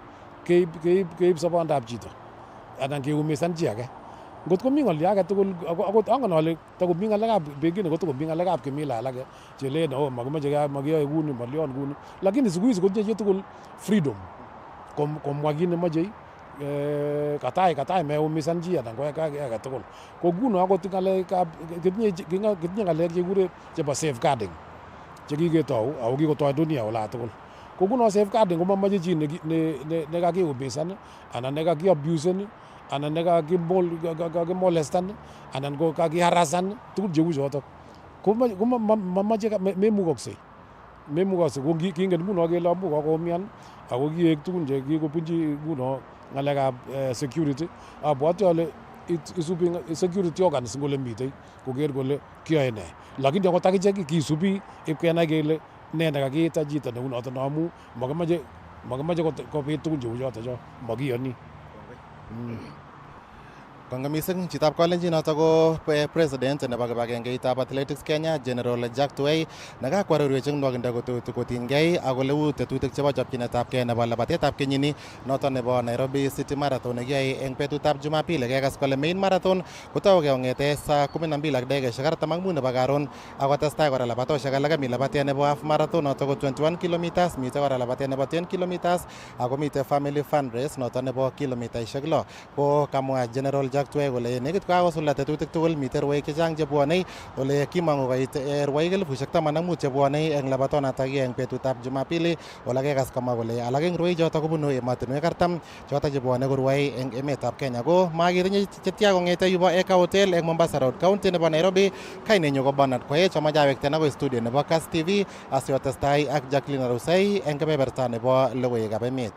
keib sobondab chito anan keumisan chi age. Ngot komi ng'olyo age tugul akot angen ale takomi ng'alekab pengine kotakomi ng'alekab kimila alake chelen makimache makiyoe kuni malyon kuni, lakini siku hizi kotinye chitugul freedom komwa kit nemoche katai meumisan chi anan ko age tugul. Ko nguno akot kitinye ng'alek chekikure chebo safeguarding chekiketou ako kikotoi dunia ola tugul. Ko nguno safeguarding komamache chi nekakiumisan anan nekakiabusen anan nekakimolestan anan ko kakiharasan tuguk cheu chotok ko mamache memukoksei ko kingen nguno kele amu kokoumian ako kiek tugun che kikobunchi nguno ng'alekab security. Abwoti ale isubi security organs ngole mitei koker kole kiyoe ne, lakini akot akichek kisubi ipkenai kele ne nekakiita chito neunoto amu makimache kobit tugun cheu choto cho makiyoni. Kongoi mising chitab kalenjin noto ko president nebo kibagengeitab Athletics Kenya General Jack Tuwei nekakwarorwech eng nwokindo kotinygei ak oleu tetutik chebo chopchinetabgei nebo labatetab kenyini noto nebo Nairobi City Marathon nekiyoe eng betutab Jumapili. Kekas kole main marathon kotougei kong'ete saa 12:45 nebo karon akotestai kora labatoshek alake. Mi labatet nebo half marathon noto ko 21 kilometers, mitei kora labatet nebo 10 kilometers ako mitei family fun race noto nebo kilomitaishek 6. Ko kamwa General Jack ak tuwai kole nekit kakosulda tetutik tugul mitei rwoik chechang chebwonei ole kimangu koit rwoik 15,000 chebwonei eng labatonata eng betutab Jumapili ole kekas komwa kole alak eng rwoik choto kobunu emotinwek 40 choto chebwonei korwai eng emetab Kenya ko makirinye chetya kong'ete yubo Eka Hotel eng Mombasa Road County nebo Nairobi. Kainenyu ko Bernard Koech, amache awekten agoi studio nebo Kass TV asiotestai ak Jacqueline Arusei eng kebeberta nebo logoiwekab emet.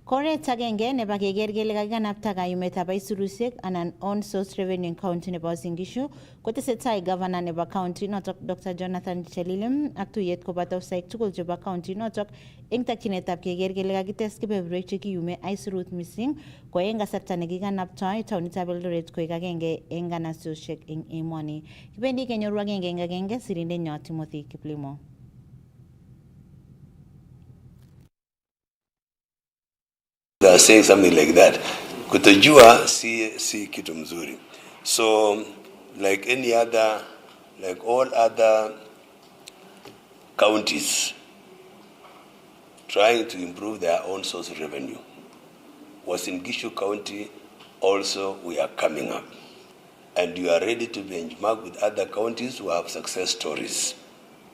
Koret agenge nebo keker kele kakikanapta kayumetab aisurusiek anan on source revenue county nebo Singishu kotesetai governor nebo county notok Dr. Jonathan Chelilim ak tuyet koboto ofsaek tugul chebo county notok eng takyinetab keker kele kakites kebeberwek chekiyume aisurut missing ko eng kasarta nekikanaptoi taonitab Eldoret koek agenge eng nganasosiek eng emoni. Kibendi kenyoru agenge eng agenge sirindenyo Timothy Kiplimo. They are saying something like that. Kutojua si kitu mzuri. So like any other, like all other counties trying to improve their own source of revenue, was in Gishu County also we are coming up. And you are ready to benchmark with other counties who have success stories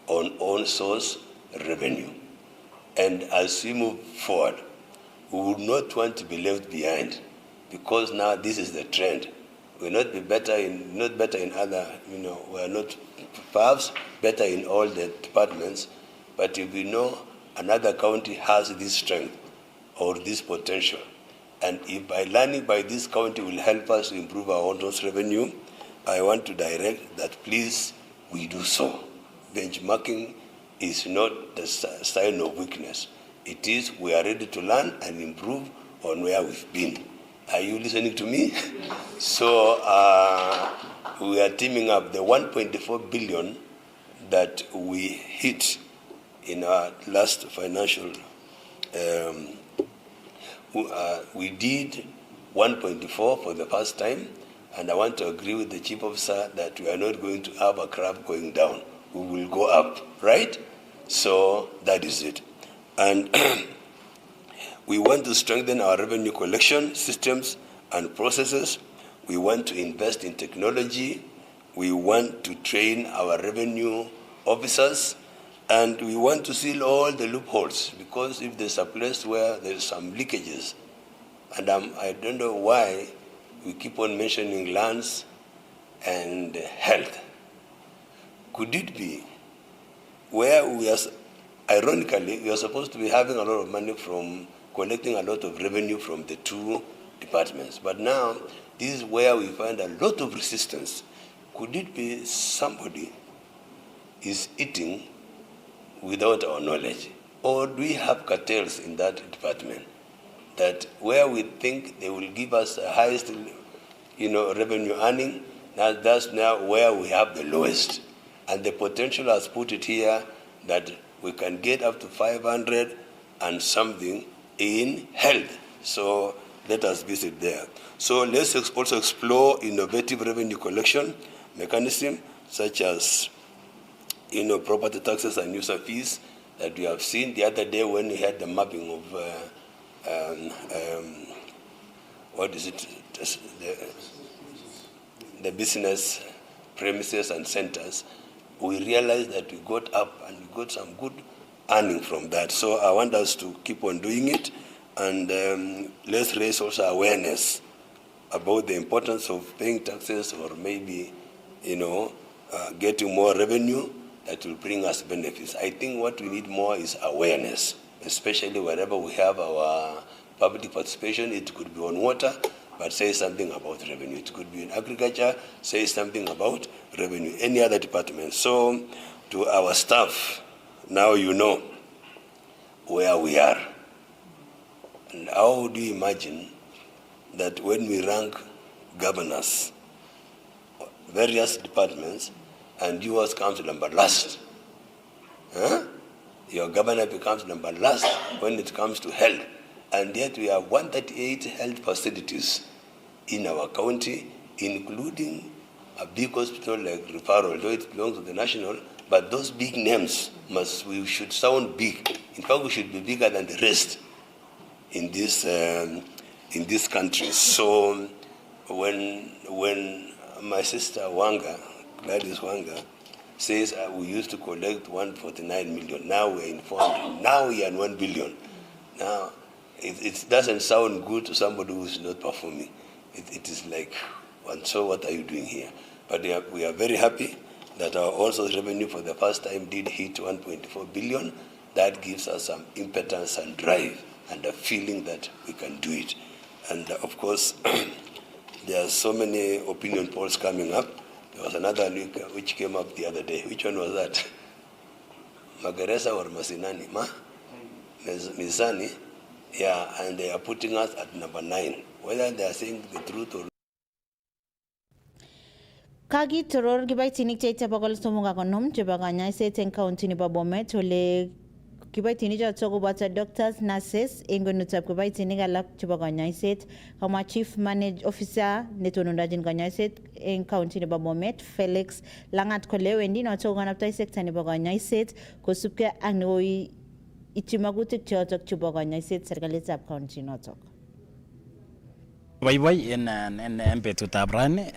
on own source revenue. And as we move forward, we would not want to be left behind, because now this is the trend. We're not better in other, we're not perhaps better in all the departments, but if we know another county has this strength or this potential, and if by learning by this county will help us to improve our own revenue, I want to direct that please we do so. Benchmarking is not the sign of weakness. It is we are ready to learn and improve on where we've been. Are you listening to me? So we are teaming up the 1.4 billion that we hit in our last financial. We did 1.4 for the first time, and I want to agree with the chief officer that we are not going to have a crab going down. We will go up, right? So that is it. And we want to strengthen our revenue collection systems and processes. We want to invest in technology. We want to train our revenue officers. And we want to seal all the loopholes, because if there's a place where there's some leakages, and I don't know why we keep on mentioning lands and health. Could it be where we are, ironically, we are supposed to be having a lot of money from collecting a lot of revenue from the two departments. But now, this is where we find a lot of resistance. Could it be somebody is eating without our knowledge? Or do we have cartels in that department that where we think they will give us the highest revenue earning, that's now where we have the lowest. And the potential has put it here that we can get up to 500 and something in health. So let us visit there. So let's also explore innovative revenue collection mechanism, such as property taxes and user fees that we have seen the other day when we had the mapping of the business premises and centers. We realized that we got up and we got some good earning from that. So I want us to keep on doing it, and let's raise also awareness about the importance of paying taxes, or maybe, getting more revenue that will bring us benefits. I think what we need more is awareness, especially wherever we have our public participation. It could be on water, but say something about revenue. It could be in agriculture, say something about revenue, any other department. So to our staff, now you know where we are. And how do you imagine that when we rank governors, various departments, and yours comes number last? Your governor becomes number last when it comes to health. And yet we have 138 health facilities in our county, including a big hospital like referral, though it belongs to the national, but those big names we should sound big In fact, we should be bigger than the rest in this country. So when my sister Wanga, Gladys Wanga, says we used to collect 149 million, now we're in 400, now we are in 1 billion. Now, it doesn't sound good to somebody who is not performing. It is like, and so what are you doing here? But we are very happy that our all source revenue for the first time did hit 1.4 billion. That gives us some impetus and drive and a feeling that we can do it. And of course, there are so many opinion polls coming up. There was another which came up the other day. Which one was that? Magereza or Masinani? Mizani? Yeah, and they are putting us at number 9. Whether they are saying the truth or Kagi toror kibaitinik cheite bokol somok ak konom chebo kanyaiset eng county nebo Bomet ole kibaitinik chotok koboto doctors, nurses eng kwenutab kibaitinik alak chebo kanyaiset. Kamwa chief manage officer netonondochin kanyaiset eng county nebo Bomet Felix Langat kole wendi notok kokanaptoi sekta nebo kanyaiset kosubkei ak nekoi ityi magutik chotok chebo kanyaiset serikalitab county notok. Boiboi en betutab rani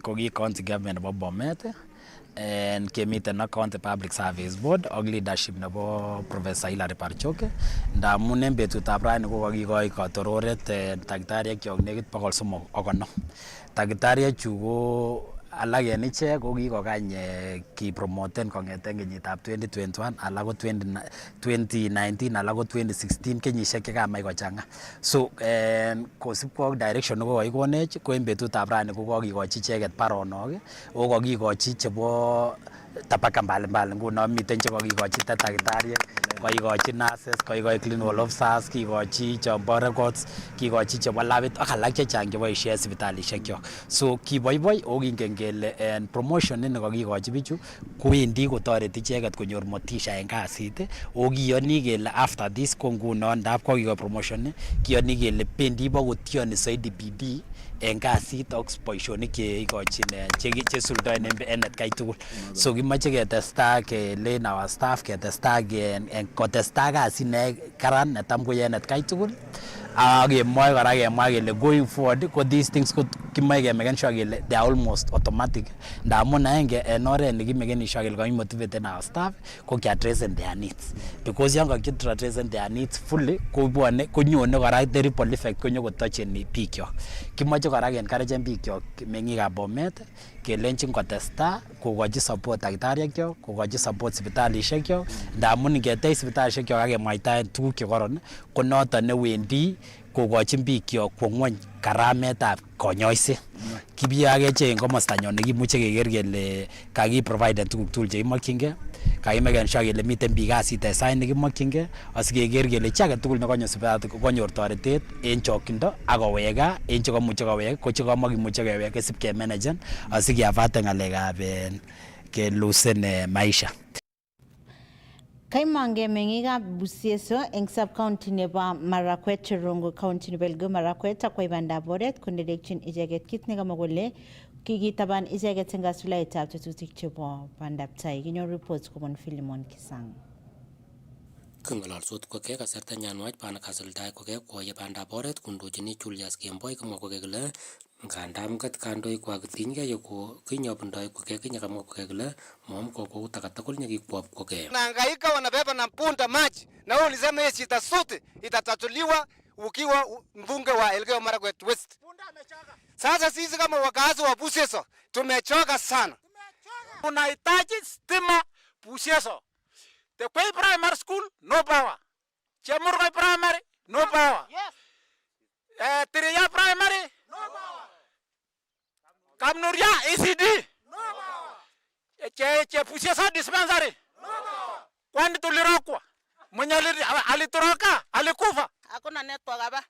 ko ki county government nebo Bomet en kemiten ak county public service board ak leadership nebo Professor Hilary Barchoke ndamun en betutab rani ko kakikoi katororet takitariek kyok nekit 350. Takitariek chu ko alak en ichek ko kikokany kipromoten kong'eten kenyitab 2021 alak ko 2019 alak ko 2016 kenyisiek chekamach kochang'a. So kosibkei ak direction nekokikonech ko en betutab rani ko kakikochi icheket baronok o kakikochi chebo tabaka mbalimbali. Nguno miten chekakikochi takitariek, kakikochi nurses, kakikochi clinical officers, kikochi chombo records, kikochi chebo labit ak alak chechang cheboisie en sipitalisiek kyok. So kiboiboi o kingen kele en promotion ne kakikochi bichu kowendi kotoreti icheket konyor motisha en kasit o kiyoni kele after this ko nguno ndap kokiko promotion kiyoni kele bendi bokotioni zaidi bidii en kasit ak boisionik cheikochin chesuldoen en atkai tugul. So kimache ketesta kelen our staff ketesta en kotesta kasit ne karan netam koyoe en atkai tugul ak kemwoe kora kemwa kele going forward ko these things ko kimache kemeken sure kele they are almost automatic ndamun aenge en oret nekimeken sure kele kakimotivaten our staff ko kiaddressen their needs because yan kakiaddressen their needs fully kobwone konyone kora the ripple effect konyokotocheni bikyok. Kimache kora encourage bikyok meng'ikab Bomet kelenjin kotesta kokochi support takitariek kyok, kokochi support sipitalisiek kyok ndamun ngetech sipitalisiek kyok ak kemwaitaen tuguk chekoron ko noton newendi kokochin bikyok kwo ng'wony karametab konyoiset. Kibiyo ak echek en komostanyon nekimuche keker kele kakiproviden tuguk tugul chekimokyingei, kakimeken sure kele miten biik kasit en sait nekimokyingei asikeker kele chi age tugul nekonyo sipitali konyor toretet en chokyindo ak kowek gaa en chekamuche kowek ko chekamakimuche kewek kesip kemanagen asikeavaten ng'alekab kelusen maisha. Kaimange meng'ikab Busieso eng sub-county nebo Marakwet Rongo county nebo Elgeyo Marakwet akwai bandab oret konedekchin icheket kit nekamwa kole kikitaban icheket eng kasulaetab tetutik chebo bandab tai. Kinyor reports kobun Philemon Kisang. Keng'ololsot kokek kasarta nyanwach bana kasuldae kokek koye bandab oret kondochini Julius Kemboi kamwa kokek kole ngandam kat kandoik kwa kitinyke ko kinyopundoi kokek kinyakamwa kokek kole mom ko takatakul nyakikwop kokek. Nahangaika wanabeba na mpunda maji na wewe ulisema hiyo shida zote itatatuliwa ukiwa mbunge wa Elgeyo Marakwet West. Sasa sisi kama wakazi wa Busieso tumechoka sana. Tunahitaji stima Busieso. The Kwei Primary School, no power. Chemurgai Primary, no power. Yes. Tiriya Primary, no power. Kamnuria ECD, no power. Che Busieso Dispensary, no power. Kwani tulirokwa? Mwenye alitoroka, alikufa. Hakuna network hapa.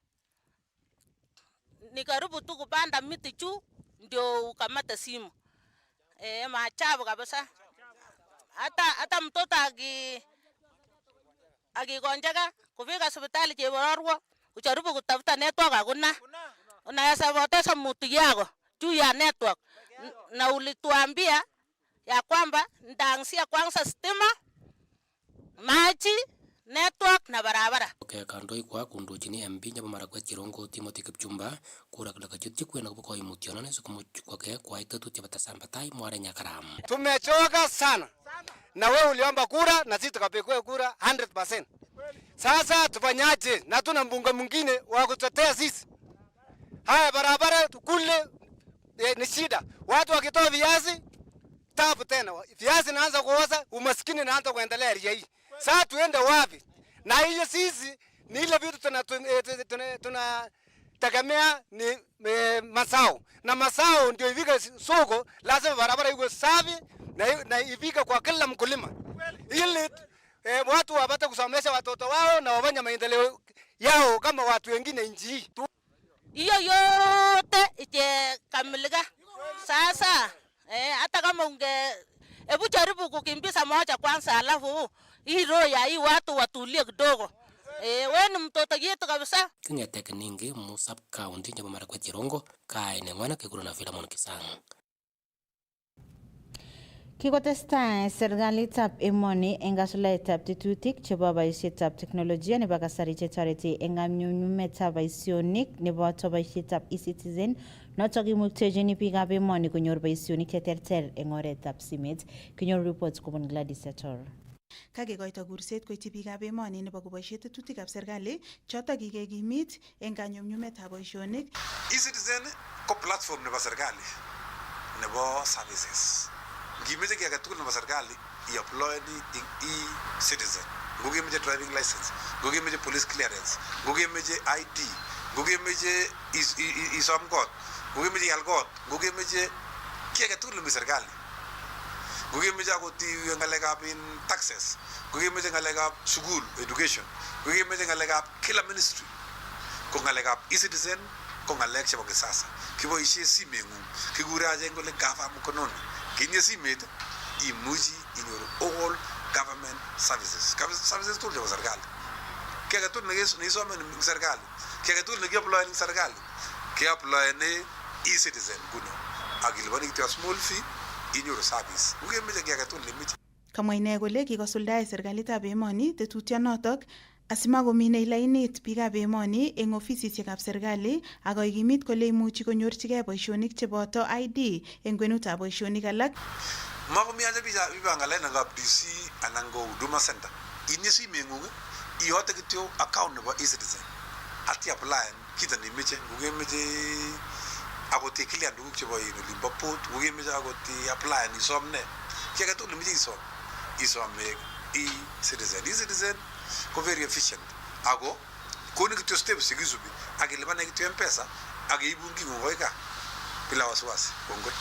Ni karibu tu kupanda miti juu ndio ukamata simu. Maajabu kabisa. Hata mtoto akigonjeka kufika hospitali Chebororwo ujaribu kutafuta network hakuna. Unaweza poteza mtu yako juu ya network. Na ulituambia ya kwamba ndaanzia kwanza stima, maji, network na barabara. Okay, kandoik kwa kundojini MP nyabo Marakwet Chirongo Timothy Kipchumba kura kula kachutchi kwena kubo imutiona sikumuchu kwake kwa itatu chapata sambatai mware Nyakaram. Tumechoka sana. Na wewe uliomba kura na sisi tukapekwe kura 100%. Sasa tufanyaje? Na tuna mbunge mwingine wa kutetea sisi. Haya barabara kule ni shida. Watu wakitoa viazi tabu tena. Viazi naanza kuoza, umaskini naanza kuendelea hii. Sasa tuende wapi? Na hiyo sisi ni ile vitu tuna tegemea ni mazao. Na mazao ndio ifike soko, lazima barabara iwe safi na ifike kwa kila mkulima. Ili watu wapate kusomesha watoto wao na wafanye maendeleo yao kama watu wengine nchi hii. Hiyo yote ikamilika. Sasa hata kama hebu jaribu kukimbiza moja kwanza, alafu hii roho ya hii watu watulie kidogo. Wewe ni mtoto yetu kabisa. Kingete kiningi Musab County nyabo Marakwet Chirongo kaine ngwana kekuru Filamon Kisang. Kikotestai serikalitab emoni eng kasuletab tetutik chebo boisietab teknolojia nebo kasari chetoreti eng nyumnyumetab boisionik nebo boisietab e-citizen notok imuktejini biikab emoni konyor boisionik cheterter eng oretab simet. Kinyor report kobun Gladys Yator. Kakekoito kurset koityi biikab emoni nebo koboisie tetutikab serikali chotok kikekimit eng kanyumnyumetab boisionik. E-citizen ko platform nebo serikali nebo services. Ngimeche kiy agetugul nebo serikali i-apply ing e-citizen. Ngokemeche driving license, ngokemeche police clearance, ngokemeche ID, ngokemeche isom kot, ngokemeche ial kot, ngokemeche kiy agetugul nebo serikali. Ngokemeche akot iwe ngalekab taxes, ngokemeche ngalekab sukul, education, ngokemeche ngalekab kila ministry. Ko ngalekab e-citizen ko ngalek chebo kisasa. Kiboisie simeng'ung, kikure achek kole gava mkononi. Kinye simet imuchi inyoru all government services. Services tugul chebo serikali. Kiy agetugul neisome eng serikali, kiy agetugul nekiapply eng serikali, kiapply e-citizen kuno. Ak ilipani kityo small fee inyoru service. Ukemeche kiy agetugul nemeche. Kamwa ine kole kikosuldae serikalitab emoni tetutyonotok asimakomine lainit biikab emoni eng ofisisiekab serikali ak koikimit kole imuchi konyorchigei boisionik cheboto ID eng kwenutab boisionik alak. Makomi aja bibangalen ngab DC anan go Huduma Center. Inye simeng'ung iyote kityo account nebo e-citizen. Ati apply kita nemeche, ngokemeche akot clear tuguk chebo olimbo port, ngokemeche akot apply isom ne. Kiy agetugul nemeche isom e-citizen. E-citizen ko very efficient. Ako koni kityo steps chekisubi ak ilipane kityo M-Pesa ak iibun king'ung akoi gaa bila wasiwasi. Kongoi.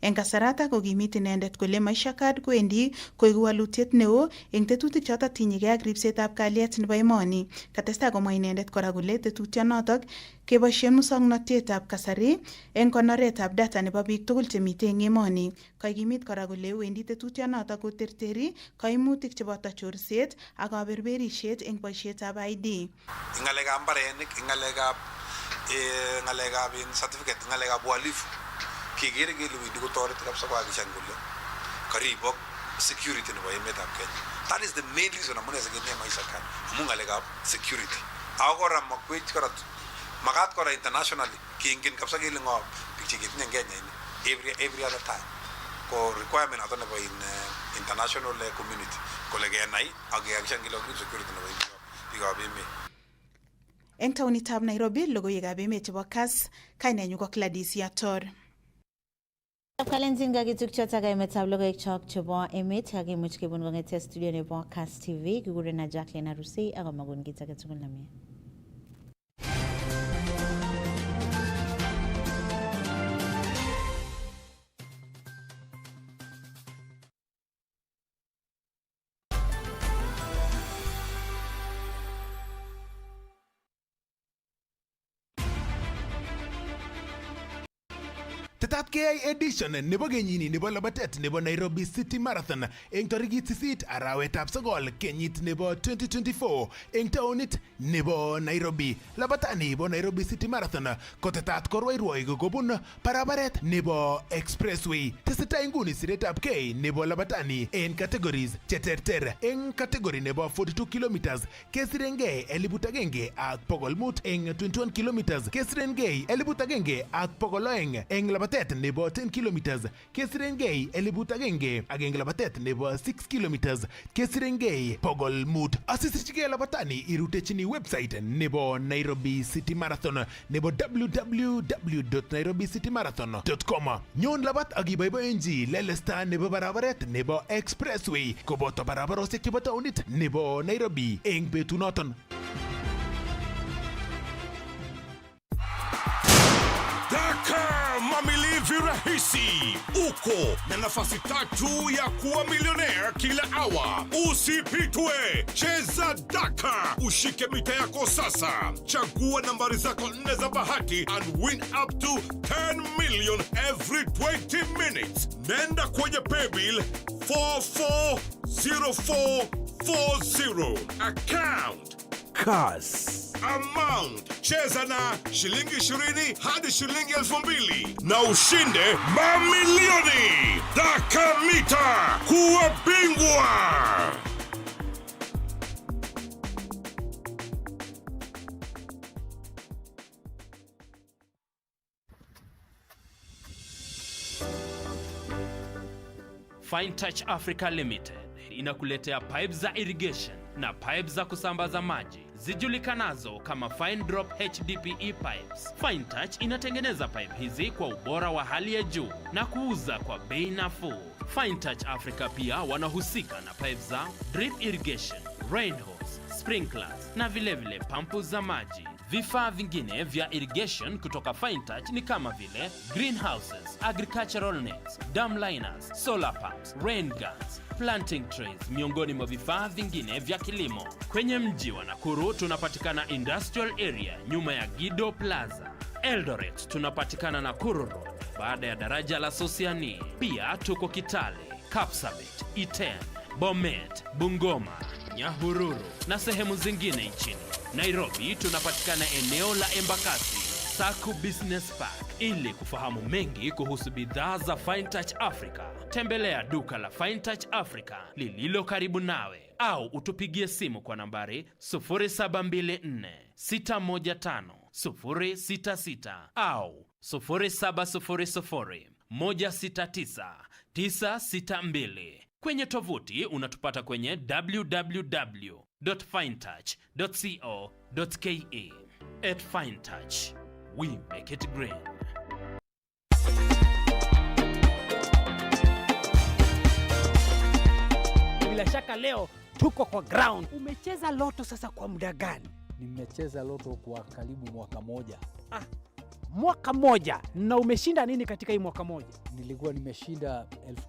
Eng kasarata kokimit inendet kole Maisha Card kwendi koiku walutiet neo eng tetutik chotok tinyegei ak ripsetab kalyet nebo emoni. Katestai komwa inendet kora kole tetutyonotok keboisie musoknotetab kasari eng konoretab data nebo biik tugul chemitei eng emoni. Kaikimit kora kole wendi tetutyonotok koterteri kaimutik cheboto chorset ak kaberberisiet eng boisietab ID. Ngalekab mbarenik, ngalekab certificate, ngalekab uhalifu kegere kele wendi kotoret kabisa kuhakikishan kole karibok security nebo emetab Kenya. That is the main reason amune sikenee Maisha Card. Amu ngalekab security. Ako kora makwech kora makat kora internationally kingen kabisa kele ngo biik cheketinye eng Kenya every other time. Ko requirement ato nebo international community kole kenai ak kehakikishan kele karib security nebo biikab emet. Eng taunitab Nairobi, logoiwekab emet chebo Kass, kainenyu ko Gladys Yator. Kalenjin kakituk chotok emetab logoiwek chok chebo emet kakimuch kebun kong'ete studio nebo Kass TV kikurenan Jacqueline Arusei ako magun kit age tugul nemie. Tetat KI edition nebo kenyini nebo labatet nebo Nairobi City Marathon eng tarikit 8 arawetab 9 kenyit nebo 2024 eng taonit nebo Nairobi. Labatani nebo Nairobi City Marathon kotetat korwairwoi kobun barabaret nebo Expressway. Tesetai nguni siretab K nebo labatani en categories cheterter. Eng category nebo 42 kilometers kesirengei 1,100 ak 500 eng 21 kilometers kesirengei 1,100 ak 200 eng labatet nebo 10 kilometers kesirengei 1,100 ak eng labatet nebo 6 kilometers kesirengei 500. Asisirchigei labatani irutechini website nebo Nairobi City Marathon nebo www.nairobicitymarathon.com. Nyon labat ak iboiboenji lelesta nebo barabaret nebo Expressway koboto barabarosiek chebo taonit nebo Nairobi eng betunoton. Dakar mamili virahisi uko na nafasi tatu ya kuwa milionea kila awa. Usipitwe, cheza Dakar, ushike mita yako sasa. Chagua nambari zako 4 za bahati and win up to 10 million every 20 minutes. Nenda kwenye paybill 440440 account Kass. Amount cheza na shilingi 20 hadi shilingi 2,000 na ushinde mamilioni. Dakar Mita, kuwa bingwa. Fine Touch Africa Limited inakuletea pipes za irrigation na pipes za kusambaza maji zijulikanazo kama Fine Drop HDPE pipes. Fine Touch inatengeneza pipe hizi kwa ubora wa hali ya juu na kuuza kwa bei nafuu. Fine Touch Africa pia wanahusika na pipes za drip irrigation, rain hose, sprinklers na vilevile pampu za maji. Vifaa vingine vya irrigation kutoka Fine Touch ni kama vile greenhouses, agricultural nets, dam liners, solar pumps, rain guns, planting trays, miongoni mwa vifaa vingine vya kilimo. Kwenye mji wa Nakuru tunapatikana industrial area nyuma ya Gido Plaza. Eldoret tunapatikana Nakuru Road baada ya daraja la Sosiani. Pia tuko Kitale, Kapsabet, Iten, Bomet, Bungoma, Nyahururu na sehemu zingine nchini. Nairobi tunapatikana eneo la Embakasi, Saku Business Park. Ili kufahamu mengi kuhusu bidhaa za Fine Touch Africa, tembelea duka la Fine Touch Africa lililo karibu nawe au utupigie simu kwa nambari 0724 615 066 au 0700 169 962. Kwenye tovuti unatupata kwenye www.finetouch.co.ke. At Fine Touch, we make it green. Bila shaka leo tuko kwa ground. Umecheza loto sasa kwa muda gani? Nimecheza loto kwa karibu mwaka moja. Mwaka moja. Na umeshinda nini katika hii mwaka moja? Nilikuwa nimeshinda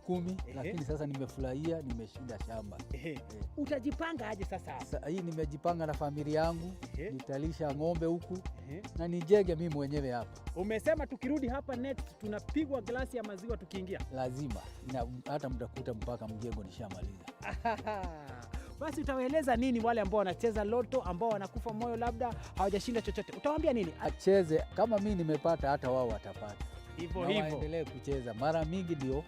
10,000 lakini sasa nimefurahia nimeshinda shamba. Utajipanga aje sasa? Hii nimejipanga na familia yangu, nitalisha ng'ombe huku na nijenge mimi mwenyewe hapa. Umesema tukirudi hapa next tunapigwa glasi ya maziwa tukiingia? Lazima. Hata mtakuta mpaka mjengo nishamaliza. Basi utawaeleza nini wale ambao wanacheza loto, ambao wanakufa moyo labda hawajashinda chochote? Utawaambia nini? Acheze kama mimi nimepata, hata wao watapata. Hivyo hivyo. Waendelee kucheza. Mara mingi ndio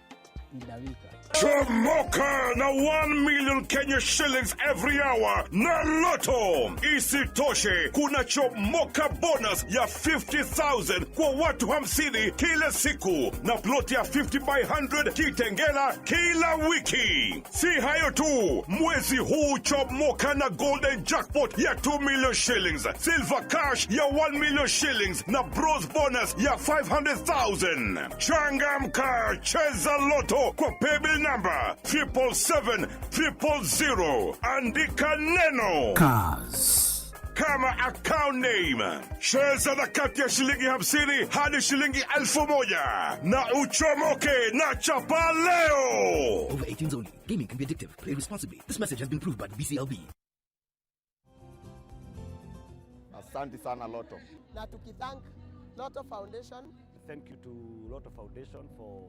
inawika. Chomoka na 1 million Kenya shillings every hour na Lotto. Isitoshe, kuna chomoka bonus ya 50,000 kwa watu 50 kila siku na plot ya 50 by 100 kitengela kila wiki. Si hayo tu, mwezi huu chomoka na golden jackpot ya 2 million shillings, silver cash ya 1 million shillings na bronze bonus ya 500,000. Changamka, cheza Lotto kwa paybill number 777-000. Andika neno Kass kama account name. Cheza na kati ya shilingi 50 hadi shilingi 1,000 na uchomoke na chapa leo. Over 18s only. Gaming can be addictive. Play responsibly. This message has been approved by the BCLB. Asante sana Lotto. Na tukithank Lotto Foundation thank you to Lotto Foundation for